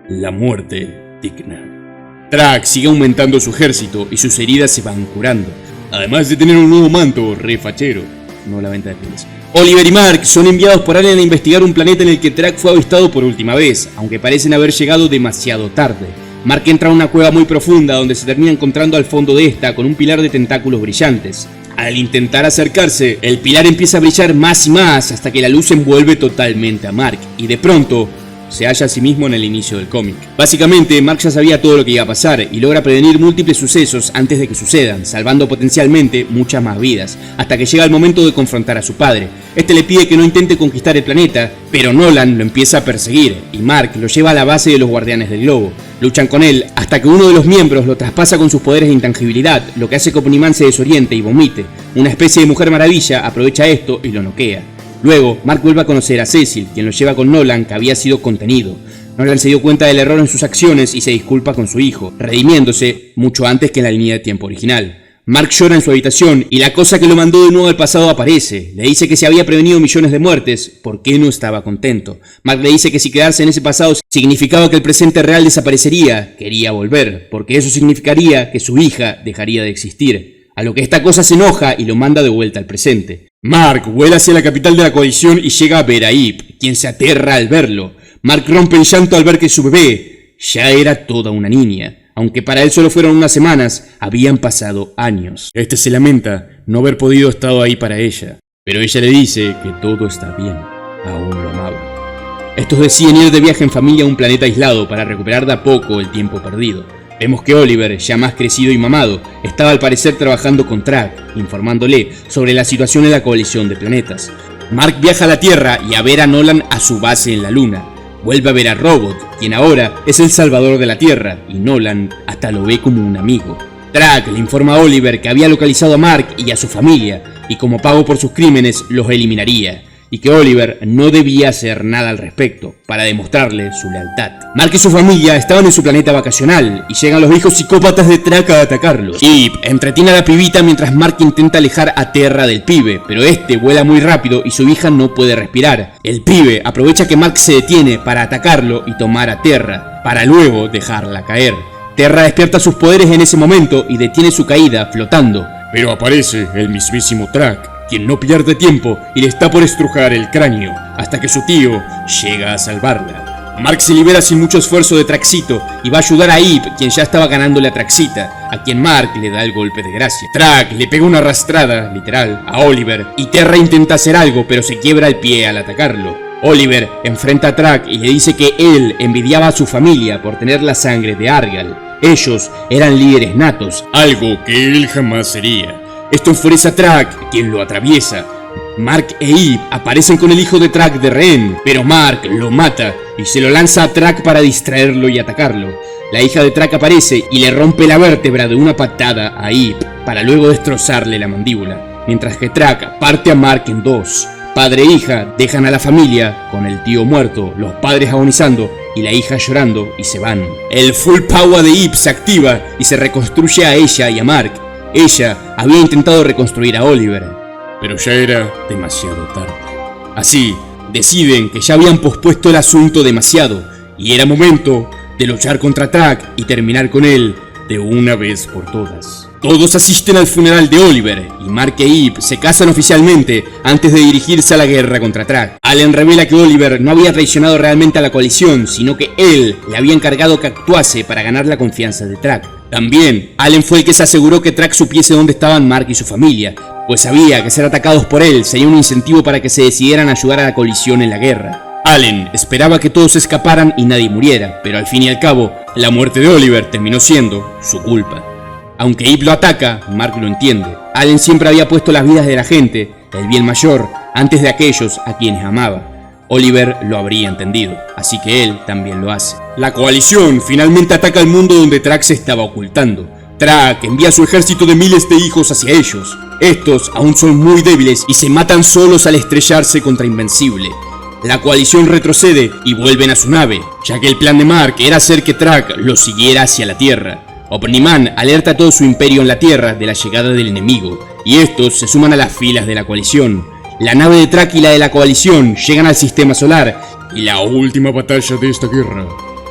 la muerte digna. Trak sigue aumentando su ejército y sus heridas se van curando, además de tener un nuevo manto refachero, no la venta de pieles. Oliver y Mark son enviados por Alien a investigar un planeta en el que Trak fue avistado por última vez, aunque parecen haber llegado demasiado tarde. Mark entra a una cueva muy profunda donde se termina encontrando al fondo de esta con un pilar de tentáculos brillantes. Al intentar acercarse, el pilar empieza a brillar más y más hasta que la luz envuelve totalmente a Mark, y de pronto se halla a sí mismo en el inicio del cómic. Básicamente, Mark ya sabía todo lo que iba a pasar y logra prevenir múltiples sucesos antes de que sucedan, salvando potencialmente muchas más vidas, hasta que llega el momento de confrontar a su padre. Este le pide que no intente conquistar el planeta, pero Nolan lo empieza a perseguir y Mark lo lleva a la base de los Guardianes del Globo. Luchan con él hasta que uno de los miembros lo traspasa con sus poderes de intangibilidad, lo que hace que Omniman se desoriente y vomite. Una especie de Mujer Maravilla aprovecha esto y lo noquea. Luego, Mark vuelve a conocer a Cecil, quien lo lleva con Nolan, que había sido contenido. Nolan se dio cuenta del error en sus acciones y se disculpa con su hijo, redimiéndose mucho antes que en la línea de tiempo original. Mark llora en su habitación y la cosa que lo mandó de nuevo al pasado aparece. Le dice que se había prevenido millones de muertes, ¿por qué no estaba contento? Mark le dice que si quedarse en ese pasado significaba que el presente real desaparecería, quería volver, porque eso significaría que su hija dejaría de existir. A lo que esta cosa se enoja y lo manda de vuelta al presente. Mark vuela hacia la capital de la coalición y llega a ver a Eve, quien se aterra al verlo. Mark rompe en llanto al ver que su bebé ya era toda una niña. Aunque para él solo fueron unas semanas, habían pasado años. Este se lamenta no haber podido estar ahí para ella, pero ella le dice que todo está bien, aún lo amaba. Estos deciden ir de viaje en familia a un planeta aislado para recuperar de a poco el tiempo perdido. Vemos que Oliver, ya más crecido y mamado, estaba al parecer trabajando con Trak, informándole sobre la situación en la coalición de planetas. Mark viaja a la Tierra y a ver a Nolan a su base en la Luna. Vuelve a ver a Robot, quien ahora es el salvador de la Tierra, y Nolan hasta lo ve como un amigo. Trak le informa a Oliver que había localizado a Mark y a su familia, y como pago por sus crímenes los eliminaría, y que Oliver no debía hacer nada al respecto, para demostrarle su lealtad. Mark y su familia estaban en su planeta vacacional, y llegan los viejos psicópatas de Trak a atacarlos. Eve entretiene a la pibita mientras Mark intenta alejar a Terra del pibe, pero este vuela muy rápido y su hija no puede respirar. El pibe aprovecha que Mark se detiene para atacarlo y tomar a Terra, para luego dejarla caer. Terra despierta sus poderes en ese momento y detiene su caída flotando. Pero aparece el mismísimo Trak, quien no pierde tiempo y le está por estrujar el cráneo, hasta que su tío llega a salvarla. Mark se libera sin mucho esfuerzo de Traxito y va a ayudar a Eve, quien ya estaba ganándole a Traxita, a quien Mark le da el golpe de gracia. Trak le pega una arrastrada, literal, a Oliver, y Terra intenta hacer algo pero se quiebra el pie al atacarlo. Oliver enfrenta a Track y le dice que él envidiaba a su familia por tener la sangre de Argal. Ellos eran líderes natos, algo que él jamás sería. Esto enfurece a Track, quien lo atraviesa. Mark e Eve aparecen con el hijo de Track de rehén, pero Mark lo mata y se lo lanza a Track para distraerlo y atacarlo. La hija de Track aparece y le rompe la vértebra de una patada a Eve para luego destrozarle la mandíbula, mientras que Track parte a Mark en dos. Padre e hija dejan a la familia con el tío muerto, los padres agonizando y la hija llorando y se van. El full power de Eve se activa y se reconstruye a ella y a Mark. Ella había intentado reconstruir a Oliver, pero ya era demasiado tarde. Así, deciden que ya habían pospuesto el asunto demasiado y era momento de luchar contra Track y terminar con él de una vez por todas. Todos asisten al funeral de Oliver y Mark e Eve se casan oficialmente antes de dirigirse a la guerra contra Track. Allen revela que Oliver no había traicionado realmente a la coalición, sino que él le había encargado que actuase para ganar la confianza de Track. También, Allen fue el que se aseguró que Track supiese dónde estaban Mark y su familia, pues sabía que ser atacados por él sería un incentivo para que se decidieran a ayudar a la coalición en la guerra. Allen esperaba que todos escaparan y nadie muriera, pero al fin y al cabo, la muerte de Oliver terminó siendo su culpa. Aunque Eve lo ataca, Mark lo entiende. Allen siempre había puesto las vidas de la gente, el bien mayor, antes de aquellos a quienes amaba. Oliver lo habría entendido, así que él también lo hace. La coalición finalmente ataca el mundo donde Track se estaba ocultando. Track envía su ejército de miles de hijos hacia ellos. Estos aún son muy débiles y se matan solos al estrellarse contra Invencible. La coalición retrocede y vuelven a su nave, ya que el plan de Mark era hacer que Track los siguiera hacia la Tierra. Omni-Man alerta a todo su imperio en la Tierra de la llegada del enemigo, y estos se suman a las filas de la coalición. La nave de Track y la de la coalición llegan al sistema solar, y la última batalla de esta guerra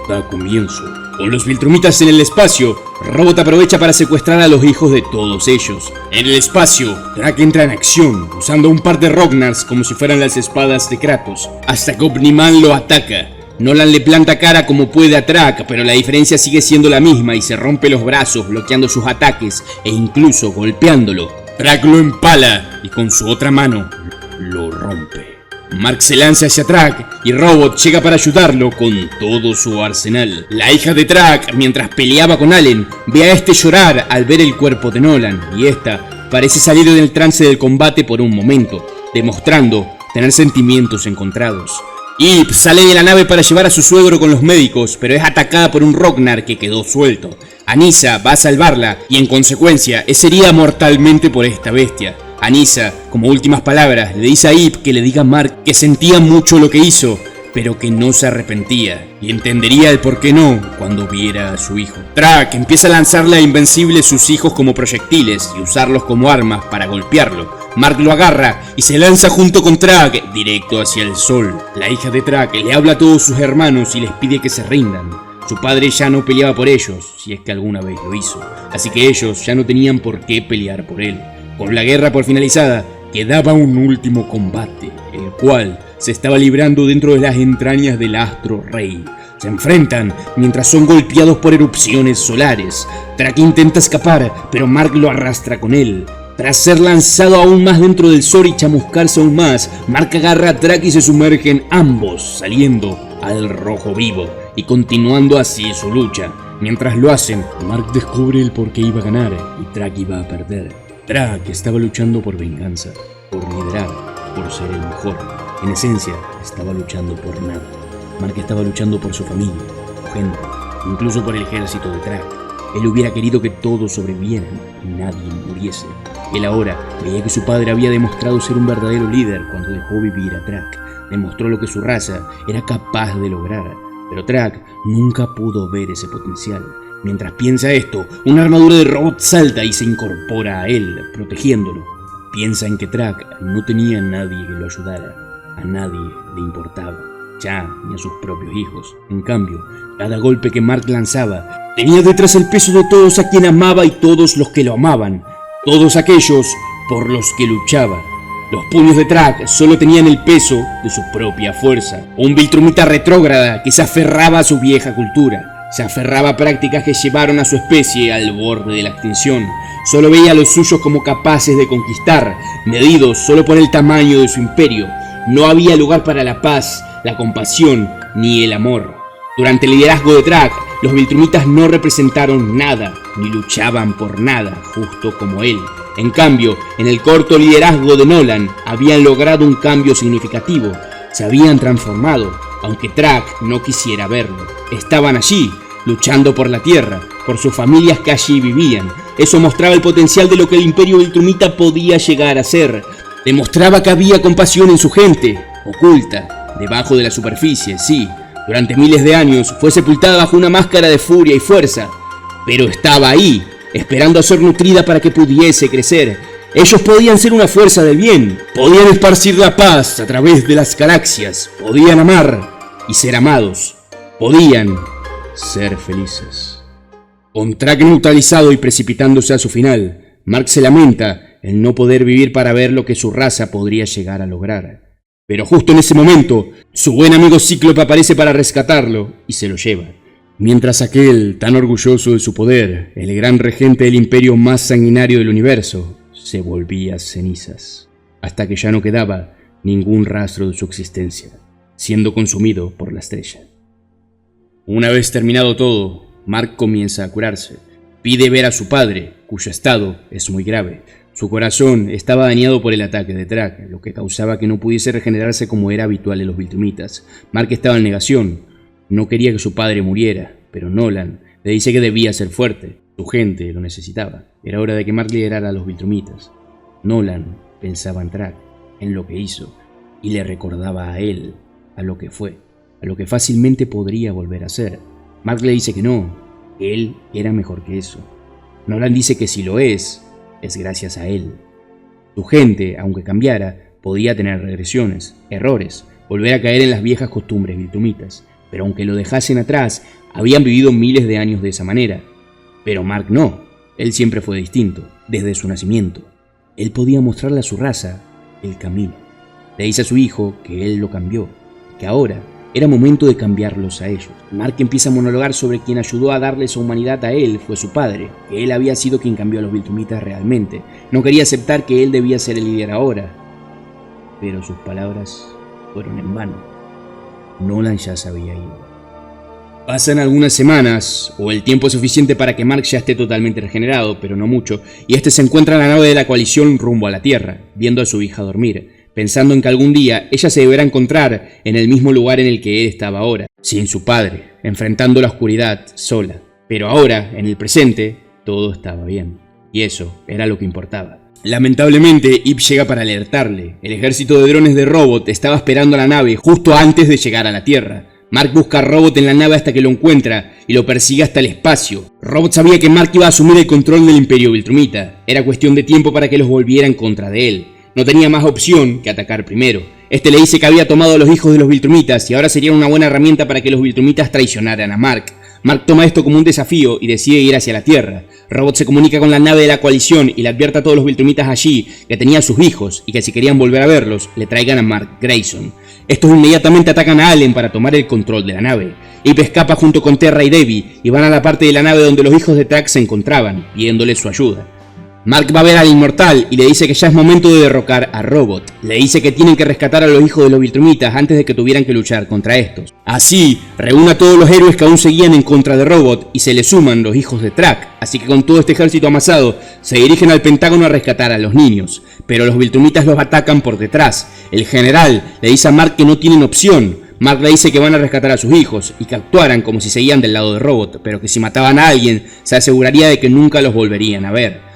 da comienzo. Con los Viltrumitas en el espacio, Robot aprovecha para secuestrar a los hijos de todos ellos. En el espacio, Track entra en acción, usando un par de Rognars como si fueran las espadas de Kratos, hasta que Omni-Man lo ataca. Nolan le planta cara como puede a Track, pero la diferencia sigue siendo la misma y se rompe los brazos bloqueando sus ataques e incluso golpeándolo. Track lo empala y con su otra mano lo rompe. Mark se lanza hacia Track y Robot llega para ayudarlo con todo su arsenal. La hija de Track, mientras peleaba con Allen, ve a este llorar al ver el cuerpo de Nolan y esta parece salir del trance del combate por un momento, demostrando tener sentimientos encontrados. Eve sale de la nave para llevar a su suegro con los médicos, pero es atacada por un Rognar que quedó suelto. Anissa va a salvarla y en consecuencia es herida mortalmente por esta bestia. Anissa, como últimas palabras, le dice a Eve que le diga a Mark que sentía mucho lo que hizo, pero que no se arrepentía, y entendería el por qué no cuando viera a su hijo. Track empieza a lanzarle a Invencible sus hijos como proyectiles y usarlos como armas para golpearlo. Mark lo agarra y se lanza junto con Track directo hacia el sol. La hija de Track le habla a todos sus hermanos y les pide que se rindan. Su padre ya no peleaba por ellos, si es que alguna vez lo hizo, así que ellos ya no tenían por qué pelear por él. Con la guerra por finalizada, quedaba un último combate, el cual se estaba librando dentro de las entrañas del Astro Rey. Se enfrentan mientras son golpeados por erupciones solares. Track intenta escapar, pero Mark lo arrastra con él. Tras ser lanzado aún más dentro del sol y chamuscarse aún más, Mark agarra a Track y se sumergen ambos, saliendo al rojo vivo y continuando así su lucha. Mientras lo hacen, Mark descubre el por qué iba a ganar y Track iba a perder. Track estaba luchando por venganza, por liderar, por ser el mejor. En esencia, estaba luchando por nada. Mark estaba luchando por su familia, su gente, incluso por el ejército de Track. Él hubiera querido que todos sobrevivieran y nadie muriese. Él ahora veía que su padre había demostrado ser un verdadero líder cuando dejó vivir a Track. Demostró lo que su raza era capaz de lograr, pero Track nunca pudo ver ese potencial. Mientras piensa esto, una armadura de robot salta y se incorpora a él, protegiéndolo. Piensa en que Track no tenía a nadie que lo ayudara, a nadie le importaba, ya ni a sus propios hijos. En cambio, cada golpe que Mark lanzaba tenía detrás el peso de todos a quien amaba y todos los que lo amaban, todos aquellos por los que luchaba. Los puños de Track solo tenían el peso de su propia fuerza. Un Viltrumita retrógrada que se aferraba a su vieja cultura. Se aferraba a prácticas que llevaron a su especie al borde de la extinción. Solo veía a los suyos como capaces de conquistar, medidos solo por el tamaño de su imperio. no había lugar para la paz, la compasión ni el amor. Durante el liderazgo de Track, los Viltrumitas no representaron nada, ni luchaban por nada, justo como él. En cambio, en el corto liderazgo de Nolan, habían logrado un cambio significativo. Se habían transformado, aunque Track no quisiera verlo. Estaban allí, luchando por la Tierra, por sus familias que allí vivían. Eso mostraba el potencial de lo que el Imperio Viltrumita podía llegar a ser. Demostraba que había compasión en su gente, oculta, debajo de la superficie, sí. Durante miles de años fue sepultada bajo una máscara de furia y fuerza, pero estaba ahí, esperando a ser nutrida para que pudiese crecer. Ellos podían ser una fuerza del bien, podían esparcir la paz a través de las galaxias, podían amar y ser amados, podían ser felices. Con Track neutralizado y precipitándose a su final, Mark se lamenta el no poder vivir para ver lo que su raza podría llegar a lograr. Pero justo en ese momento, su buen amigo Cíclope aparece para rescatarlo y se lo lleva. Mientras aquel, tan orgulloso de su poder, el gran regente del imperio más sanguinario del universo, se volvía cenizas, hasta que ya no quedaba ningún rastro de su existencia, siendo consumido por la estrella. Una vez terminado todo, Mark comienza a curarse. Pide ver a su padre, cuyo estado es muy grave. Su corazón estaba dañado por el ataque de Track, lo que causaba que no pudiese regenerarse como era habitual en los Viltrumitas. Mark estaba en negación. No quería que su padre muriera, pero Nolan le dice que debía ser fuerte. Su gente lo necesitaba. Era hora de que Mark liderara a los Viltrumitas. Nolan pensaba en Track, en lo que hizo, y le recordaba a él, a lo que fue, a lo que fácilmente podría volver a ser. Mark le dice que no, que él era mejor que eso. Nolan dice que si lo es gracias a él. Su gente, aunque cambiara, podía tener regresiones, errores, volver a caer en las viejas costumbres viltrumitas, pero aunque lo dejasen atrás, habían vivido miles de años de esa manera. Pero Mark no, él siempre fue distinto, desde su nacimiento. Él podía mostrarle a su raza el camino. Le dice a su hijo que él lo cambió, que ahora era momento de cambiarlos a ellos. Mark empieza a monologar sobre quien ayudó a darle su humanidad a él, fue su padre, que él había sido quien cambió a los Viltrumitas realmente. No quería aceptar que él debía ser el líder ahora, pero sus palabras fueron en vano. Nolan ya se había ido. Pasan algunas semanas, o el tiempo suficiente para que Mark ya esté totalmente regenerado, pero no mucho, y este se encuentra en la nave de la coalición rumbo a la Tierra, viendo a su hija dormir, pensando en que algún día ella se deberá encontrar en el mismo lugar en el que él estaba ahora, sin su padre, enfrentando la oscuridad, sola. Pero ahora, en el presente, todo estaba bien, y eso era lo que importaba. Lamentablemente, Ip llega para alertarle. El ejército de drones de Robot estaba esperando a la nave justo antes de llegar a la Tierra. Mark busca a Robot en la nave hasta que lo encuentra y lo persigue hasta el espacio. Robot sabía que Mark iba a asumir el control del Imperio Viltrumita. Era cuestión de tiempo para que los volviera en contra de él. No tenía más opción que atacar primero. Este le dice que había tomado a los hijos de los Viltrumitas y ahora sería una buena herramienta para que los Viltrumitas traicionaran a Mark. Mark toma esto como un desafío y decide ir hacia la Tierra. Robot se comunica con la nave de la coalición y le advierte a todos los Viltrumitas allí que tenía a sus hijos y que si querían volver a verlos, le traigan a Mark Grayson. Estos inmediatamente atacan a Allen para tomar el control de la nave. Ip escapa junto con Terra y Debbie y van a la parte de la nave donde los hijos de Track se encontraban, pidiéndole su ayuda. Mark va a ver al Inmortal y le dice que ya es momento de derrocar a Robot. Le dice que tienen que rescatar a los hijos de los Viltrumitas antes de que tuvieran que luchar contra estos. Así, reúne a todos los héroes que aún seguían en contra de Robot y se le suman los hijos de Track. Así que con todo este ejército amasado, se dirigen al Pentágono a rescatar a los niños. Pero los Viltrumitas los atacan por detrás. El general le dice a Mark que no tienen opción. Mark le dice que van a rescatar a sus hijos y que actuaran como si seguían del lado de Robot, pero que si mataban a alguien, se aseguraría de que nunca los volverían a ver.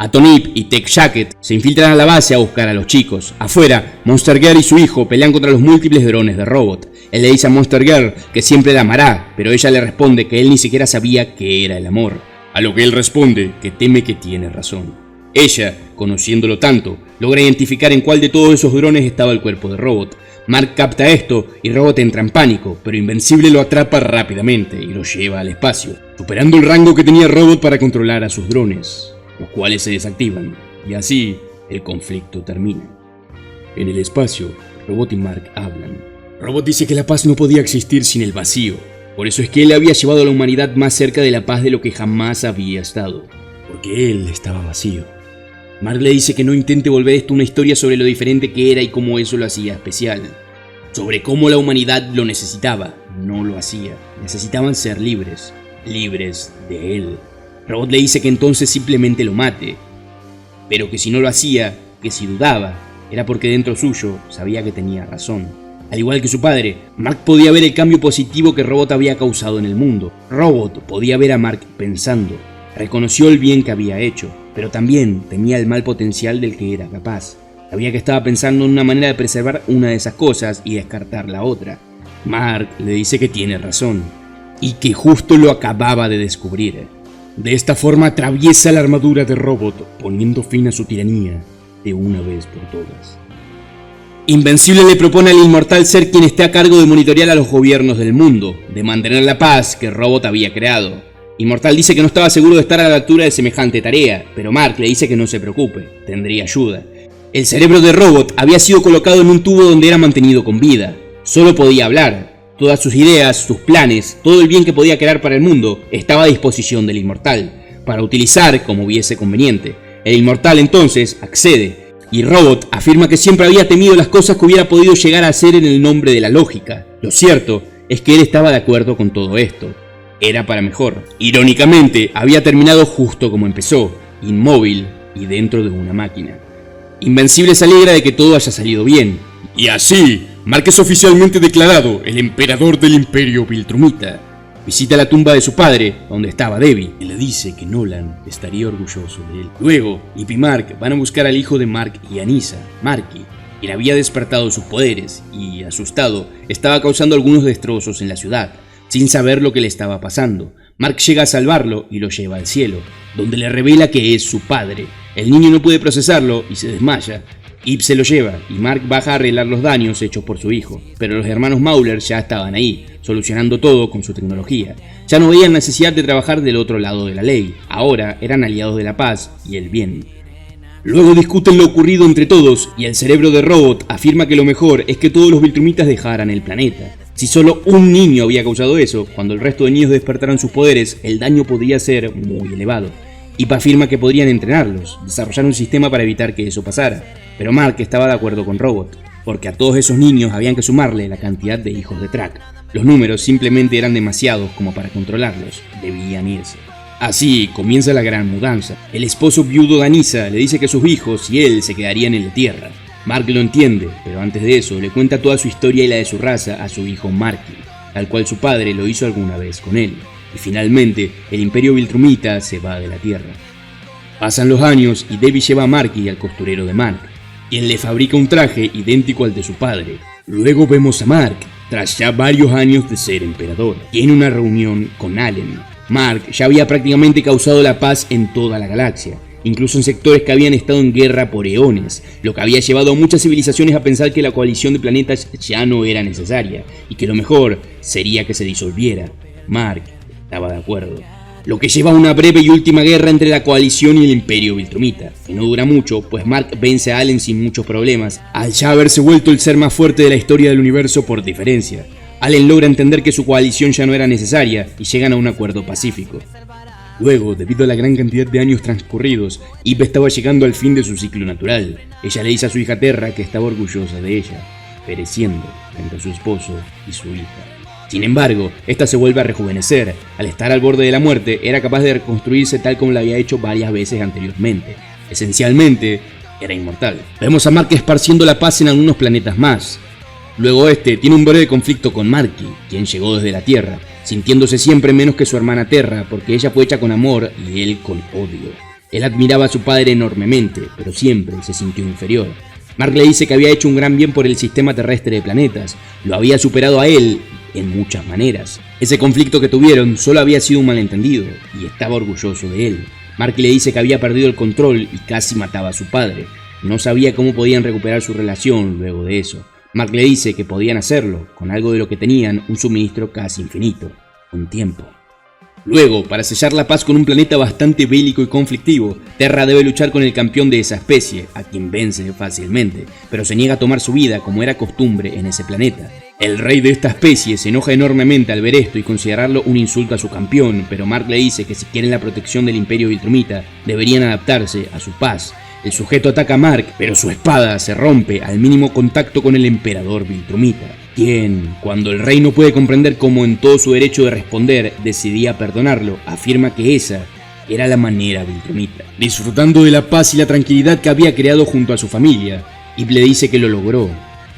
Atonip y Tech Jacket se infiltran a la base a buscar a los chicos. Afuera, Monster Girl y su hijo pelean contra los múltiples drones de Robot. Él le dice a Monster Girl que siempre la amará, pero ella le responde que él ni siquiera sabía qué era el amor. A lo que él responde que teme que tiene razón. Ella, conociéndolo tanto, logra identificar en cuál de todos esos drones estaba el cuerpo de Robot. Mark capta esto y Robot entra en pánico, pero Invencible lo atrapa rápidamente y lo lleva al espacio, superando el rango que tenía Robot para controlar a sus drones, los cuales se desactivan, y así el conflicto termina. En el espacio, Robot y Mark hablan. Robot dice que la paz no podía existir sin el vacío, por eso es que él había llevado a la humanidad más cerca de la paz de lo que jamás había estado, porque él estaba vacío. Mark le dice que no intente volver esto una historia sobre lo diferente que era y cómo eso lo hacía especial. Sobre cómo la humanidad lo necesitaba, no lo hacía. Necesitaban ser libres, libres de él. Robot le dice que entonces simplemente lo mate, pero que si no lo hacía, que si dudaba, era porque dentro suyo sabía que tenía razón. Al igual que su padre, Mark podía ver el cambio positivo que Robot había causado en el mundo. Robot podía ver a Mark pensando, reconoció el bien que había hecho, pero también temía el mal potencial del que era capaz. Sabía que estaba pensando en una manera de preservar una de esas cosas y descartar la otra. Mark le dice que tiene razón, y que justo lo acababa de descubrir. De esta forma atraviesa la armadura de Robot, poniendo fin a su tiranía de una vez por todas. Invencible le propone al inmortal ser quien esté a cargo de monitorear a los gobiernos del mundo, de mantener la paz que Robot había creado. Inmortal dice que no estaba seguro de estar a la altura de semejante tarea, pero Mark le dice que no se preocupe, tendría ayuda. El cerebro de Robot había sido colocado en un tubo donde era mantenido con vida. Solo podía hablar. Todas sus ideas, sus planes, todo el bien que podía crear para el mundo estaba a disposición del inmortal, para utilizar como viese conveniente. El inmortal entonces accede, y Robot afirma que siempre había temido las cosas que hubiera podido llegar a hacer en el nombre de la lógica. Lo cierto es que él estaba de acuerdo con todo esto. Era para mejor. Irónicamente, había terminado justo como empezó, inmóvil y dentro de una máquina. Invencible se alegra de que todo haya salido bien. Y así, Mark es oficialmente declarado el emperador del Imperio Viltrumita. Visita la tumba de su padre, donde estaba Debbie, y le dice que Nolan estaría orgulloso de él. Luego, Ip y Mark van a buscar al hijo de Mark y Anissa, Marky, quien había despertado sus poderes y, asustado, estaba causando algunos destrozos en la ciudad, sin saber lo que le estaba pasando. Mark llega a salvarlo y lo lleva al cielo, donde le revela que es su padre. El niño no puede procesarlo y se desmaya. Ip se lo lleva y Mark baja a arreglar los daños hechos por su hijo, pero los hermanos Mauler ya estaban ahí, solucionando todo con su tecnología. Ya no veían necesidad de trabajar del otro lado de la ley, ahora eran aliados de la paz y el bien. Luego discuten lo ocurrido entre todos y el cerebro de Robot afirma que lo mejor es que todos los Viltrumitas dejaran el planeta. Si solo un niño había causado eso, cuando el resto de niños despertaran sus poderes, el daño podría ser muy elevado. Ip afirma que podrían entrenarlos, desarrollar un sistema para evitar que eso pasara, pero Mark estaba de acuerdo con Robot, porque a todos esos niños habían que sumarle la cantidad de hijos de Track. Los números simplemente eran demasiados como para controlarlos, debían irse. Así comienza la gran mudanza. El esposo viudo de Anissa le dice que sus hijos y él se quedarían en la Tierra. Mark lo entiende, pero antes de eso le cuenta toda su historia y la de su raza a su hijo Marky, tal cual su padre lo hizo alguna vez con él. Y finalmente, el Imperio Viltrumita se va de la Tierra. Pasan los años y Debbie lleva a Marky al costurero de Mark, quien le fabrica un traje idéntico al de su padre. Luego vemos a Mark, tras ya varios años de ser emperador, tiene una reunión con Allen. Mark ya había prácticamente causado la paz en toda la galaxia, incluso en sectores que habían estado en guerra por eones, lo que había llevado a muchas civilizaciones a pensar que la coalición de planetas ya no era necesaria, y que lo mejor sería que se disolviera. Mark estaba de acuerdo. Lo que lleva a una breve y última guerra entre la coalición y el Imperio Viltrumita, que no dura mucho, pues Mark vence a Allen sin muchos problemas, al ya haberse vuelto el ser más fuerte de la historia del universo por diferencia. Allen logra entender que su coalición ya no era necesaria y llegan a un acuerdo pacífico. Luego, debido a la gran cantidad de años transcurridos, Ip estaba llegando al fin de su ciclo natural. Ella le dice a su hija Terra que estaba orgullosa de ella, pereciendo frente a su esposo y su hija. Sin embargo, esta se vuelve a rejuvenecer. Al estar al borde de la muerte, era capaz de reconstruirse tal como lo había hecho varias veces anteriormente. Esencialmente, era inmortal. Vemos a Mark esparciendo la paz en algunos planetas más. Luego tiene un breve conflicto con Marky, quien llegó desde la Tierra, sintiéndose siempre menos que su hermana Terra, porque ella fue hecha con amor y él con odio. Él admiraba a su padre enormemente, pero siempre se sintió inferior. Mark le dice que había hecho un gran bien por el sistema terrestre de planetas, lo había superado a él en muchas maneras. Ese conflicto que tuvieron solo había sido un malentendido, y estaba orgulloso de él. Mark le dice que había perdido el control y casi mataba a su padre. No sabía cómo podían recuperar su relación luego de eso. Mark le dice que podían hacerlo, con algo de lo que tenían un suministro casi infinito, con tiempo. Luego, para sellar la paz con un planeta bastante bélico y conflictivo, Terra debe luchar con el campeón de esa especie, a quien vence fácilmente, pero se niega a tomar su vida como era costumbre en ese planeta. El rey de esta especie se enoja enormemente al ver esto y considerarlo un insulto a su campeón, pero Mark le dice que si quieren la protección del Imperio Viltrumita, deberían adaptarse a su paz. El sujeto ataca a Mark, pero su espada se rompe al mínimo contacto con el emperador Viltrumita, quien, cuando el rey no puede comprender cómo en todo su derecho de responder decidía perdonarlo, afirma que esa era la manera Viltrumita. Disfrutando de la paz y la tranquilidad que había creado junto a su familia, Ib le dice que lo logró.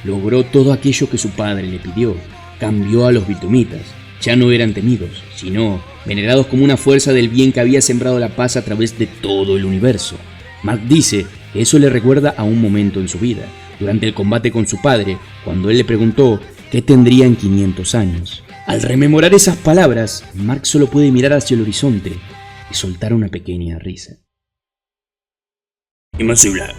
Logró todo aquello que su padre le pidió. Cambió a los Viltrumitas. Ya no eran temidos, sino venerados como una fuerza del bien que había sembrado la paz a través de todo el universo. Mark dice que eso le recuerda a un momento en su vida, durante el combate con su padre, cuando él le preguntó qué tendría en 500 años. Al rememorar esas palabras, Mark solo puede mirar hacia el horizonte y soltar una pequeña risa. Imposible.